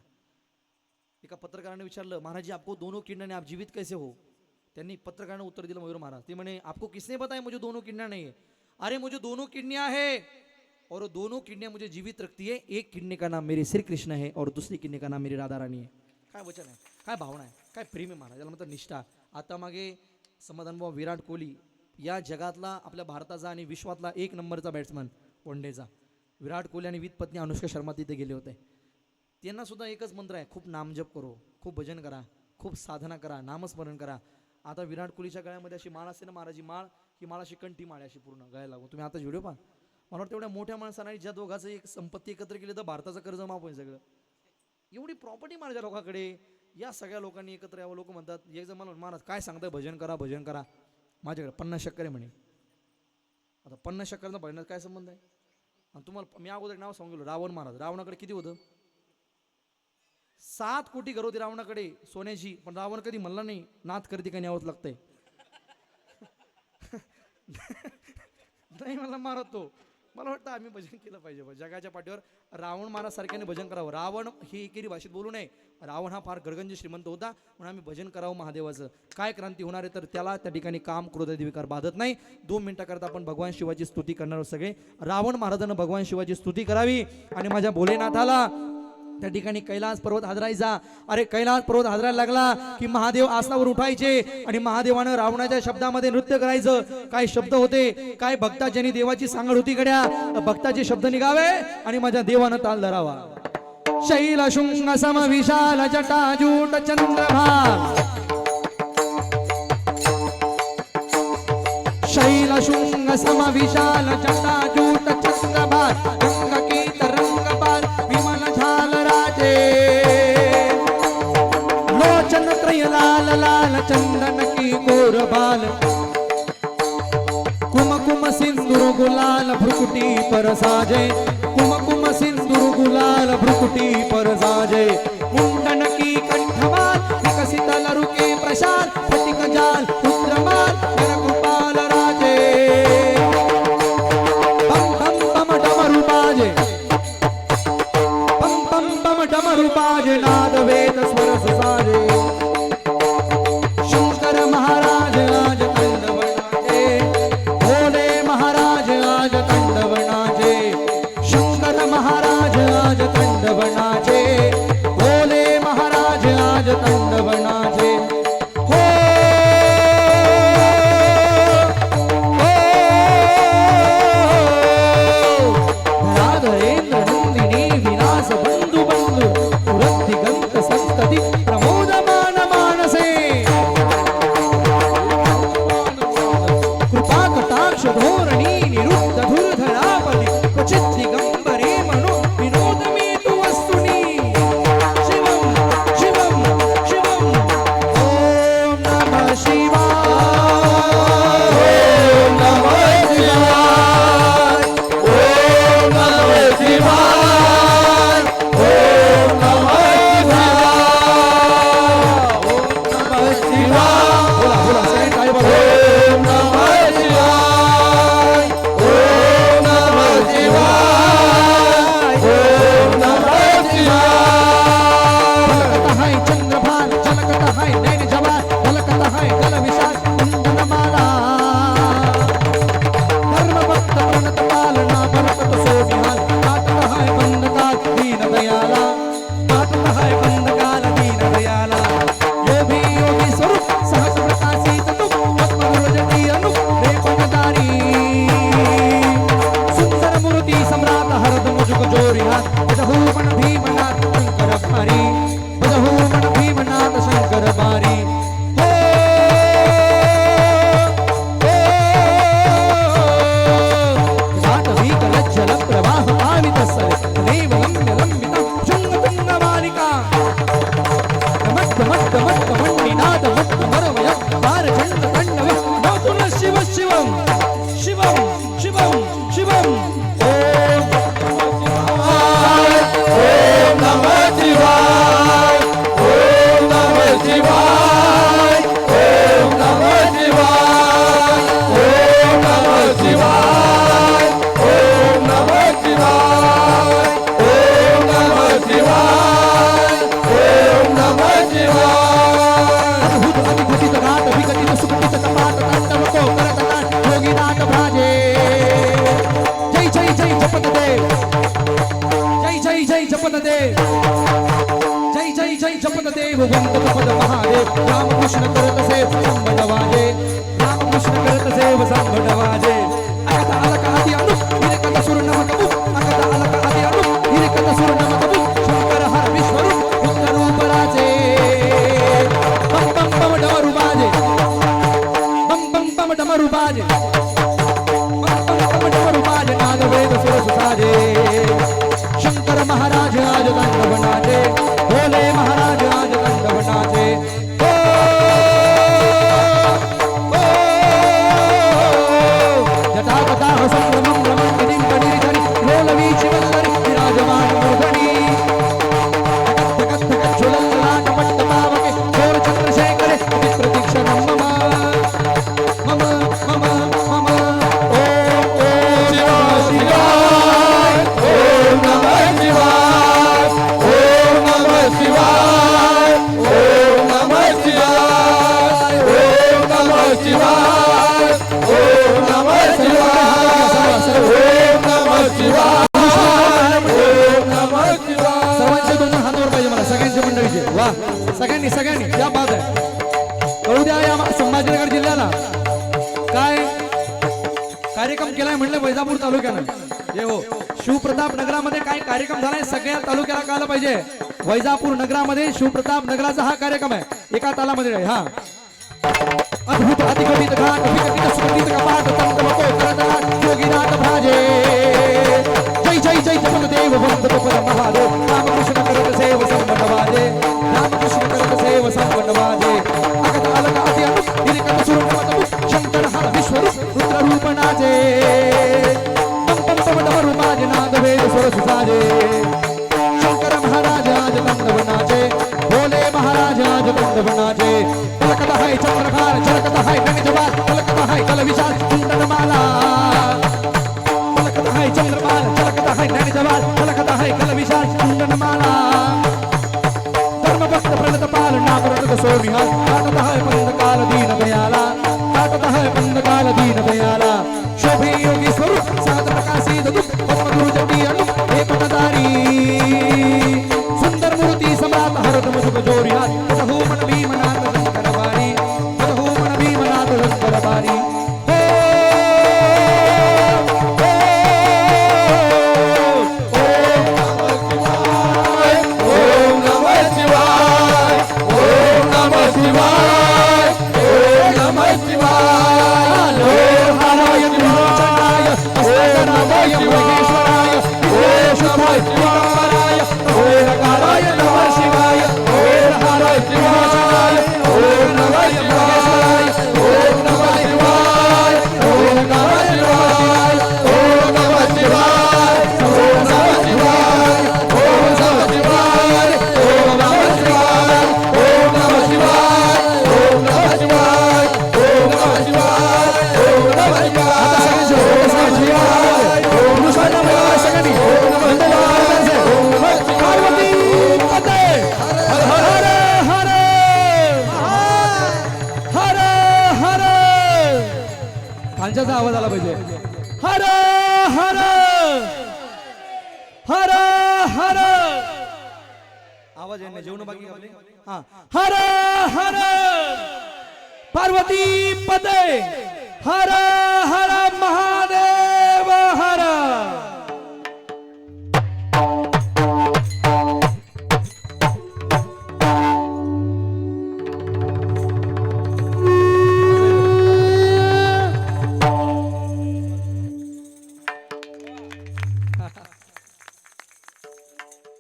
एका पत्रकाराने विचारलं महाराज आपको 2 किडण्या नहीं आप जीवित कैसे हो. त्यांनी पत्रकाराने उत्तर दिलं मयूर महाराज. ते म्हणे आपको किसने बताया मुझे 2 किडण्या नहीं है. अरे मुझे 2 किडनियां है और 2 किडनियां मुझे जीवित रखती है. एक किडनी का नाम मेरे श्री कृष्ण है और दूसरी किडनी का नाम मेरी राधा रानी है. काय वचन आहे काय भावना आहे काय प्रेम आहे महाराज. याला म्हणतात निष्ठा. आता मागे समाधानभाऊ विराट कोहली या जगातला आपल्या भारताचा आणि विश्वातला 1 नंबरचा बॅट्समन वनडेचा विराट कोहली आणि पत्नी अनुष्का शर्मा तिथे गेले होते. त्यांना सुद्धा एकच मंत्र आहे खूप नामजप करो खूप भजन करा खूप साधना करा नामस्मरण करा. आता विराट कोहलीच्या गळ्यामध्ये अशी माळ असते ना महाराजी माळ ही माळ अशी कंठी माळ अशी पूर्ण गळ्याला लागून. तुम्ही आता व्हिडिओ पहा. मला वाटतं एवढ्या मोठ्या माणसाने ज्या दोघांचं एक संपत्ती एकत्र केली तर भारताचं कर्ज माफ होईल सगळं. एवढी प्रॉपर्टी माझ्या लोकांकडे. या सगळ्या लोकांनी एकत्र यावं. लोक म्हणतात एक जण मला महाराज काय सांगताय भजन करा भजन करा. माझ्याकडे 50 शक्कर आहे म्हणे. आता 50 शकरांचा भजनात काय संबंध आहे? आणि तुम्हाला मी अगोदर नाव सांगू गेलो, रावण महाराज. रावणाकडे किती होतं? 7 कोटी घर होती रावणाकडे सोन्याची, पण रावण कधी म्हणला नाही नाथ करते का न्यावंच लागतंय. नाही मला मारतो. मला वाटतं आम्ही भजन केलं पाहिजे. जगाच्या पाठीवर रावण महाराज सारख्याने भजन करावं. रावण ही एकेरी भाषेत बोलू नये. रावण हा फार गडगंज श्रीमंत होता, म्हणून आम्ही भजन करावं महादेवाचं. काय क्रांती होणार आहे तर त्याला त्या ठिकाणी काम क्रोध विकार बाधत नाही. 2 मिनिटाकरता आपण भगवान शिवाची स्तुती करणार आहोत सगळे. रावण महाराजांना भगवान शिवाची स्तुती करावी आणि माझ्या भोलेनाथाला त्या ठिकाणी कैलास पर्वत हादरायचा. अरे कैलास पर्वत हादरायला लागला की महादेव आसनावर उठायचे आणि महादेवानं रावणाच्या शब्दामध्ये नृत्य करायचं. काय शब्द होते, काय भक्ता ज्यांनी देवाची सांगड होती गड्या, भक्ताचे शब्द निघावे आणि माझ्या देवानं ताल धरावा. शैल शुंग सम विशाल जटाजूट चंद्रभार, शैल शुंग सम विशाल जटाजूट चंद्रभार, रंग की तरंगपाल विमल झाल राजे. लोचन त्रय लाल लाल चंदन की गोरबाल, कुमकुम सिंदूर गुलाल भ्रुकुटी पर साजे. कुमकुम सिंदूर गुलाल भ्रुकुटी पर साजे. मुंडन की कंठमाल विकसित लरुके प्रशाल, फटिक जाल पुत्रमाल गोपाल राजे. बम बम बम डमरू बाजे, बम बम बम डमरू बाजे, नाद वेद स्वर साजे. शंकर महाराज आज कंदवनाचे, भोले महाराज आज कंदवनाचे. शंकर महाराज आज कंदवनाचे, भोले महाराज आज कंदवनाचे. हो राधरेंद्र नंदिनी विलास बंधु बंधु, पुरंदिगंत संतती प्रमोदमान मानसे. कृपा कटाक्ष धोरणी निरुद्ध धुर्धरापदी, क्वचित दिगंबरे मनो विनोद मे तु वस्तुनी. शिवम शिवम शिवम ओम नमः शिवाय. ओम नमः शिवाय. ओम नमः शिवाय. ओम नमः शिवाय. बोला बोला सगळे काय बोला. ओम नमः शिवाय. ओम नमः शिवाय. ओम नमः शिवाय. झलकत है चंद्रभान, झलकत है नैन जवान, झलकत है गल विशाल कुंडलमाला. धर्मभक्त प्रणत पालना भरत सो विहाल, काटत है बंदकाल दीन दयाला. काटत है बंदकाल दीन दयाला. योगी योगी स्वरूप सहज प्रकाशित तुम, पद्मविलोचनी अनुप रेपणदारी. सुंदर मूर्ति सम्राट हरद मुझको जोरिया. भजहु मन भीमनाथ शंकर भारी, भजहु मन भीमनाथ शंकर भारी. हो जाटवी कलज्जल प्रवाह पावित सर, देव लंब्य लंबिता शृंगतुंग मालिका. मट्ट मट्ट मट्ट मण्डिनाद मट्ट मरवय वार चंड तांडव नौतुल शिव शिवम शिवम शिवम शिवम. ओम नमः शिवाय. ओम नमः शिवाय. ओम नमः शिवाय. ओम नमः शिवाय. ओम नमः शिवाय. ओम नमः शिवाय. ओम नमः शिवाय. अद्भुत अतिघटित नाट विघटित सुघटित कपाट तांडव को करत नाट योगी नाट भ्राजे. जय जय जय जपत देव. जय जय जय जपत देव. जय जय जय जपत देव. वंदत पद महादेव. रामकृष्ण करत सेव संबड वाजे. रामकृष्ण करत सेव संबड वाजे. अकत अलक आदि अनुप हिरकत सुर नमक बुक. अकत अलक आदि अनुप हिरकत सुर नमक बुक. शंकर हर विश्वरूप उत्तर रूप राजे. बम बम बम डमरू बाजे. बम बम बम डमरू बाजे. बम बम बम डमरू बाजे. नाद वेद सुर साजे. शंकर महाराज आज दंड बनाजे. भोले महाराज आज दंड बनाजे. ओ, ओ, जटा सगळ्यांनी सगळ्यांनी त्या बात आहे कळू द्या या संभाजीनगर जिल्ह्याला काय कार्यक्रम केलाय म्हणलं वैजापूर तालुक्यानं हे हो शिवप्रताप नगरामध्ये काय कार्यक्रम झालाय सगळ्या तालुक्याला कळलं पाहिजे वैजापूर नगरामध्ये शिवप्रताप नगराचा हा कार्यक्रम आहे एका तालामध्ये आहे हा अद्भुत अतिकवित घाट विकटित सुगंधित कपाट तंत्र नको करत योगीनाथ भ्राजे जय जय जय जगदेव वंद गोपाल महादेव रामकृष्ण करत सेव संबंधवाजे रामकृष्ण करत सेव संबंधवाजे अगत अलक अति अनुप हिरिकट सुरुपत शंकर हर विश्वरूप रुद्र रूप नाचे पम पम पम डमरू माज नाद वेद सुर सुसाजे शंकर महाराज आज तंडव नाचे भोले महाराज आज तंडव नाचे तलकत है चंद्रभार झलकत है गणितवार तलकत है कल विशाल कुंडलमाला तलकत है चंद्रभार झलकत है गणितवार तलकत है कल विशाल कुंडलमाला धर्मभक्त प्रणत पाल नामरत सोनिहाल काटत है पंद काल दीन दयाला काटत है पंद काल दीन दयाला शोभे योगी स्वरूप सात प्रकाशी दुख पद्मगुरु जपी अनुप हे पटदारी सुंदर मूर्ति सम्राट हरद मुझको जोरियात कतहु मन भीमनाथ शंकरबारी कतहु मन भीमनाथ शंकरबारी ओम नमः शिवाय ओम नमः शिवाय ओम नमः शिवाय ओम हराय त्रिलोचनाय अष्टनाराय महेश्वराय ओम नमः शिवाय ओम नकाराय नमः शिवाय ओम हराय त्रिलोचनाय ओम नमः शिवाय ओम नमः शिवाय ओम नकाराय शिवाय ओम नमः शिवाय ओम नमः शिवाय ओम नमः शिवाय ओम नमः शिवाय ओम नमः शिवाय ओम नमः शिवाय ओम नमः शिवाय ओम नमः खालच्याचा आवाज आला पाहिजे हर हर हर हर आवाज येणे जेवण बाकी आहे आपले हा हर हर पार्वती पते हर हर महादेव हर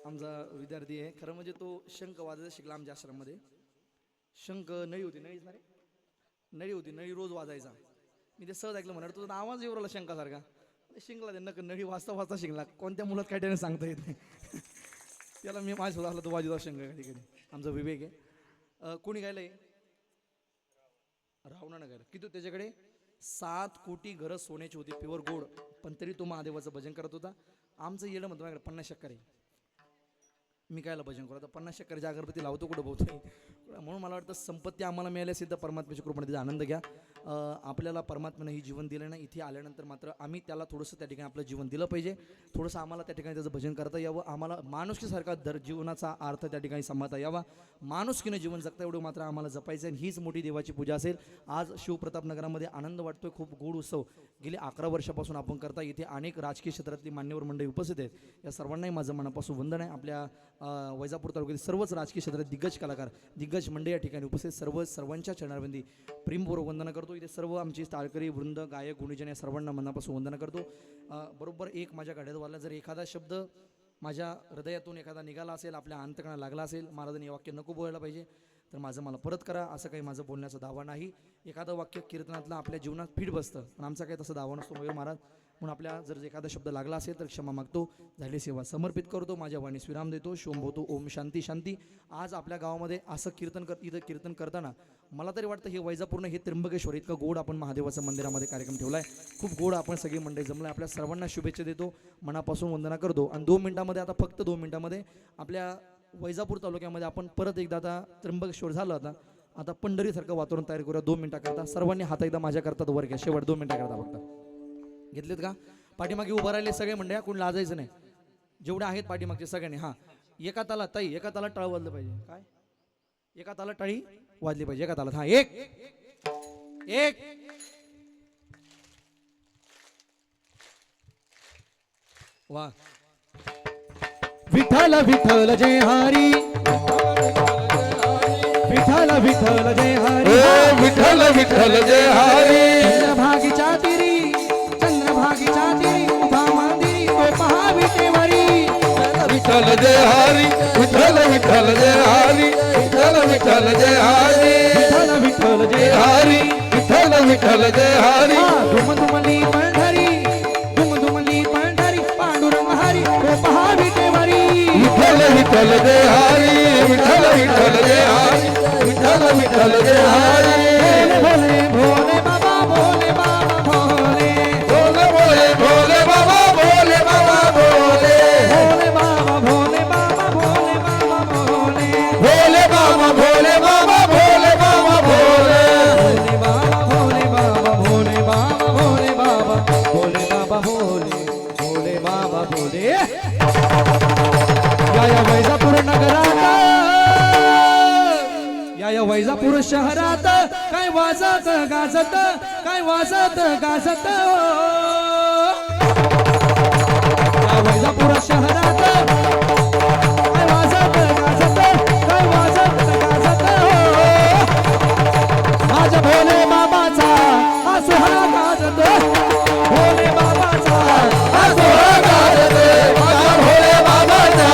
आमचा विद्यार्थी आहे खरं म्हणजे तो शंख वाजायचा शिकला आमच्या आश्रममध्ये शंख नळी होती नळी ना रे नळी होती नळी रोज वाजायचा मी ते सहज ऐकलं म्हणणार तुझा आवाज येऊ राहिला शंखासारखा शिंकला त्यांना नळी वाजता वाजता शिकला कोणत्या मुलात काय त्याने सांगता येत नाही त्याला मी माझ्या सुद्धा तो वाजवता शंख कधी कधी आमचा विवेक आहे कोणी गायलंय रावणानं गायलं किती त्याच्याकडे 7 कोटी घरं सोन्याची होती प्युअर गोड पण तरी तो महादेवाचं भजन करत होता आमचं येणं म्हणतो माझ्याकडे 50 शक्कर आहे मी कायला भजन करू आता 50 शक्करच्या अगरबत्ती लावतो कुठं बहुतेक म्हणून मला वाटतं संपत्ती आम्हाला मिळाली असेल तर परमात्म्याच्या कृपेने तिचा आनंद घ्या आपल्याला परमात्म्यानं ही जीवन दिलं नाही इथे आल्यानंतर मात्र आम्ही त्याला थोडंसं त्या ठिकाणी आपलं जीवन दिलं पाहिजे थोडंसं आम्हाला त्या ठिकाणी त्याचं भजन करता यावं आम्हाला माणुसकीसारखा जीवनाचा अर्थ त्या ठिकाणी सांभाळता यावा माणुसकीनं जीवन जगता एवढं मात्र आम्हाला जपायचं आहे हीच मोठी देवाची पूजा असेल आज शिवप्रताप नगरामध्ये आनंद वाटतोय खूप गोड उत्सव गेले 11 वर्षापासून आपण करता इथे अनेक राजकीय क्षेत्रातली मान्यवर मंडळी उपस्थित आहेत या सर्वांनाही माझं मनापासून वंदन आहे आपल्या वैजापूर तालुक्यातील सर्वच राजकीय क्षेत्रात दिग्गज कलाकार दिग्गज मंडळी या ठिकाणी उपस्थित सर्वांच्या चरणारविंदी प्रेमपूर्वक वंदना करतो इथे सर्व आमची टाळकरी वृंद गायक गुणीजन या सर्वांना मनापासून वंदना करतो बरोबर एक माझ्या गाड्यात जर एखादा शब्द माझ्या हृदयातून एखादा निघाला असेल आपल्या अंतकणाला लागला असेल महाराजांनी हे वाक्य नको बोलायला पाहिजे तर मला परत करा असं काही माझं बोलण्याचा दावा नाही एखादं वाक्य कीर्तनातलं आपल्या जीवनात फिट बसतं पण आमचा काही तसं दावा नसतो मयूर महाराज म्हणून आपल्या जर एखादा शब्द लागला असेल तर क्षमा मागतो झाली सेवा समर्पित करतो माझ्या वाणीस विराम देतो शोभवतो ओम शांती शांती आज आपल्या गावामध्ये असं इथं कीर्तन करताना मला तरी वाटतं हे वैजापूर्ण हे त्र्यंबकेश्वर इतकं गोड आपण महादेवाचं मंदिरामध्ये कार्यक्रम ठेवला आहे खूप गोड आपण सगळी मंडळी जमलं आपल्या सर्वांना शुभेच्छा देतो मनापासून वंदना करतो आणि 2 मिनिटामध्ये आता फक्त 2 मिनिटामध्ये आपल्या वैजापूर तालुक्यामध्ये आपण परत एकदा आता त्र्यंबकेश्वर झालं आता पंढरीसारखं वातावरण तयार करूया 2 मिनिटाकरता सर्वांनी हात एकदा माझ्या करतात वर घ्या शेवट 2 मिनिटाकरता फक्त घेतलेत का पाठीमागे उभं राहिले सगळे मंडळी कोण लाजायचं नाही जेवढे आहेत पाठीमागचे सगळ्यांनी हां एका ताला टाळ वाजलं पाहिजे काय एका तालात टाळी वाजली पाहिजे. एका तालात. हा एक एक वा. विठ्ठल विठ्ठल जय हरी, विठ्ठल विठ्ठल जय हरी, विठ्ठल विठ्ठल जय हरी. चंद्रभागीच्या तिरी, चंद्रभागीच्या तिरी उभा मंदिरी तो पहा विटेवरी. विठ्ठल जय हरी, विठ्ठल विठ्ठल जय हरी, विठ्ठल विठ्ठल जय हरी, विठ्ठल विठ्ठल जय हरी, विठ्ठल विठ्ठल जय हरी. दुमदुमली पंढरी, दुमदुमली पंढरी पांडुरंग हरी तो पहा विटेवरी. विठ्ठल विठ्ठल जय हरी, विठ्ठल विठ्ठल जय हरी, विठ्ठल विठ्ठल जय हरी. भोले भोले बाबा, भोले बाबा भोले, भोले भोले भोले बाबा, भोले बाबा भोले, भोले बाबा भोले बाबा, भोले बाबा भोले, भोले बाबा भोले बाबा, भोले बाबा भोले. भोले बाबा भोले बाबा, भोले बाबा भोले बाबा, भोले बाबा भोले, भोले बाबा भोले. या वैजापूर नगरात, या वैजापूर शहरात काय वाजत गाजत, काय वाजत गाजत. या वैजापूर शहरात काय वाजत गाजत, काय वाजत गाजत. माझ्या भोले बाबाचा हा सोहळा गाजत, भोले बाबाचा हा सोहळा गाजत, माझ्या भोले बाबाचा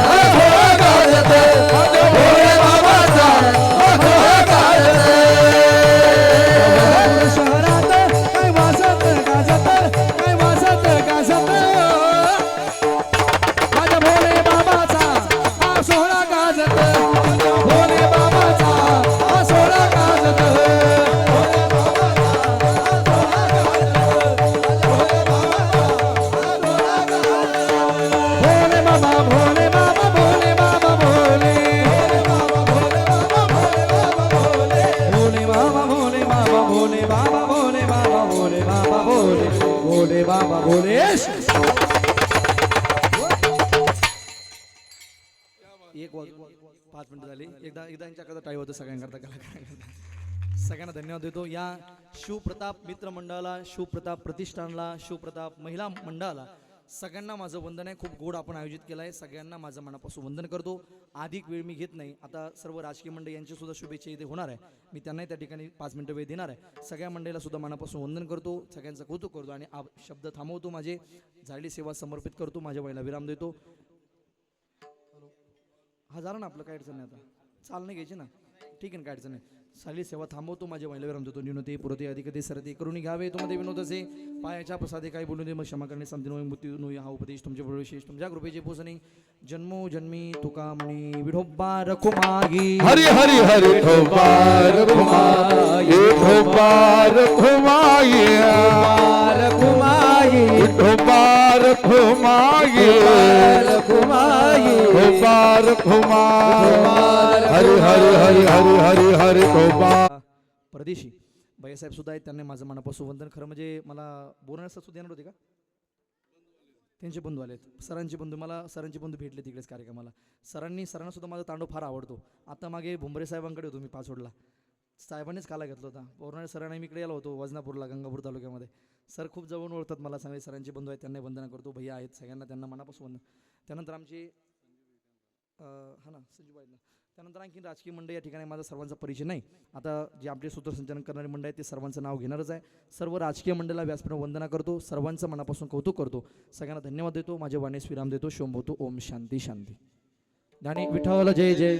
हा सोहळा गाजत, माझ्या भोले बाबाचा हा सोहळा गाजत. शहरात काय वाजत गाजत, काय वाजत गाजत. माझ्या भोले बाबाचा हा सोहळा गाजत, भोले बाबाचा हा सोहळा गाजत. भोले बाबा भोले बाबा, भोले बाबा भोले, भोले बाबा भोले बाबा, भोले बाबा भोले बाबा, भोले बाबा भोले, भोले बाबा भोले. एक 5 मिनिटं झाली. एकदा यांच्याकडे टाळी होतं सगळ्यांकरता, कलाकारांकरता. सगळ्यांना धन्यवाद देतो. या शिवप्रताप मित्र मंडळाला, शिवप्रताप प्रतिष्ठानला, शिवप्रताप महिला मंडळाला सगळ्यांना माझं वंदन आहे. खूप गोड आपण आयोजित केलं आहे. सगळ्यांना माझं मनापासून वंदन करतो. अधिक वेळ मी घेत नाही. आता सर्व राजकीय मंडळी यांची सुद्धा शुभेच्छा इथे होणार आहे. मी त्यांनाही त्या ठिकाणी 5 मिनिटं वेळ देणार आहे. सगळ्या मंडळीला सुद्धा मनापासून वंदन करतो, सगळ्यांचं कौतुक करतो आणि शब्द थांबवतो. माझे झालेली सेवा समर्पित करतो. माझ्या वयाला विराम देतो. हा झालं ना आपलं, काय अडचण नाही. आता चाल नाही घ्यायची ना, ठीक आहे ना, काय अडचण नाही. साली सेवा थांबवतो. माझ्या वयाला विराम देतो. न्यूनते पुरते अधिकते सरते करून घ्यावे तुमध्ये विनोद असे पायाच्या प्रसादे काही बोलू दे मग क्षमा करणे समजे मृत्यू नो हा उपदेश तुमच्या विशेष तुमच्या कृपेचे पोचणे जन्मो जन्मी तुका म्हणे विठोबा रखुमागी. हरी हरी हरी विठोबा रखुमाई, विठोबा रखुमाई, रखुमाई, विठोबा रखुमाई, रखुमाई, विठोबा रखुमाई. हरी हरी हरी हरी हरी हरी विठोबा. परदेशी भैयासाहेब सुद्धा आहेत. त्यांनी माझं मनापासून वंदन. खरं म्हणजे मला बोलण्यास सुद्धा येणार होते का, त्यांचे बंधू आलेत. सरांचे बंधू, मला सरांचे बंधू भेटले तिकडेच कार्यक्रमाला. सरांना सुद्धा माझा तांडव फार आवडतो. आता मागे भुमरे साहेबांकडे होतो मी पाचोडला. साहेबांनीच काला घेतला होता. पौर्णिमा सरांनी मी इकडे आलो होतो वजनापूरला, गंगापूर तालुक्यामध्ये. सर खूप जवळून ओळखतात मला. सगळे सरांचे बंधू आहेत, त्यांना वंदना करतो. भैया आहेत, सगळ्यांना त्यांना मनापासून वंदन. त्यानंतर आमचे हा ना संजूबाई ना. त्यानंतर आणखी राजकीय मंडळ या ठिकाणी माझा सर्वांचा परिचय नाही. आता जे आपले सूत्रसंचालन करणारे मंडळ आहेत ते सर्वांचं नाव घेणारच आहे. सर्व राजकीय मंडळाला व्यासपीठावर वंदना करतो. सर्वांचं मनापासून कौतुक करतो. सगळ्यांना धन्यवाद देतो. माझ्या वाणीस विराम देतो. शोभवतो. ओम शांती शांती. आणि विठ्ठल जय जय.